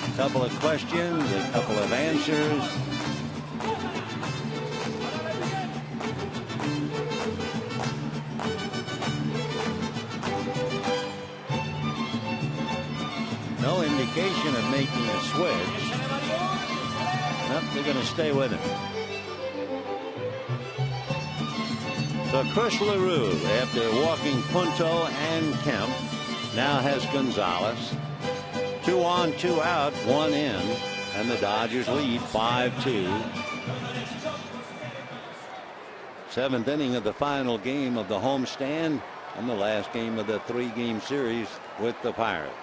A couple of questions, a couple of answers. No indication of making a switch. Nope, they're going to stay with him. So Chris LaRue, after walking Punto and Kemp, now has Gonzalez. 2 on, 2 out, 1 in, and the Dodgers lead 5-2. Seventh inning of the final game of the homestand and the last game of the 3-game series with the Pirates.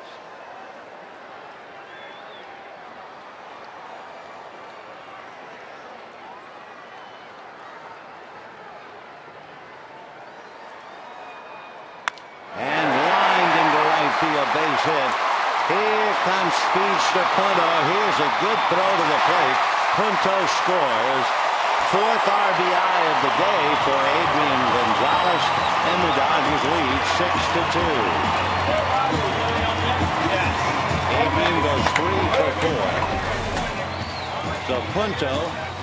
And lined into right field, base hit. Here comes speedster Punto. Here's a good throw to the plate. Punto scores. 4th RBI of the day for Adrian Gonzalez, and the Dodgers lead 6-2. Adrian goes 3 for 4. So Punto,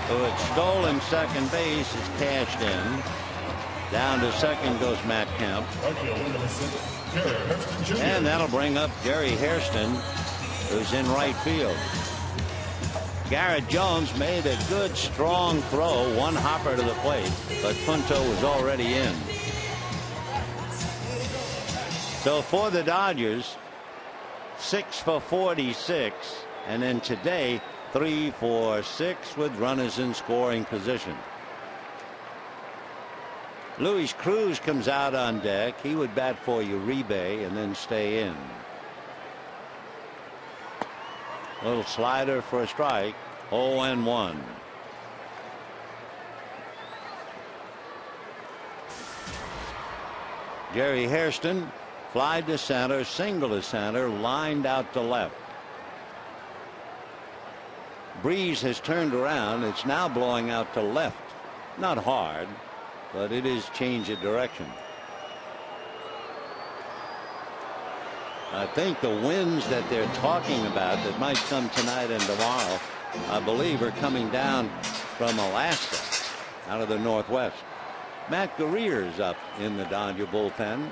who had stolen second base, is cashed in. Down to second goes Matt Kemp. And that'll bring up Gary Hairston, who's in right field. Garrett Jones made a good strong throw, one hopper to the plate, but Punto was already in. So for the Dodgers, 6 for 46, and then today 3 for 6 with runners in scoring position. Luis Cruz comes out on deck. He would bat for Uribe and then stay in. Little slider for a strike. 0-1. Gary Hairston, fly to center, single to center, lined out to left. Breeze has turned around. It's now blowing out to left. Not hard, but it is change of direction. I think the winds that they're talking about that might come tonight and tomorrow, I believe, are coming down from Alaska, out of the northwest. Matt Guerrero's up in the Dodger bullpen.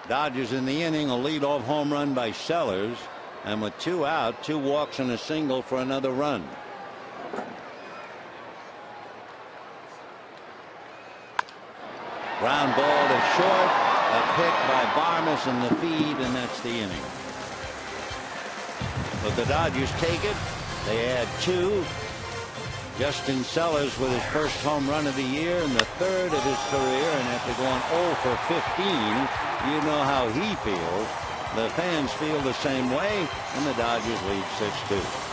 Dodgers in the inning, a leadoff home run by Sellers, and with 2 out, 2 walks and a single for another run. Ground ball to short, a pick by Barnes in the feed, and that's the inning. But the Dodgers take it. They add 2. Justin Sellers with his first home run of the year and the 3rd of his career, and after going 0 for 15, you know how he feels. The fans feel the same way, and the Dodgers lead 6-2.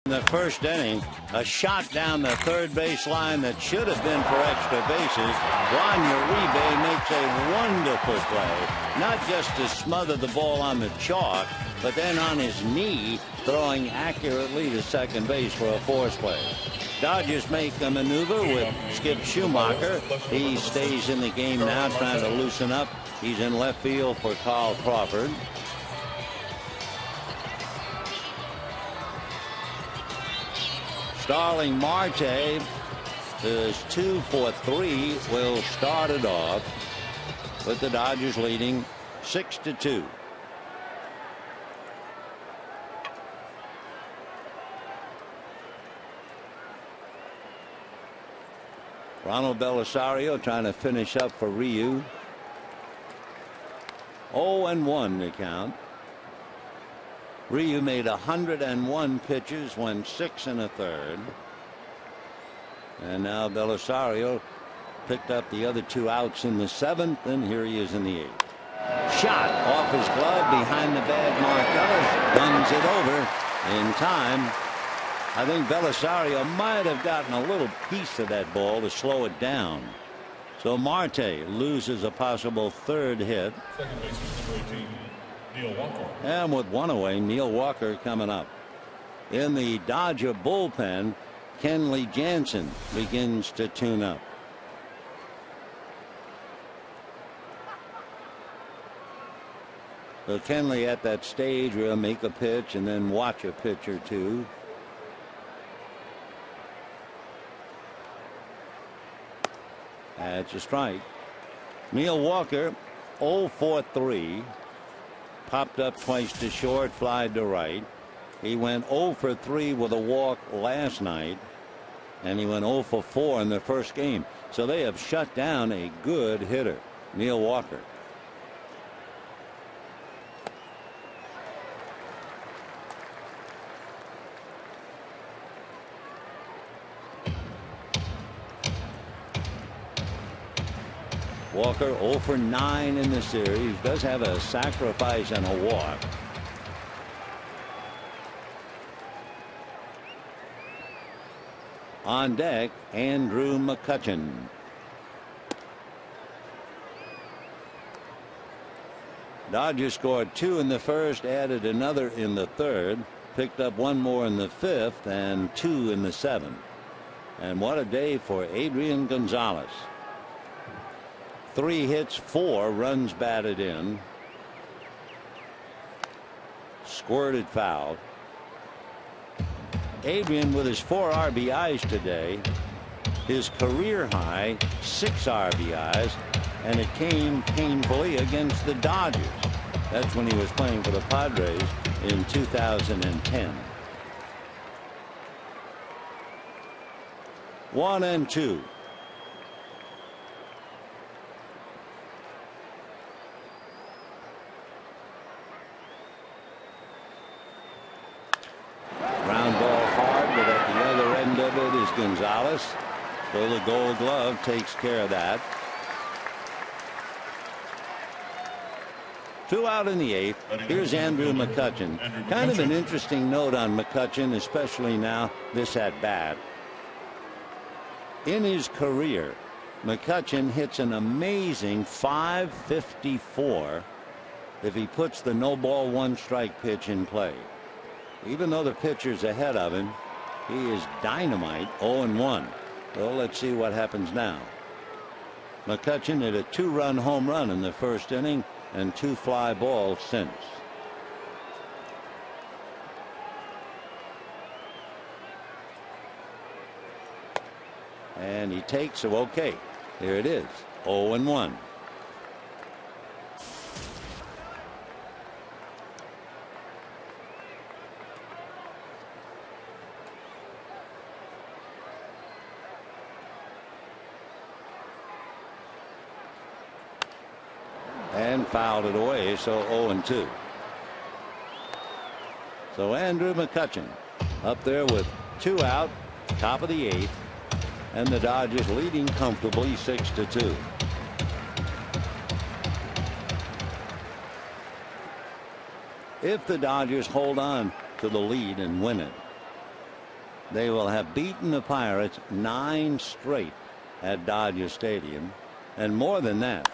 In the first inning, a shot down the third base line that should have been for extra bases. Juan Uribe makes a wonderful play, not just to smother the ball on the chalk, but then on his knee, throwing accurately to second base for a force play. Dodgers make a maneuver with Skip Schumacher. He stays in the game now, trying to loosen up. He's in left field for Carl Crawford. Starling Marte is 2 for 3, will start it off. with the Dodgers leading 6-2. Ronald Belisario trying to finish up for Ryu. 0-1 the count. Ryu made 101 pitches, went 6 1/3. And now Belisario picked up the other 2 outs in the 7th, and here he is in the 8th. Shot off his glove behind the bag. Mark guns it over in time. I think Belisario might have gotten a little piece of that ball to slow it down. So Marte loses a possible 3rd hit. Second baseman, number 18, Neil Walker. And with 1 away, Neil Walker coming up. In the Dodger bullpen, Kenley Jansen begins to tune up. So Kenley at that stage where he'll make a pitch and then watch a pitch or two. That's a strike. Neil Walker 0 for 3. Popped up twice to short, flied to right. He went 0 for 3 with a walk last night, and he went 0 for 4 in the first game. So they have shut down a good hitter, Neil Walker. Walker 0 for 9 in the series. Does have a sacrifice and a walk. On deck, Andrew McCutchen. Dodgers scored 2 in the first, added another in the 3rd, picked up 1 more in the 5th, and 2 in the 7th. And what a day for Adrian Gonzalez. 3 hits, 4 runs batted in. Squirted foul. Adrian with his 4 RBIs today. His career high 6 RBIs, and it came painfully against the Dodgers. That's when he was playing for the Padres in 2010. 1-2. Ground ball hard, but at the other end of it is Gonzalez. So the Gold Glove takes care of that. 2 out in the 8th. Here's Andrew McCutchen. Kind of an interesting note on McCutchen, especially now this at bat. In his career, McCutchen hits an amazing .554 if he puts the no ball 1 strike pitch in play. Even though the pitcher's ahead of him, he is dynamite. 0-1. Well, let's see what happens now. McCutchen hit a 2-run home run in the first inning and 2 fly balls since. And he takes it. Okay, here it is. 0-1. And fouled it away, so 0-2. So Andrew McCutchen up there with 2 out, top of the 8th, and the Dodgers leading comfortably 6-2. If the Dodgers hold on to the lead and win it, they will have beaten the Pirates 9 straight at Dodger Stadium, and more than that.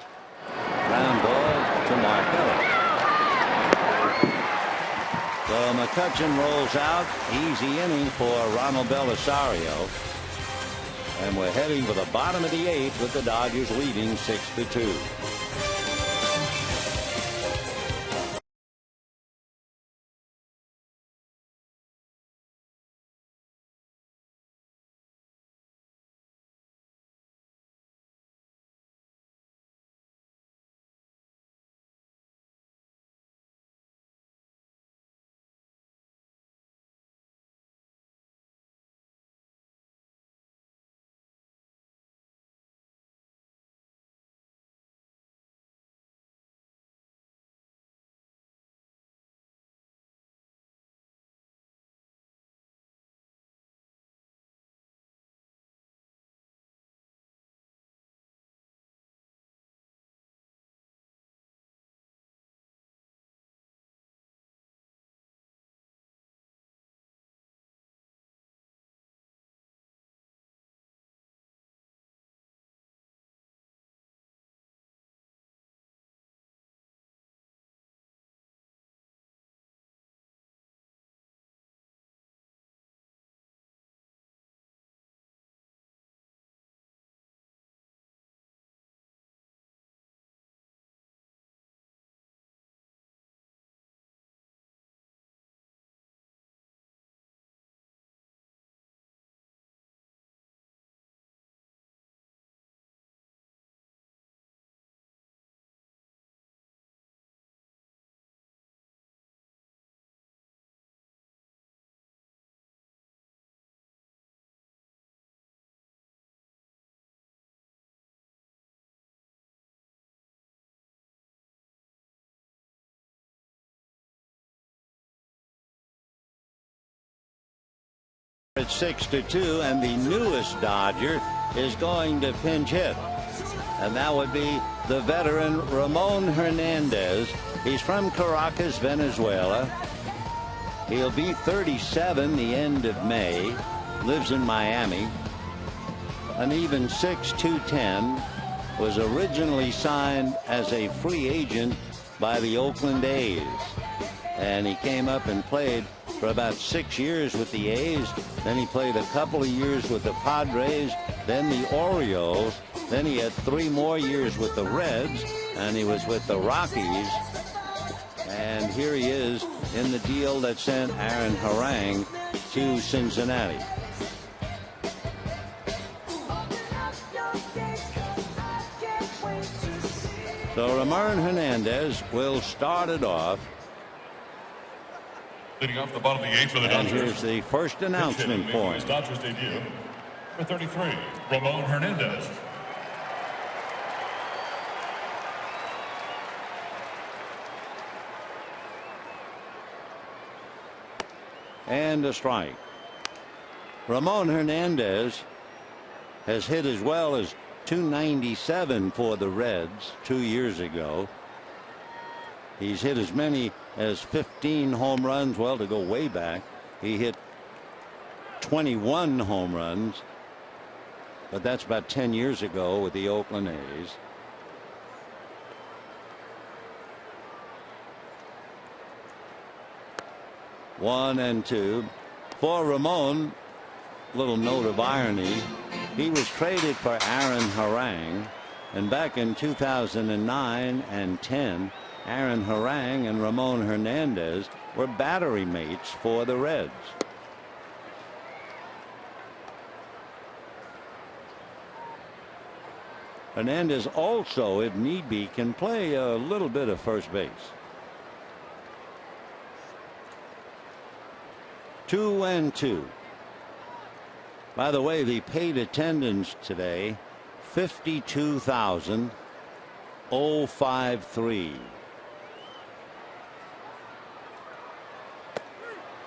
Ground ball to Markelli. So McCutchen rolls out. Easy inning for Ronald Belisario. And we're heading for the bottom of the 8th with the Dodgers leading 6-2. At 6-2, and the newest Dodger is going to pinch hit. And that would be the veteran Ramon Hernandez. He's from Caracas, Venezuela. He'll be 37 the end of May. Lives in Miami. An even 6'2", was originally signed as a free agent by the Oakland A's. And he came up and played for about 6 years with the A's. Then he played a couple of years with the Padres, then the Orioles. Then he had 3 more years with the Reds, and he was with the Rockies. And here he is in the deal that sent Aaron Harang to Cincinnati. So Ramon Hernandez will start it off. Leading off the bottom of the 8th for the And Dodgers. here's the first announcement for him. Dodgers debut, number 33, Ramon Hernandez. And a strike. Ramon Hernandez has hit as well as .297 for the Reds 2 years ago. He's hit as many as 15 home runs. Well, to go way back, he hit 21 home runs, but that's about 10 years ago with the Oakland A's. One and two. For Ramon, little note of irony, he was traded for Aaron Harang, and back in 2009 and 10, Aaron Harang and Ramon Hernandez were battery mates for the Reds. Hernandez also, if need be, can play a little bit of first base. 2-2. By the way, the paid attendance today, 52,053.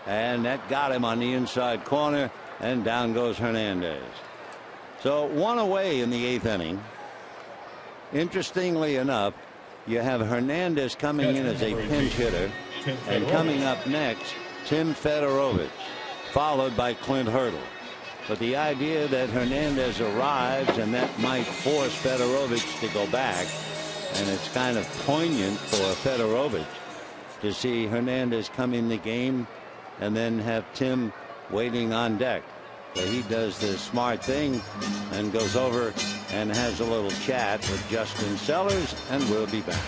And that got him on the inside corner, and down goes Hernandez. So 1 away in the 8th inning. Interestingly enough, you have Hernandez coming in as a pinch hitter, and coming up next, Tim Fedorovich, followed by Clint Hurdle. But the idea that Hernandez arrives and that might force Fedorovich to go back, and it's kind of poignant for Fedorovich to see Hernandez come in the game and then have Tim waiting on deck. So he does the smart thing and goes over and has a little chat with Justin Sellers, and we'll be back.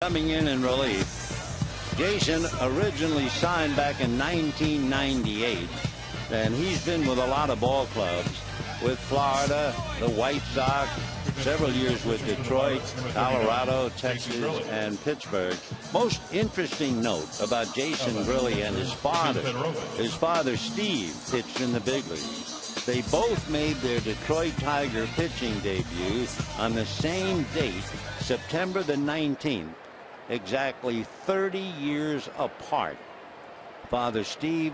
Coming in relief, Jason originally signed back in 1998. and he's been with a lot of ball clubs, with Florida, the White Sox, several years with Detroit, Colorado, Texas, and Pittsburgh. Most interesting note about Jason Grilli and his father Steve pitched in the big leagues. They both made their Detroit Tiger pitching debut on the same date, September the 19th, exactly 30 years apart. Father Steve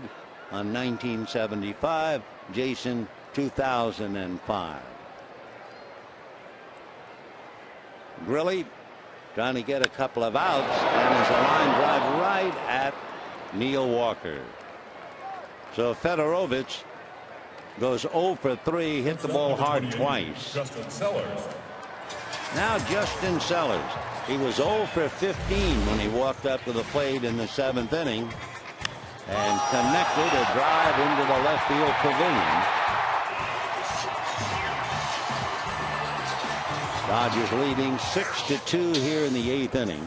on 1975, Jason 2005. Grilli trying to get a couple of outs, and is a line drive right at Neil Walker. So Fedorovich goes 0 for 3, hit the ball hard twice. Now Justin Sellers. He was 0 for 15 when he walked up to the plate in the 7th inning and connected a drive into the left field pavilion. Dodgers leading 6-2 here in the 8th inning.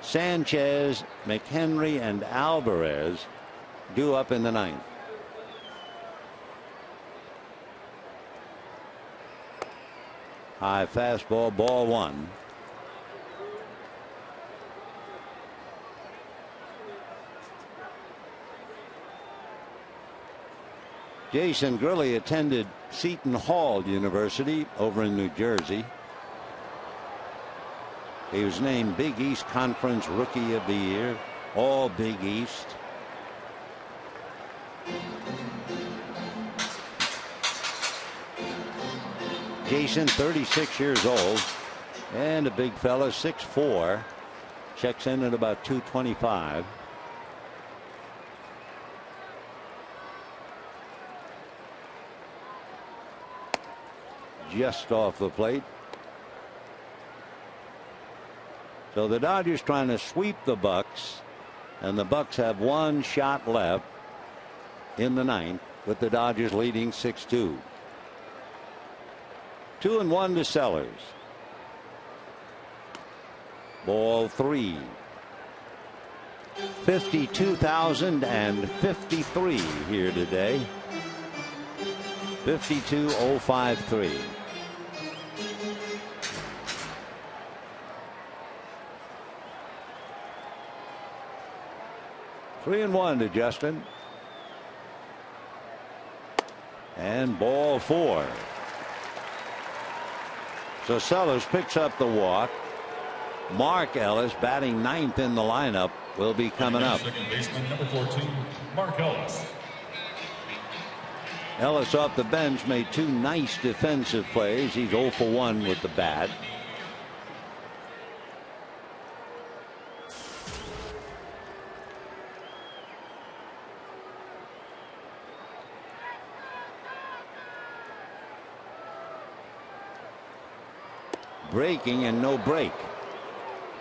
Sanchez, McHenry, and Alvarez due up in the 9th. High fastball, ball 1. Jason Grilli attended Seton Hall University over in New Jersey. He was named Big East Conference Rookie of the Year, all Big East. Jason, 36 years old, and a big fella, 6'4", checks in at about 225. Just off the plate. So the Dodgers trying to sweep the Bucks, and the Bucks have one shot left in the 9th, with the Dodgers leading 6-2. 2-1 to Sellers. Ball 3. 52,053 here today. 52,053. 3-1 to Justin. And ball 4. So Sellers picks up the walk. Mark Ellis, batting 9th in the lineup, will be coming up. Second baseman number 14, Mark Ellis. Ellis off the bench made 2 nice defensive plays. He's 0 for 1 with the bat. Breaking and no break.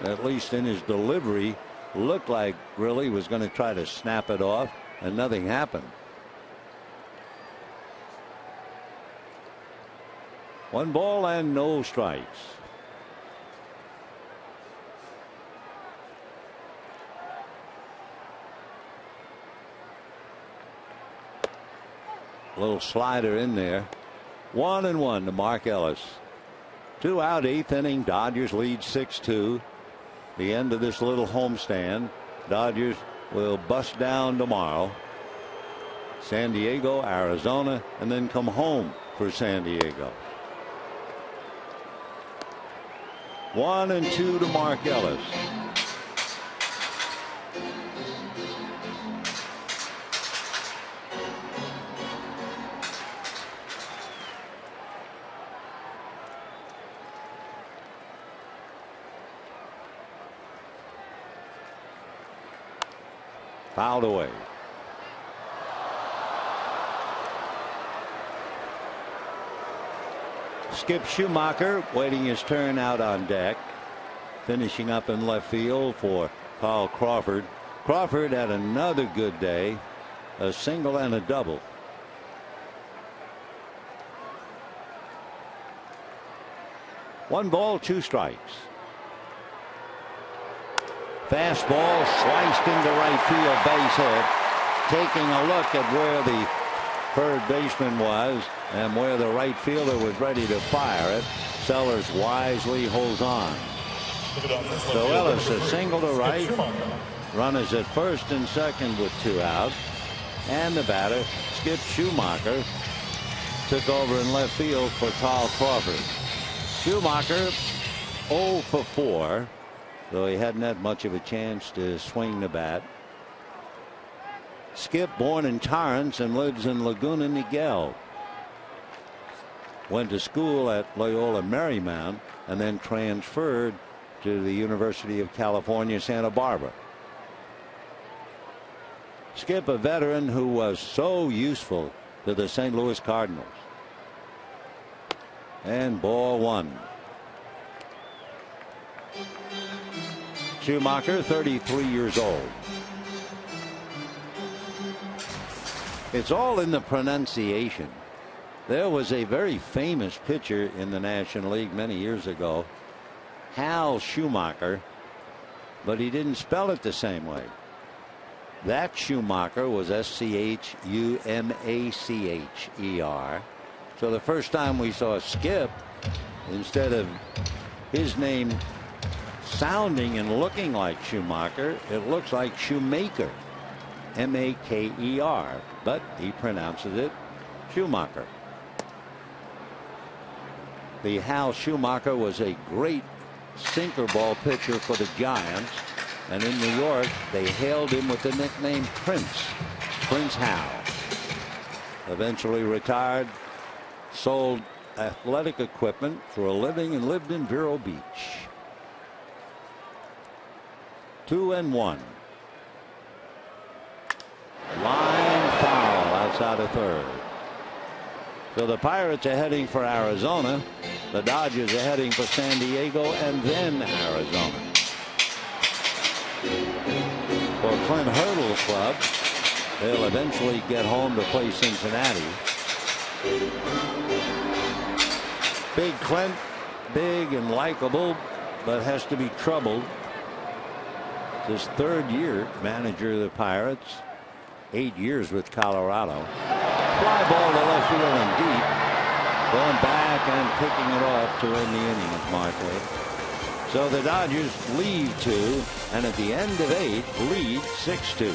At least in his delivery, looked like Grilli was going to try to snap it off, and nothing happened. 1 ball and no strikes. A little slider in there. 1-1 to Mark Ellis. 2 out, 8th inning. Dodgers lead 6-2. The end of this little homestand. Dodgers will bust down tomorrow. San Diego, Arizona, and then come home for San Diego. 1-2 to Mark Ellis. Fouled away. Skip Schumacher waiting his turn out on deck. Finishing up in left field for Carl Crawford. Crawford had another good day. A single and a double. One ball, 2 strikes. Fastball sliced into right field, base hit. Taking a look at where the third baseman was and where the right fielder was ready to fire it. Sellers wisely holds on. So Ellis a single to right. Runners at first and second with 2 out. And the batter, Skip Schumacher, took over in left field for Carl Crawford. Schumacher 0 for 4, though he hadn't had much of a chance to swing the bat. Skip, born in Torrance and lives in Laguna Niguel. Went to school at Loyola Marymount and then transferred to the University of California, Santa Barbara. Skip, a veteran who was so useful to the St. Louis Cardinals. And ball 1. Schumacher, 33 years old. It's all in the pronunciation. There was a very famous pitcher in the National League many years ago, Hal Schumacher, but he didn't spell it the same way. That Schumacher was Schumacher. So the first time we saw Skip, instead of his name sounding and looking like Schumacher, it looks like Shoemaker, Maker, but he pronounces it Schumacher. The Hal Schumacher was a great sinker ball pitcher for the Giants, and in New York they hailed him with the nickname Prince Hal. Eventually retired, sold athletic equipment for a living, and lived in Vero Beach. 2-1. Line foul outside of third. So the Pirates are heading for Arizona. The Dodgers are heading for San Diego and then Arizona. For Clint Hurdle's club, they'll eventually get home to play Cincinnati. Big Clint, big and likable, but has to be troubled. His third year manager of the Pirates, 8 years with Colorado. Fly ball to left field and deep. Going back and picking it off to end the inning at Marte. So the Dodgers lead 2, and at the end of 8 lead 6-2.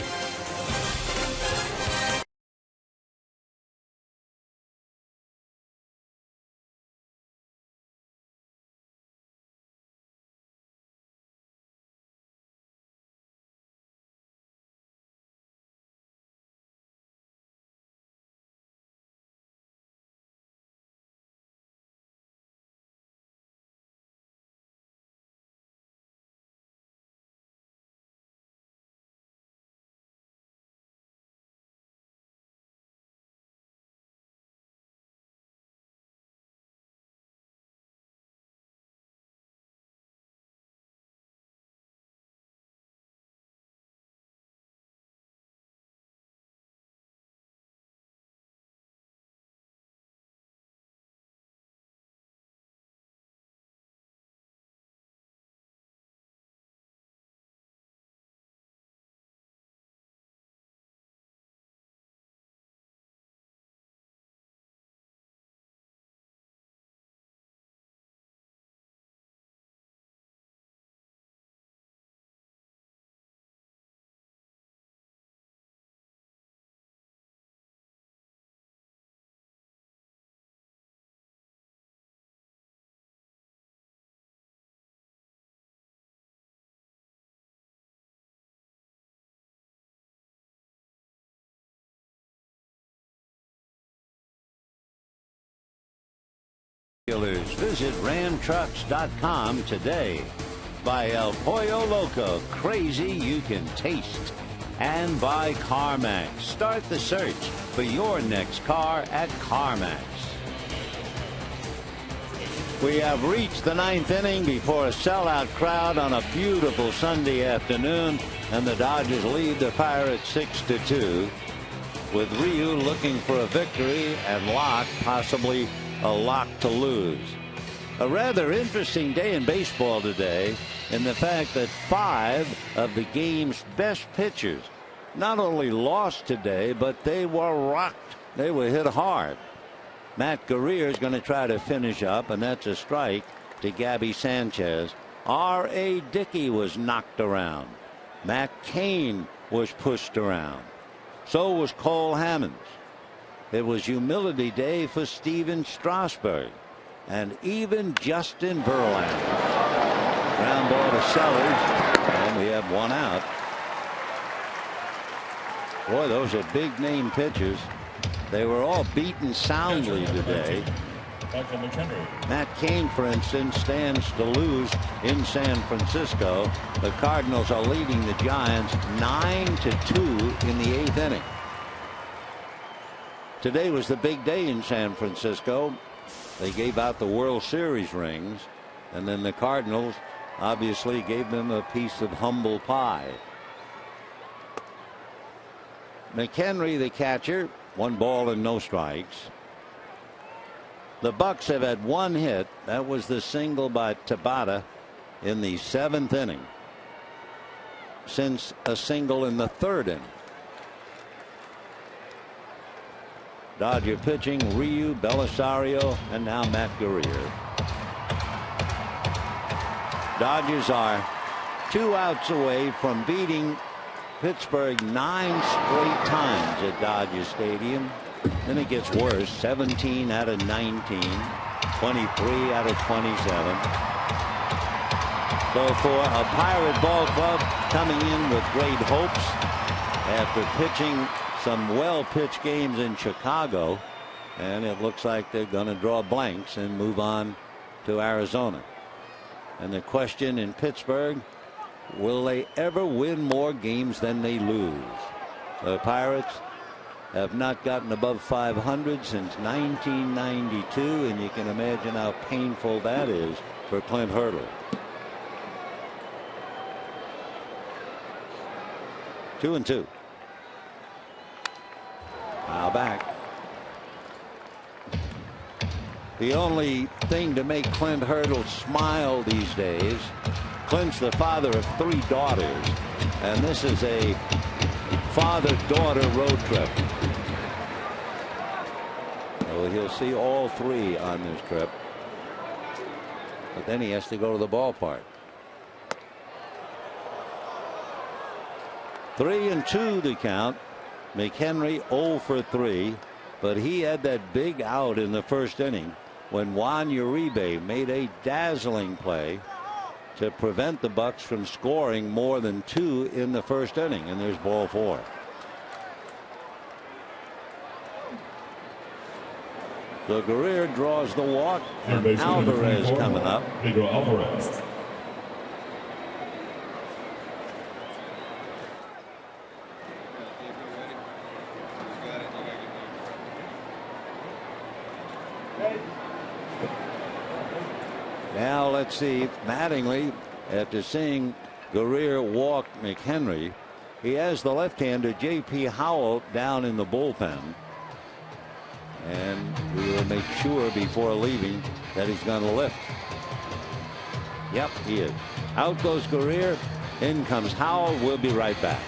Visit ramtrucks.com today. By El Pollo Loco, crazy you can taste. And by CarMax. Start the search for your next car at CarMax. We have reached the 9th inning before a sellout crowd on a beautiful Sunday afternoon, and the Dodgers lead the Pirates 6-2, with Ryu looking for a victory and Locke possibly a lock to lose. A rather interesting day in baseball today, in the fact that 5 of the game's best pitchers not only lost today, but they were rocked They were hit hard. Matt Guerrier is going to try to finish up, and that's a strike to Gabby Sanchez. R.A. Dickey was knocked around. Matt Cain was pushed around. So was Cole Hammonds. It was humility day for Steven Strasburg. And even Justin Verlander. Ground ball to Sellers, and we have one out. Boy, those are big name pitchers. They were all beaten soundly today. Matt Cain, for instance, stands to lose in San Francisco. The Cardinals are leading the Giants 9-2 in the 8th inning. Today was the big day in San Francisco. They gave out the World Series rings, and then the Cardinals obviously gave them a piece of humble pie. McHenry, the catcher, 1 ball and no strikes. The Bucks have had 1 hit. That was the single by Tabata in the 7th inning, since a single in the 3rd inning. Dodger pitching, Ryu, Belisario, and now Matt Guerrier. Dodgers are 2 outs away from beating Pittsburgh 9 straight times at Dodger Stadium. Then it gets worse. 17 out of 19, 23 out of 27. So for a Pirate ball club coming in with great hopes after pitching some well-pitched games in Chicago, and it looks like they're going to draw blanks and move on to Arizona. And the question in Pittsburgh, will they ever win more games than they lose? The Pirates have not gotten above 500 since 1992, and you can imagine how painful that is for Clint Hurdle. 2-2. Now back. The only thing to make Clint Hurdle smile these days, Clint's the father of 3 daughters, and this is a father-daughter road trip. So he'll see all 3 on this trip, but then he has to go to the ballpark. 3-2 the count. McHenry 0 for 3, but he had that big out in the 1st inning when Juan Uribe made a dazzling play to prevent the Bucks from scoring more than 2 in the 1st inning, and there's ball 4. So Guerrier draws the walk, and Alvarez coming up. Pedro Alvarez. Now let's see, Mattingly, after seeing Guerrier walk McHenry, he has the left-hander J.P. Howell down in the bullpen, and we will make sure before leaving that he's going to lift. Yep, he is. Out goes Guerrier, in comes Howell. We'll be right back.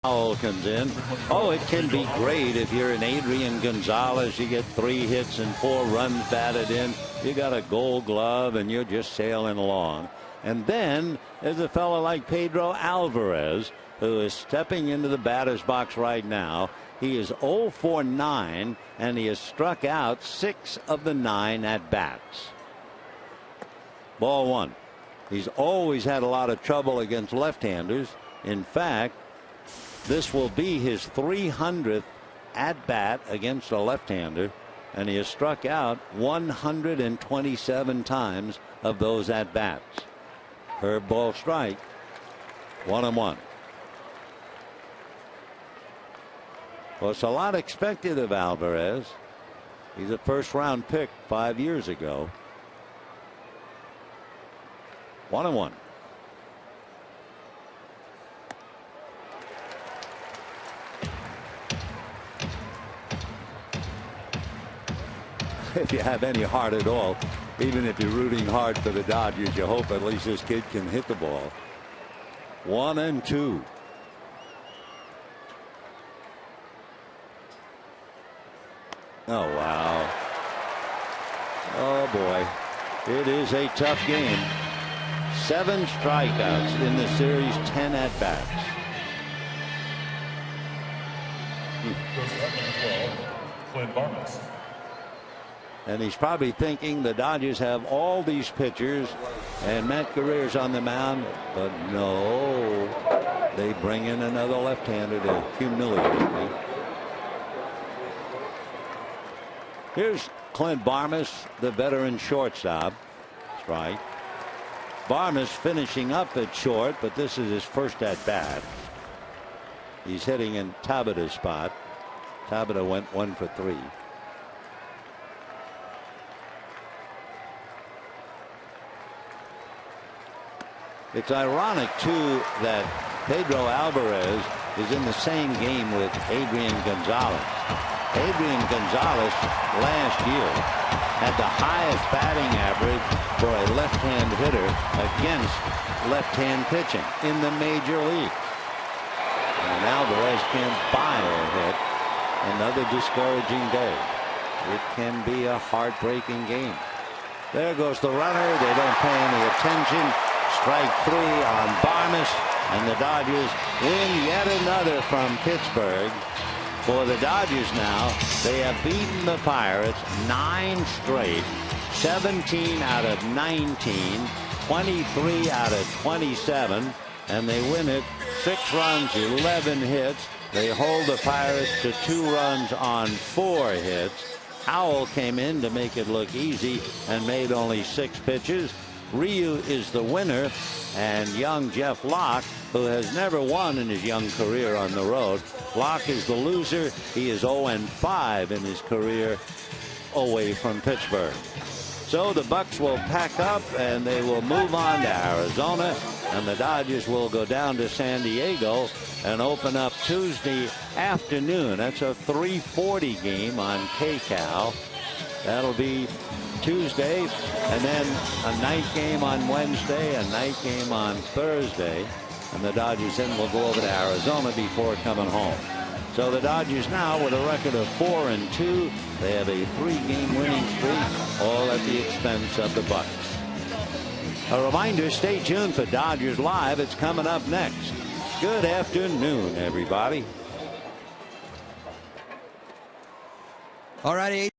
Howell comes in. Oh, it can be great if you're an Adrian Gonzalez. You get 3 hits and 4 runs batted in. You got a Gold Glove and you're just sailing along. And then there's a fellow like Pedro Alvarez, who is stepping into the batter's box right now. He is 0 for 9 and he has struck out 6 of the 9 at bats. Ball 1. He's always had a lot of trouble against left-handers. In fact, this will be his 300th at bat against a left-hander, and he has struck out 127 times of those at bats. Curve ball strike. 1-1. Well, it's a lot expected of Alvarez. He's a first-round pick 5 years ago. 1-1. If you have any heart at all, even if you're rooting hard for the Dodgers, you hope at least this kid can hit the ball. 1-2. Oh, wow. Oh, boy. It is a tough game. 7 strikeouts in the series, 10 at-bats. And he's probably thinking the Dodgers have all these pitchers and Matt Guerrero's on the mound, but no, they bring in another left-hander to humiliate me. Here's Clint Barmes, the veteran shortstop. Strike. Barmes finishing up at short, but this is his first at bat. He's hitting in Tabata's spot. Tabata went 1 for 3. It's ironic, too, that Pedro Alvarez is in the same game with Adrian Gonzalez. Adrian Gonzalez last year had the highest batting average for a left-hand hitter against left-hand pitching in the major leagues. And Alvarez can't buy a hit. Another discouraging day. It can be a heartbreaking game. There goes the runner. They don't pay any attention. Strike 3 on Barmes, and the Dodgers win yet another from Pittsburgh. For the Dodgers now, they have beaten the Pirates 9 straight, 17 out of 19, 23 out of 27, and they win it 6 runs, 11 hits. They hold the Pirates to 2 runs on 4 hits. Howell came in to make it look easy and made only 6 pitches. Ryu is the winner, and young Jeff Locke, who has never won in his young career on the road. Locke is the loser. He is 0-5 in his career away from Pittsburgh. So the Bucks will pack up and they will move on to Arizona, and the Dodgers will go down to San Diego and open up Tuesday afternoon. That's a 3:40 game on KCAL. That'll be Tuesday, and then a night game on Wednesday, a night game on Thursday, and the Dodgers then will go over to Arizona before coming home. So the Dodgers now with a record of 4-2. They have a 3-game winning streak, all at the expense of the Bucks. A reminder, stay tuned for Dodgers Live. It's coming up next. Good afternoon, everybody. All righty.